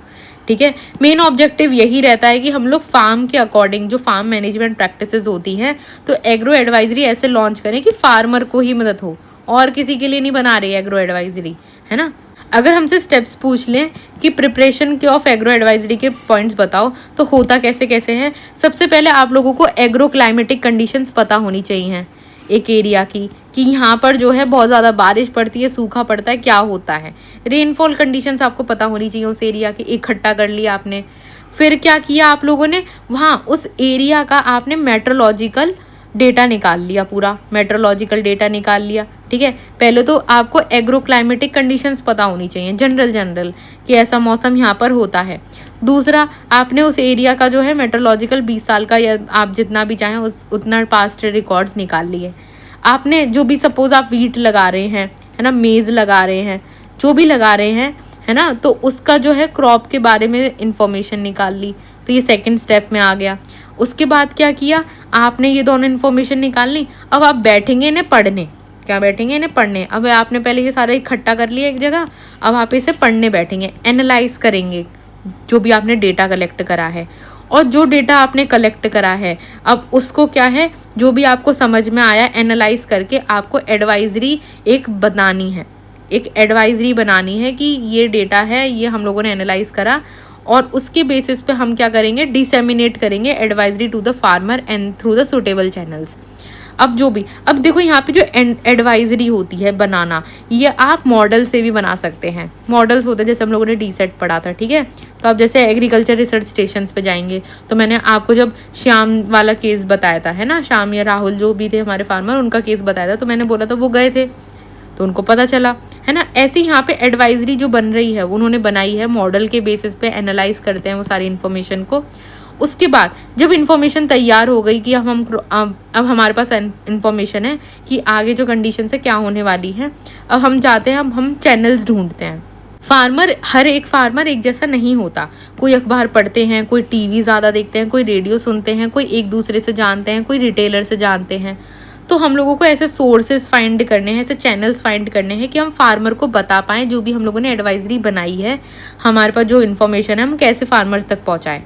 ठीक है। मेन ऑब्जेक्टिव यही रहता है कि हम लोग फार्म के अकॉर्डिंग जो फार्म मैनेजमेंट प्रैक्टिसेस होती हैं, तो एग्रो एडवाइजरी ऐसे लॉन्च करें कि फार्मर को ही मदद हो, और किसी के लिए नहीं बना रही एग्रो एडवाइजरी, है ना। अगर हमसे स्टेप्स पूछ लें कि प्रिपरेशन के ऑफ एग्रो एडवाइजरी के पॉइंट्स बताओ, तो होता कैसे कैसे है। सबसे पहले आप लोगों को एग्रो क्लाइमेटिक कंडीशंस पता होनी चाहिए एक एरिया की, कि यहाँ पर जो है बहुत ज़्यादा बारिश पड़ती है, सूखा पड़ता है, क्या होता है। रेनफॉल कंडीशंस आपको पता होनी चाहिए उस एरिया की, इकट्ठा कर लिया आपने। फिर क्या किया आप लोगों ने, वहाँ उस एरिया का आपने मेट्रोलॉजिकल डेटा निकाल लिया, पूरा मेट्रोलॉजिकल डेटा निकाल लिया, ठीक है। पहले तो आपको एग्रो क्लाइमेटिक कंडीशंस पता होनी चाहिए, जनरल कि ऐसा मौसम यहाँ पर होता है। दूसरा, आपने उस एरिया का जो है मेट्रोलॉजिकल 20 साल का, या आप जितना भी चाहें उतना पास्ट रिकॉर्ड्स निकाल लिए। आपने जो भी, सपोज आप वीट लगा रहे हैं, है ना, मेज़ लगा रहे हैं, जो भी लगा रहे हैं, है ना, तो उसका जो है क्रॉप के बारे में इंफॉर्मेशन निकाल ली, तो ये सेकंड स्टेप में आ गया। उसके बाद क्या किया आपने, ये दोनों इन्फॉर्मेशन निकाल ली। अब आप बैठेंगे इन्हें पढ़ने, क्या बैठेंगे इन्हें पढ़ने। अब आपने पहले ये सारा इकट्ठा कर लिया एक जगह, अब आप इसे पढ़ने बैठेंगे, एनालाइज करेंगे जो भी आपने डेटा कलेक्ट करा है। और जो डेटा आपने कलेक्ट करा है, अब उसको क्या है, जो भी आपको समझ में आया, एनालाइज करके आपको एडवाइजरी एक बनानी है, एक एडवाइजरी बनानी है कि ये डेटा है, ये हम लोगों ने एनालाइज करा, और उसके बेसिस पे हम क्या करेंगे, डिसेमिनेट करेंगे advisory to the farmer and through the suitable channels. अब जो भी, अब देखो यहाँ पे जो एडवाइजरी होती है बनाना, ये आप मॉडल से भी बना सकते हैं। मॉडल्स होते हैं, जैसे हम लोगों ने DSET पढ़ा था, ठीक है। तो आप जैसे एग्रीकल्चर रिसर्च स्टेशंस पे जाएंगे, तो मैंने आपको जब श्याम वाला केस बताया था, है ना, श्याम या राहुल जो भी थे हमारे फार्मर, उनका केस बताया था, तो मैंने बोला था वो गए थे तो उनको पता चला, है ना। ऐसे ही यहाँ पे एडवाइजरी जो बन रही है, उन्होंने बनाई है मॉडल के बेसिस पे, एनालाइज करते हैं वो सारी इन्फॉर्मेशन को। उसके बाद जब इन्फॉर्मेशन तैयार हो गई कि अब हमारे पास इन्फॉर्मेशन है कि आगे जो कंडीशन से क्या होने वाली है, अब हम जाते हैं, अब हम चैनल्स ढूंढते हैं। हर एक फार्मर एक जैसा नहीं होता, कोई अखबार पढ़ते हैं, कोई TV ज़्यादा देखते हैं, कोई रेडियो सुनते हैं, कोई एक दूसरे से जानते हैं, कोई रिटेलर से जानते हैं। तो हम लोगों को ऐसे सोर्सेज फाइंड करने हैं, ऐसे चैनल्स फाइंड करने हैं कि हम फार्मर को बता पाएँ जो भी हम लोगों ने एडवाइजरी बनाई है, हमारे पास जो इन्फॉर्मेशन है, हम कैसे फार्मर्स तक पहुँचाएँ,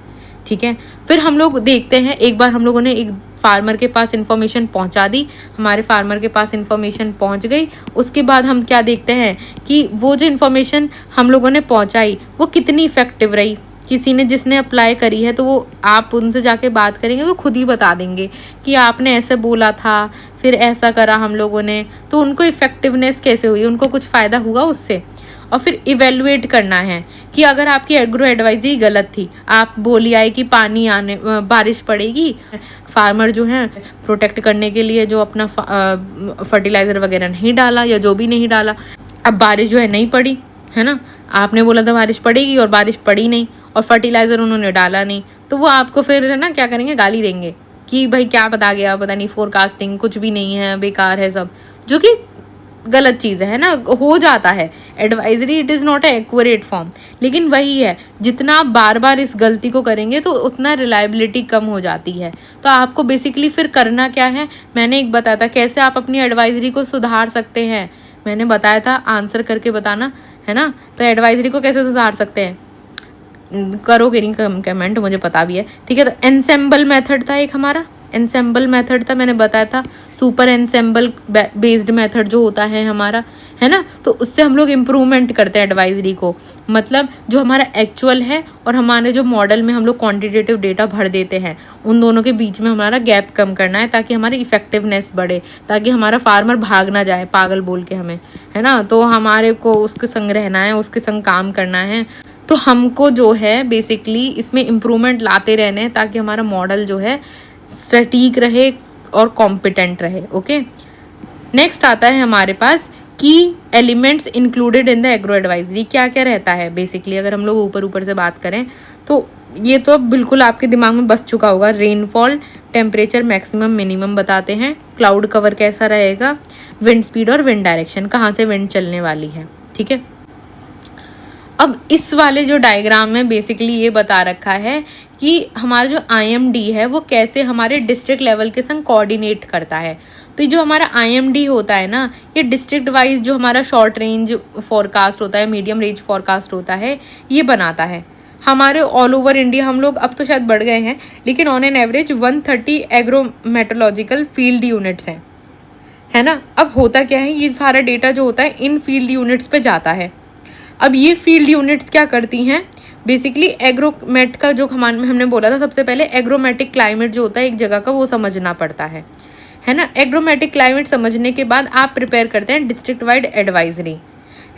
ठीक है। फिर हम लोग देखते हैं, एक बार हम लोगों ने एक फार्मर के पास इन्फॉर्मेशन पहुंचा दी, हमारे फार्मर के पास इन्फॉर्मेशन पहुंच गई, उसके बाद हम क्या देखते हैं कि वो जो इन्फॉर्मेशन हम लोगों ने पहुंचाई वो कितनी इफ़ेक्टिव रही। किसी ने जिसने अप्लाई करी है, तो वो आप उनसे जाके बात करेंगे, वो खुद ही बता देंगे कि आपने ऐसे बोला था, फिर ऐसा करा हम लोगों ने, तो उनको इफ़ेक्टिवनेस कैसे हुई, उनको कुछ फ़ायदा हुआ उससे। और फिर इवेलुएट करना है कि अगर आपकी एग्रो एडवाइजरी गलत थी, आप बोली आए कि पानी आने बारिश पड़ेगी, फार्मर जो है प्रोटेक्ट करने के लिए जो अपना फर्टिलाइज़र वगैरह नहीं डाला या जो भी नहीं डाला, अब बारिश जो है नहीं पड़ी, है ना, आपने बोला था बारिश पड़ेगी और बारिश पड़ी नहीं और फर्टिलाइज़र उन्होंने डाला नहीं, तो वो आपको फिर है ना क्या करेंगे, गाली देंगे कि भाई क्या बता गया, पता नहीं फोरकास्टिंग कुछ भी नहीं है, बेकार है सब, जो कि गलत चीज़ है ना, हो जाता है advisory, it is not a accurate form. लेकिन वही है, जितना आप बार बार इस गलती को करेंगे तो उतना रिलायबिलिटी कम हो जाती है। तो आपको बेसिकली फिर करना क्या है, मैंने एक बताया था कैसे आप अपनी एडवाइजरी को सुधार सकते हैं, मैंने बताया था, आंसर करके बताना, है ना। तो एडवाइजरी को कैसे सुधार सकते हैं, करोगे नहीं कमेंट, मुझे पता भी है, ठीक है। तो एनसेम्बल मेथड था एक हमारा, एनसेम्बल मेथड था, मैंने बताया था सुपर एनसेम्बल बेस्ड मेथड जो होता है हमारा, है ना, तो उससे हम लोग इम्प्रूवमेंट करते हैं एडवाइजरी को, मतलब जो हमारा एक्चुअल है और हमारे जो मॉडल में हम लोग क्वांटिटेटिव डेटा भर देते हैं, उन दोनों के बीच में हमारा गैप कम करना है ताकि हमारी इफेक्टिवनेस बढ़े, ताकि हमारा फार्मर भाग ना जाए पागल बोल के हमें, है ना। तो हमारे को उसके संग रहना है, उसके संग काम करना है, तो हमको जो है बेसिकली इसमें इम्प्रूवमेंट लाते रहने हैं ताकि हमारा मॉडल जो है सटीक रहे और कॉम्पिटेंट रहे। ओके, नेक्स्ट आता है हमारे पास की elements included in the agro advisory, क्या क्या रहता है बेसिकली। अगर हम लोग ऊपर से बात करें तो ये तो बिल्कुल आपके दिमाग में बस चुका होगा, रेनफॉल, टेम्परेचर मैक्सिमम मिनिमम बताते हैं, क्लाउड कवर कैसा रहेगा, विंड स्पीड और विंड डायरेक्शन, कहाँ से विंड चलने वाली है, ठीक है। अब इस वाले जो डायग्राम में बेसिकली ये बता रखा है कि हमारा जो IMD है वो कैसे हमारे डिस्ट्रिक्ट लेवल के संग कोऑर्डिनेट करता है। तो ये जो हमारा IMD होता है ना, ये डिस्ट्रिक्ट वाइज जो हमारा शॉर्ट रेंज फॉरकास्ट होता है, मीडियम रेंज फॉरकास्ट होता है, ये बनाता है। हमारे ऑल ओवर इंडिया हम लोग अब तो शायद बढ़ गए हैं, लेकिन on an average 130 agrometeorological field units हैं, है ना। अब होता क्या है, ये सारा डेटा जो होता है इन फील्ड यूनिट्स पे जाता है। अब ये फील्ड यूनिट्स क्या करती हैं, बेसिकली एग्रोमेट का जो हमने बोला था सबसे पहले, एग्रोमेटिक क्लाइमेट जो होता है एक जगह का, वो समझना पड़ता है ना। एग्रोमेटिक क्लाइमेट समझने के बाद आप प्रिपेयर करते हैं डिस्ट्रिक्ट वाइड एडवाइजरी,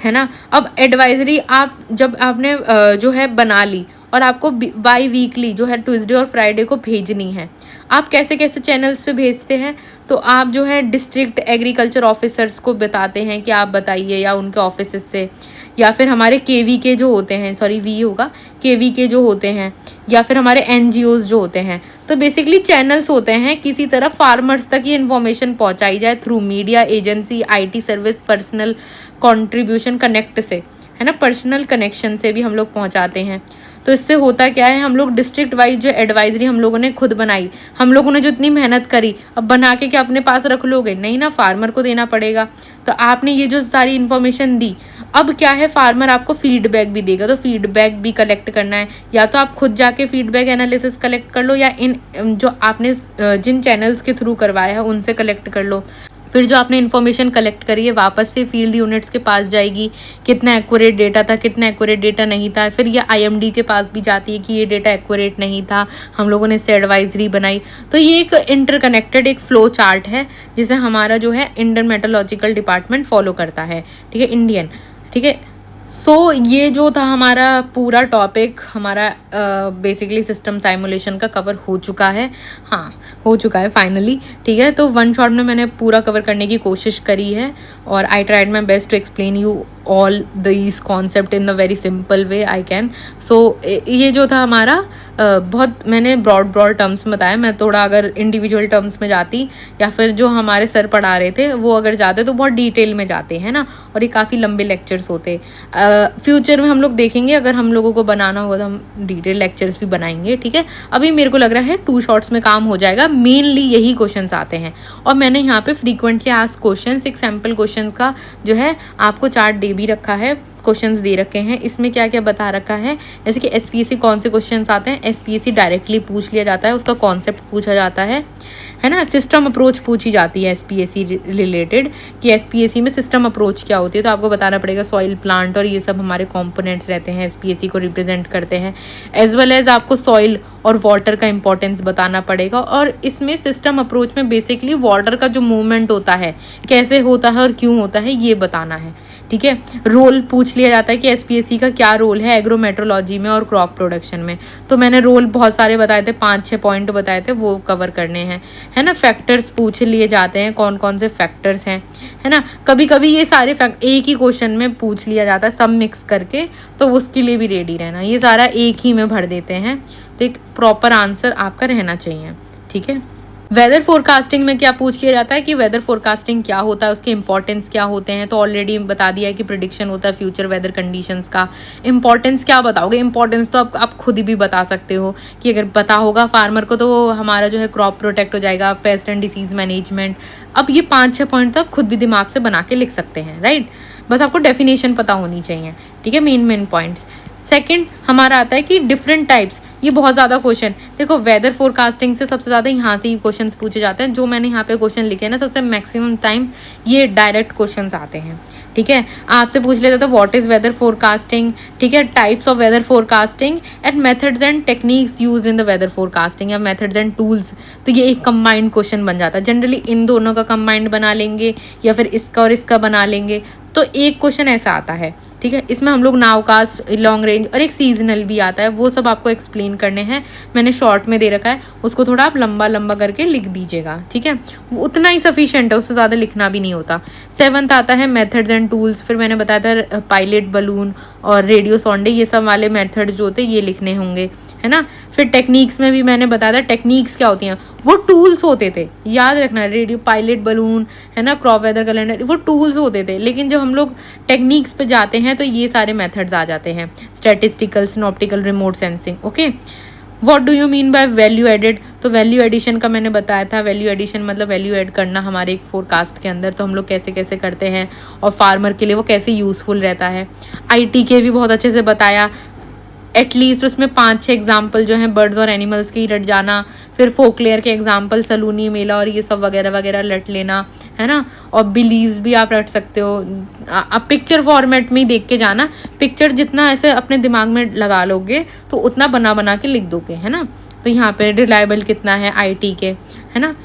है ना। अब एडवाइजरी आप जब आपने जो है बना ली और आपको बाई वीकली जो है ट्यूसडे और फ्राइडे को भेजनी है, आप कैसे कैसे चैनल्स पे भेजते हैं, तो आप जो है डिस्ट्रिक्ट एग्रीकल्चर ऑफिसर्स को बताते हैं कि आप बताइए, या उनके ऑफिस से, या फिर हमारे KV के जो होते हैं, सॉरी वी होगा, KV के जो होते हैं, या फिर हमारे NGOs जो होते हैं। तो बेसिकली चैनल्स होते हैं, किसी तरह फार्मर्स तक ये इन्फॉर्मेशन पहुंचाई जाए through media, agency, IT service, personal contribution connect से, है ना, पर्सनल कनेक्शन से भी हम लोग पहुंचाते हैं। तो इससे होता क्या है, हम लोग डिस्ट्रिक्ट वाइज जो एडवाइजरी हम लोगों ने खुद बनाई, हम लोगों ने जो इतनी मेहनत करी, अब बना के क्या अपने पास रख लोगे, नहीं ना, फार्मर को देना पड़ेगा। तो आपने ये जो सारी इन्फॉर्मेशन दी, अब क्या है, फार्मर आपको फीडबैक भी देगा, तो फीडबैक भी कलेक्ट करना है, या तो आप खुद जाके फीडबैक एनालिसिस कलेक्ट कर लो, या इन जो आपने जिन चैनल्स के थ्रू करवाया है उनसे कलेक्ट कर लो। फिर जो आपने इन्फॉर्मेशन कलेक्ट करी है वापस से फील्ड यूनिट्स के पास जाएगी, कितना एक्यूरेट डेटा था, कितना एक्यूरेट डेटा नहीं था, फिर ये IMD के पास भी जाती है कि ये डेटा एक्यूरेट नहीं था, हम लोगों ने इससे एडवाइजरी बनाई। तो ये एक इंटरकनेक्टेड एक फ्लो चार्ट है जिसे हमारा जो है इंडियन मेट्रोलॉजिकल डिपार्टमेंट फॉलो करता है, ठीक है, इंडियन, ठीक है। सो ये जो था हमारा पूरा टॉपिक, हमारा बेसिकली सिस्टम साइमुलेशन का कवर हो चुका है, हाँ हो चुका है फाइनली, ठीक है। तो वन शॉट में मैंने पूरा कवर करने की कोशिश करी है और I tried my best to explain you all these concept in the very simple way I can. So ये जो था हमारा बहुत मैंने ब्रॉड टर्म्स में बताया, मैं थोड़ा अगर इंडिविजुअल टर्म्स में जाती या फिर जो हमारे सर पढ़ा रहे थे वो अगर जाते तो बहुत डिटेल में जाते हैं ना, और ये काफ़ी लंबे लेक्चर्स होते। फ्यूचर में हम लोग देखेंगे, अगर हम लोगों को बनाना होगा तो हम डिटेल लेक्चर्स भी बनाएंगे, ठीक है। अभी मेरे को लग रहा है 2 शॉर्ट्स में काम हो जाएगा, मेनली यही क्वेश्चंस आते हैं। और मैंने यहाँ पे फ्रीक्वेंटली आस्क्ड क्वेश्चंस, एक सैम्पल क्वेश्चंस का जो है आपको चार्ट दे भी रखा है, क्वेश्चंस दे रखे हैं, इसमें क्या क्या बता रखा है, जैसे कि SPSC कौन से क्वेश्चंस आते हैं, SPSC डायरेक्टली पूछ लिया जाता है, उसका कॉन्सेप्ट पूछा जाता है ना, सिस्टम अप्रोच पूछी जाती है SPSC रिलेटेड, कि SPSC में सिस्टम अप्रोच क्या होती है, तो आपको बताना पड़ेगा सॉइल, प्लांट और ये सब हमारे कॉम्पोनेंट्स रहते हैं, SPSC को रिप्रेजेंट करते हैं, एज वेल एज आपको सॉइल और वाटर का इंपॉर्टेंस बताना पड़ेगा। और इसमें सिस्टम अप्रोच में बेसिकली वाटर का जो मूवमेंट होता है कैसे होता है और क्यों होता है ये बताना है ठीक है। रोल पूछ लिया जाता है कि एसपीएससी का क्या रोल है एग्रोमेट्रोलॉजी में और क्रॉप प्रोडक्शन में। तो मैंने रोल बहुत सारे बताए थे, 5-6 पॉइंट बताए थे, वो कवर करने हैं, है ना। फैक्टर्स पूछ लिए जाते हैं, कौन कौन से फैक्टर्स हैं, है ना। कभी कभी ये सारे फैक्ट एक ही क्वेश्चन में पूछ लिया जाता है, सब मिक्स करके, तो उसके लिए भी रेडी रहना। ये सारा एक ही में भर देते हैं, तो एक प्रॉपर आंसर आपका रहना चाहिए, ठीक है। वेदर फोरकास्टिंग में क्या पूछ लिया जाता है कि वेदर फोरकास्टिंग क्या होता है, उसके इंपॉर्टेंस क्या होते हैं। तो ऑलरेडी बता दिया है कि प्रिडिक्शन होता है फ्यूचर वेदर कंडीशंस का। इंपॉर्टेंस क्या बताओगे, इंपॉर्टेंस तो आप खुद ही भी बता सकते हो कि अगर पता होगा फार्मर को तो हमारा जो है क्रॉप प्रोटेक्ट हो जाएगा, पेस्ट एंड डिसीज मैनेजमेंट। अब ये 5-6 पॉइंट तो आप खुद भी दिमाग से बना के लिख सकते हैं, राइट। बस आपको डेफिनेशन पता होनी चाहिए, ठीक है, मेन पॉइंट्स। सेकंड हमारा आता है कि डिफरेंट टाइप्स। ये बहुत ज़्यादा क्वेश्चन, देखो वेदर फोरकास्टिंग से सबसे ज़्यादा यहाँ से ही क्वेश्चन पूछे जाते हैं। जो मैंने यहाँ पे क्वेश्चन लिखे हैं ना, सबसे मैक्सिमम टाइम ये डायरेक्ट क्वेश्चंस आते हैं, ठीक है। आपसे पूछ लिया जाता है व्हाट इज़ वेदर फोरकास्टिंग, ठीक है, types of weather forecasting and methods and techniques used in the weather forecasting, या मेथड्स एंड टूल्स। तो ये एक कंबाइंड क्वेश्चन बन जाता है। जनरली इन दोनों का कंबाइंड बना लेंगे या फिर इसका और इसका बना लेंगे, तो एक क्वेश्चन ऐसा आता है, ठीक है। इसमें हम लोग नाउकास्ट, लॉन्ग रेंज और एक सीजनल भी आता है, वो सब आपको एक्सप्लेन करने हैं। मैंने शॉर्ट में दे रखा है, उसको थोड़ा आप लंबा लंबा करके लिख दीजिएगा, ठीक है। वो उतना ही सफिशिएंट है, उससे ज़्यादा लिखना भी नहीं होता। 7th आता है मेथड्स एंड टूल्स। फिर मैंने बताया था पायलट बलून और रेडियो सोंडे, ये सब वाले मेथड्स जो होते हैं ये लिखने होंगे, है ना। फिर टेक्निक्स में भी मैंने बताया था टेक्निक्स क्या होती हैं, वो टूल्स होते थे, याद रखना। रेडियो, पायलट बलून, है ना, क्रॉप वेदर कैलेंडर, वो टूल्स होते थे। लेकिन जब हम लोग टेक्निक्स पे जाते हैं तो ये सारे मेथड्स आ जाते हैं, statistical, synoptical, remote sensing, okay. What do you mean by value added, तो वैल्यू एडिशन का मैंने बताया था। वैल्यू एडिशन मतलब वैल्यू ऐड करना हमारे एक फोरकास्ट के अंदर, तो हम लोग कैसे कैसे करते हैं और फार्मर के लिए वो कैसे यूज़फुल रहता है। आईटी के भी बहुत अच्छे से बताया, एटलीस्ट उसमें 5-6 एग्जाम्पल जो हैं बर्ड्स और एनिमल्स के ही रट जाना। फिर फोकलेयर के एग्जाम्पल, सलूनी, मेला और ये सब वगैरह वगैरह रट लेना, है ना। और बिलीव्स भी आप रट सकते हो। आप पिक्चर फॉर्मेट में ही देख के जाना, पिक्चर जितना ऐसे अपने दिमाग में लगा लोगे तो उतना बना बना के लिख दोगे, है ना। तो यहाँ पे रिलायबल कितना है आईटी के, है ना।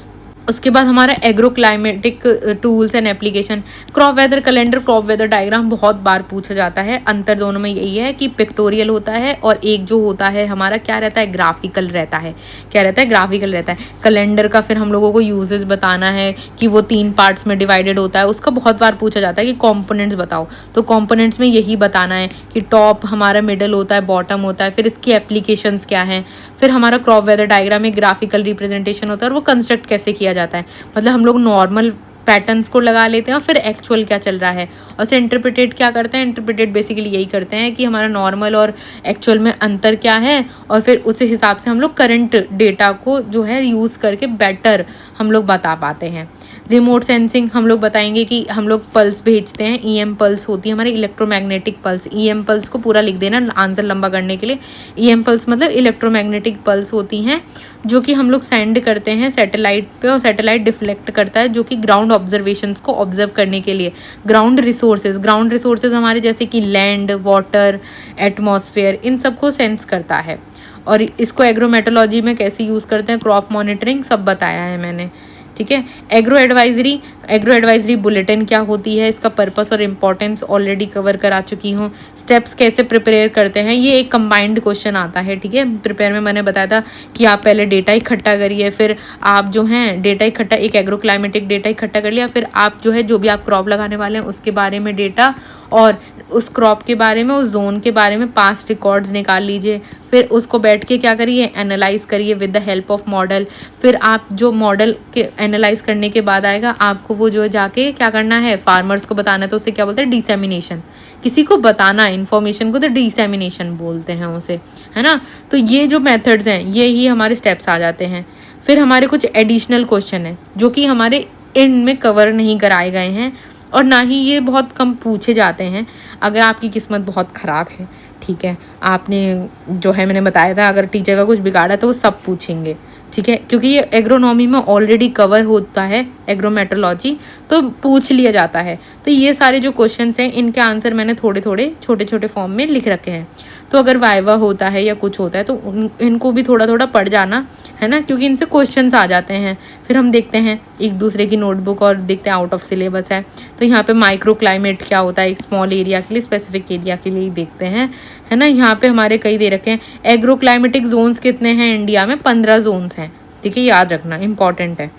उसके बाद हमारा agro climatic tools and application. Crop weather calendar, crop weather diagram बहुत बार पूछा जाता है। अंतर दोनों में यही है कि पिक्टोरियल होता है और एक जो होता है हमारा क्या रहता है, ग्राफिकल रहता है। क्या रहता है, ग्राफिकल रहता है। कैलेंडर का फिर हम लोगों को यूजेस बताना है कि वो 3 पार्ट्स में डिवाइडेड होता है। उसका बहुत बार पूछा जाता है कि कॉम्पोनेंट्स बताओ, तो कॉम्पोनेंट्स में यही बताना है कि टॉप हमारा मिडल होता है, बॉटम होता है, फिर इसकी एप्लीकेशंस क्या हैं। फिर हमारा क्रॉप वेदर डायग्राम में ग्राफिकल रिप्रेजेंटेशन होता है और वो कंस्ट्रक्ट कैसे किया जाता है। मतलब हम लोग नॉर्मल पैटर्न्स को लगा लेते हैं और फिर एक्चुअल क्या चल रहा है, और से इंटरप्रिटेट क्या करते हैं। इंटरप्रिटेट बेसिकली यही करते हैं कि हमारा नॉर्मल और एक्चुअल में अंतर क्या है, और फिर उस हिसाब से हम लोग करंट डेटा को जो है यूज़ करके बेटर हम लोग बता पाते हैं। रिमोट सेंसिंग हम लोग बताएंगे कि हम लोग पल्स भेजते हैं, ईएम पल्स होती है हमारी, इलेक्ट्रोमैग्नेटिक पल्स। ईएम पल्स को पूरा लिख देना आंसर लंबा करने के लिए। ईएम पल्स मतलब इलेक्ट्रोमैग्नेटिक पल्स होती हैं जो कि हम लोग सेंड करते हैं सैटेलाइट पे, और सैटेलाइट डिफ्लेक्ट करता है जो कि ग्राउंड ऑब्जर्वेशंस को ऑब्जर्व करने के लिए। ग्राउंड रिसोर्सेज हमारे जैसे कि लैंड, वाटर, एटमॉस्फेयर, इन सबको सेंस करता है। और इसको एग्रोमेटोलॉजी में कैसे यूज़ करते हैं, क्रॉप मॉनिटरिंग, सब बताया है मैंने, ठीक है। एग्रो एडवाइजरी बुलेटिन क्या होती है, इसका पर्पस और इम्पोर्टेंस ऑलरेडी कवर करा चुकी हूँ। स्टेप्स कैसे प्रिपेयर करते हैं, ये एक कंबाइंड क्वेश्चन आता है, ठीक है। प्रिपेयर में मैंने बताया था कि आप पहले डेटा इकट्ठा करिए, फिर आप जो हैं डेटा इकट्ठा, एक एग्रो क्लाइमेटिक डेटा इकट्ठा कर लिया, फिर आप जो है जो भी आप क्रॉप लगाने वाले हैं उसके बारे में डेटा, और उस क्रॉप के बारे में, उस जोन के बारे में पास्ट रिकॉर्ड्स निकाल लीजिए। फिर उसको बैठ के क्या करिए, एनालाइज करिए with the help of model. फिर आप जो मॉडल के एनालाइज करने के बाद आएगा, आपको वो जो जाके क्या करना है, फार्मर्स को बताना है। तो उसे क्या बोलते हैं, डिसेमिनेशन। किसी को बताना इन्फॉर्मेशन को तो डिसेमिनेशन बोलते हैं उसे, है ना। तो ये जो मेथड्स हैं ये ही हमारे स्टेप्स आ जाते हैं। फिर हमारे कुछ एडिशनल क्वेश्चन हैं जो कि हमारे इनमें कवर नहीं कराए गए हैं, और ना ही ये बहुत कम पूछे जाते हैं। अगर आपकी किस्मत बहुत ख़राब है, ठीक है, आपने जो है मैंने बताया था अगर टीचर का कुछ बिगाड़ा तो वो सब पूछेंगे, ठीक है, क्योंकि ये एग्रोनॉमी में ऑलरेडी कवर होता है, एग्रोमेट्रोलॉजी, तो पूछ लिया जाता है। तो ये सारे जो क्वेश्चंस हैं इनके आंसर मैंने थोड़े थोड़े छोटे छोटे फॉर्म में लिख रखे हैं। तो अगर वाइवा होता है या कुछ होता है तो इनको भी थोड़ा थोड़ा पढ़ जाना, है ना, क्योंकि इनसे क्वेश्चंस आ जाते हैं। फिर हम देखते हैं एक दूसरे की नोटबुक और देखते हैं आउट ऑफ सिलेबस है तो यहाँ पे माइक्रो क्लाइमेट क्या होता है, एक स्मॉल एरिया के लिए, स्पेसिफिक एरिया के लिए देखते हैं, है ना। यहाँ पे हमारे कई दे रखे हैं। एग्रो क्लाइमेटिक जोन्स कितने हैं इंडिया में? 15 जोन्स हैं, ठीक है, याद रखना, इंपॉर्टेंट है।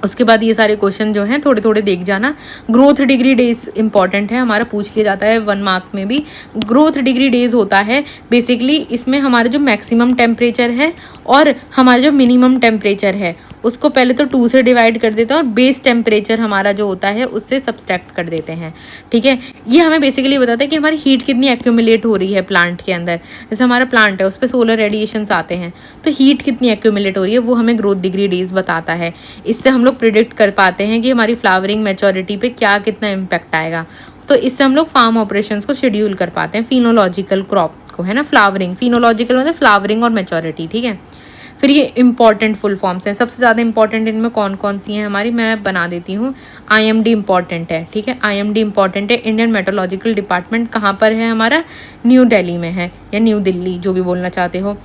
उसके बाद ये सारे क्वेश्चन जो हैं थोड़े थोड़े देख जाना। ग्रोथ डिग्री डेज इंपॉर्टेंट है, हमारा पूछ लिया जाता है 1 मार्क में भी। ग्रोथ डिग्री डेज होता है बेसिकली, इसमें हमारा जो मैक्सिमम टेम्परेचर है और हमारा जो मिनिमम टेम्परेचर है उसको पहले तो 2 से डिवाइड कर देते हैं और बेस टेम्परेचर हमारा जो होता है उससे सब्सट्रैक्ट कर देते हैं, ठीक है। ये हमें बेसिकली बताता है कि हमारी हीट कितनी एक्यूमुलेट हो रही है प्लांट के अंदर। जैसे हमारा प्लांट है उस पर सोलर रेडिएशंस आते हैं तो हीट कितनी एक्यूमुलेट हो रही है वो हमें ग्रोथ डिग्री डेज बताता है। इससे हम लोग प्रिडिक्ट कर पाते हैं कि हमारी फ्लावरिंग मैच्योरिटी पे क्या कितना इम्पैक्ट आएगा। तो इससे हम लोग फार्म ऑपरेशंस को शेड्यूल कर पाते हैं, फिनोलॉजिकल क्रॉप को, है ना। फ्लावरिंग, फिनोलॉजिकल मतलब फ्लावरिंग और मैच्योरिटी, ठीक है। फिर ये इंपॉर्टेंट फुल फॉर्म्स हैं, सबसे ज़्यादा इंपॉर्टेंट इनमें कौन कौन सी हैं हमारी, मैं बना देती हूँ। IMD इंपॉर्टेंट है, ठीक है, IMD इंपॉर्टेंट है। इंडियन मेट्रोलॉजिकल डिपार्टमेंट कहाँ पर है हमारा? न्यू दिल्ली में है या न्यू दिल्ली, जो भी बोलना चाहते हो।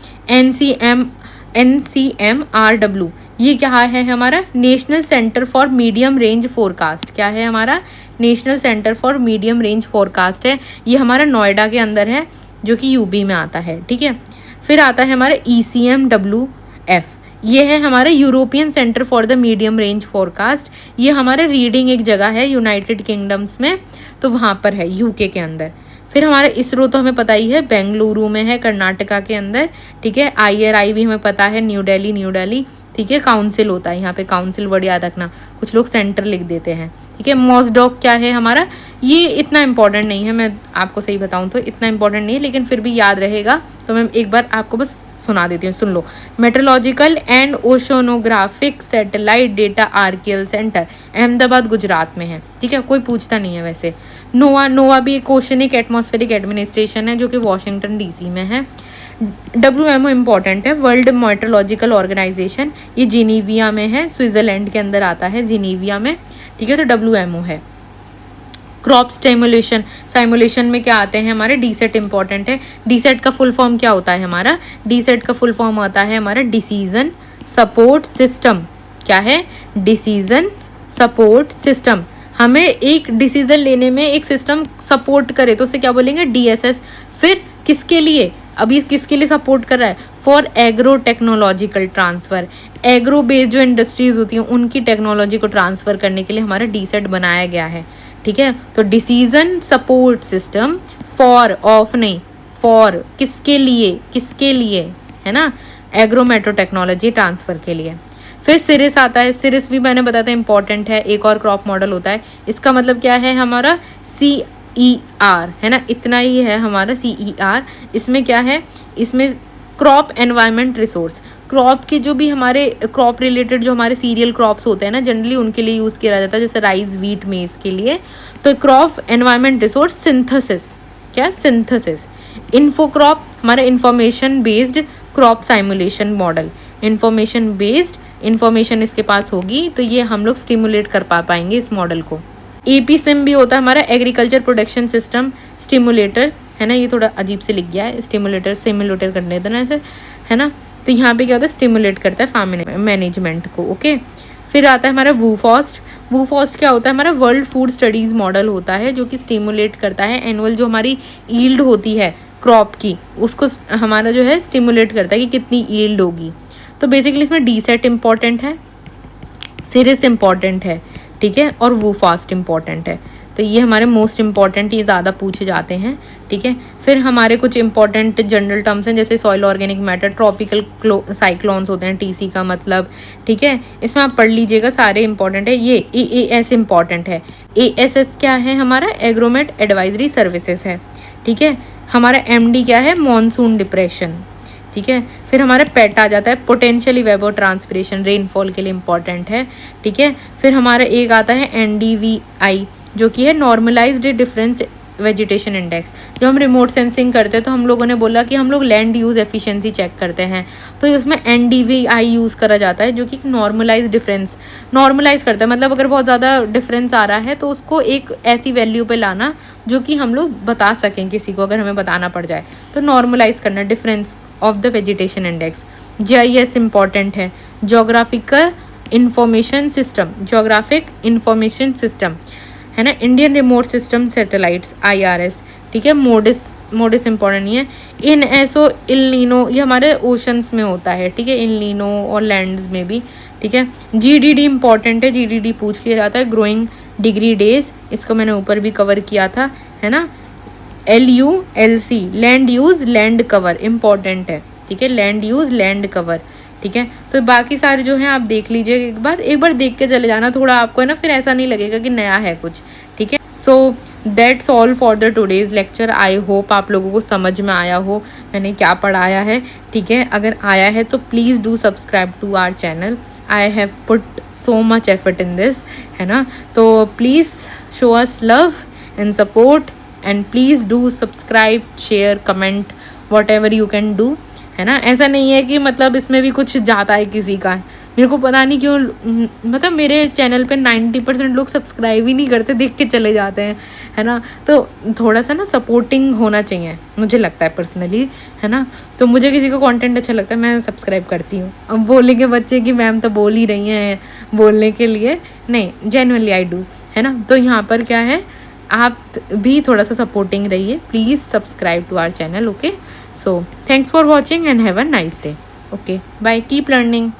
NCMRW ये क्या है हमारा? National centre for medium range forecast. क्या है हमारा? National centre for medium range forecast है। ये हमारा नोएडा के अंदर है जो कि यूपी में आता है, ठीक है। फिर आता है हमारा ECMWF, ये है हमारा European centre for the medium range forecast. ये हमारा रीडिंग एक जगह है यूनाइटेड किंगडम्स में, तो वहाँ पर है यूके के अंदर। फिर हमारा इसरो तो हमें पता ही है, बेंगलुरु में है, कर्नाटका के अंदर, ठीक है। IRI भी हमें पता है, न्यू दिल्ली, ठीक है। काउंसिल होता है यहाँ पे, काउंसिल वर्ड याद रखना, कुछ लोग सेंटर लिख देते हैं, ठीक है। मॉसडॉक क्या है हमारा? ये इतना इंपॉर्टेंट नहीं है, मैं आपको सही बताऊँ तो इतना इंपॉर्टेंट नहीं है, लेकिन फिर भी याद रहेगा तो मैं एक बार आपको बस सुना देती हूँ, सुन लो। Meteorological and oceanographic satellite data archival centre, Ahmedabad Gujarat में है, ठीक है, कोई पूछता नहीं है वैसे। नोवा भी एक ओशनिक एटमॉस्फेरिक एडमिनिस्ट्रेशन है जो कि वॉशिंगटन DC में है। WMO इम्पॉर्टेंट है, वर्ल्ड मेट्रोलॉजिकल ऑर्गेनाइजेशन, ये जिनीविया में है, स्विट्जरलैंड के अंदर आता है, जिनीविया में, ठीक है। तो WMO है। क्रॉप साइमुलेशन में क्या आते हैं हमारे? DSET इंपॉर्टेंट है। DSET का फुल फॉर्म क्या होता है हमारा? DSET का फुल फॉर्म आता है हमारा डिसीजन सपोर्ट सिस्टम। क्या है? Decision support system. हमें एक डिसीजन लेने में एक सिस्टम सपोर्ट करे तो उसे क्या बोलेंगे? DSS। फिर किसके लिए? अभी किसके लिए सपोर्ट कर रहा है? For agro technological transfer. Agro based जो इंडस्ट्रीज होती हैं उनकी टेक्नोलॉजी को ट्रांसफ़र करने के लिए हमारा DSET बनाया गया है, ठीक है। तो decision support system, for of नहीं, फॉर किसके लिए, है ना, एग्रो मेट्रो टेक्नोलॉजी ट्रांसफ़र के लिए। फिर सिरिस आता है, सिरिस भी मैंने बताया था इंपॉर्टेंट है, एक और क्रॉप मॉडल होता है। इसका मतलब क्या है हमारा? CER, है ना, इतना ही है हमारा CER। इसमें क्या है? इसमें क्रॉप एनवायरनमेंट रिसोर्स, क्रॉप के जो भी हमारे क्रॉप रिलेटेड जो हमारे सीरियल क्रॉप्स होते हैं ना, जनरली उनके लिए यूज़ किया जाता है, जैसे राइस, वीट, मेज के लिए। तो क्रॉप एनवायरनमेंट रिसोर्स सिंथेसिस, क्या? सिंथेसिस। इन्फो क्रॉप हमारा information based crop simulation model, information based, information इसके पास होगी तो ये हम लोग स्टिमुलेट कर पाएंगे इस मॉडल को। APSIM भी होता है हमारा, एग्रीकल्चर प्रोडक्शन सिस्टम स्टिमुलेटर, है ना। ये थोड़ा अजीब से लिख गया है, स्टिमुलेटर सिमुलेटर कर लेते ना ऐसे, है ना। तो यहाँ पे क्या होता है? स्टिमुलेट करता है फार्म मैनेजमेंट को, ओके। फिर आता है हमारा वूफॉस्ट क्या होता है हमारा? वर्ल्ड फूड स्टडीज़ मॉडल होता है जो कि स्टिमुलेट करता है एनुअल जो हमारी ईल्ड होती है क्रॉप की, उसको हमारा जो है स्टिमुलेट करता है कि कितनी ईल्ड होगी। तो बेसिकली इसमें DSET इम्पॉर्टेंट है, सिरिस इम्पॉर्टेंट है, ठीक है, और वूफॉस्ट इम्पॉर्टेंट है। तो ये हमारे मोस्ट इम्पॉर्टेंट, ये ज़्यादा पूछे जाते हैं, ठीक है। फिर हमारे कुछ इंपॉर्टेंट जनरल टर्म्स हैं, जैसे soil organic matter, tropical cyclones होते हैं, TC का मतलब, ठीक है। इसमें आप पढ़ लीजिएगा, सारे इंपॉर्टेंट है। ये AAS इम्पॉर्टेंट है। ASS क्या है हमारा? एग्रोमेट एडवाइजरी सर्विसेज है, ठीक है। हमारा MD क्या है? मॉनसून डिप्रेशन, ठीक है। फिर हमारा पेट आ जाता है, पोटेंशियल वेपर ट्रांसपिरेशन, रेनफॉल के लिए इंपॉर्टेंट है, ठीक है। फिर हमारा एक आता है NDVI जो कि है नॉर्मलाइज्ड डिफरेंस वेजिटेशन इंडेक्स। जब हम रिमोट सेंसिंग करते हैं तो हम लोगों ने बोला कि हम लोग लैंड यूज़ एफिशिएंसी चेक करते हैं, तो उसमें NDVI यूज़ करा जाता है, जो कि नॉर्मलाइज डिफरेंस नॉर्मलाइज करता है। मतलब अगर बहुत ज़्यादा डिफरेंस आ रहा है तो उसको एक ऐसी वैल्यू पे लाना जो कि हम लोग बता सकें किसी को, अगर हमें बताना पड़ जाए तो नॉर्मलाइज करना difference of the vegetation index. GIS important है, geographical information system, geographic information system है ना। Indian remote system satellites IRS, ठीक है। मोडिस इंपॉर्टेंट नहीं है। इन एसो इल नीनो, ये हमारे ओशंस में होता है, ठीक है, इल नीनो और लैंड्स में भी, ठीक है। GDD इंपॉर्टेंट है, GDD पूछ लिया जाता है, ग्रोइंग डिग्री डेज, इसको मैंने ऊपर भी कवर किया था, है ना। LULC land use land cover important है, ठीक है, लैंड यूज़ लैंड कवर, ठीक है। तो बाकी सारे जो हैं आप देख लीजिए, एक बार देख के चले जाना, थोड़ा आपको है ना, फिर ऐसा नहीं लगेगा कि नया है कुछ, ठीक है। So that's all for the today's lecture. I hope आप लोगों को समझ में आया हो मैंने क्या पढ़ाया है, ठीक है। अगर आया है तो please do subscribe to our channel, I have put so much effort in this, है ना। तो please show us love and support and please do subscribe, share, comment, whatever you can do, है ना। ऐसा नहीं है कि मतलब इसमें भी कुछ जाता है किसी का, मेरे को पता नहीं क्यों, मतलब मेरे चैनल पे 90% लोग सब्सक्राइब ही नहीं करते, देख के चले जाते हैं, है ना। तो थोड़ा सा ना सपोर्टिंग होना चाहिए, मुझे लगता है पर्सनली, है ना। तो मुझे किसी को कंटेंट अच्छा लगता है मैं सब्सक्राइब करती हूँ। अब बोलेंगे बच्चे कि मैम तो बोल ही रही हैं बोलने के लिए, नहीं, जेन्युइनली आई डू, है ना। तो यहाँ पर क्या है, आप भी थोड़ा सा सपोर्टिंग रहिए, please subscribe to our channel, okay. So thanks for watching and have a nice day. Okay, bye, keep learning.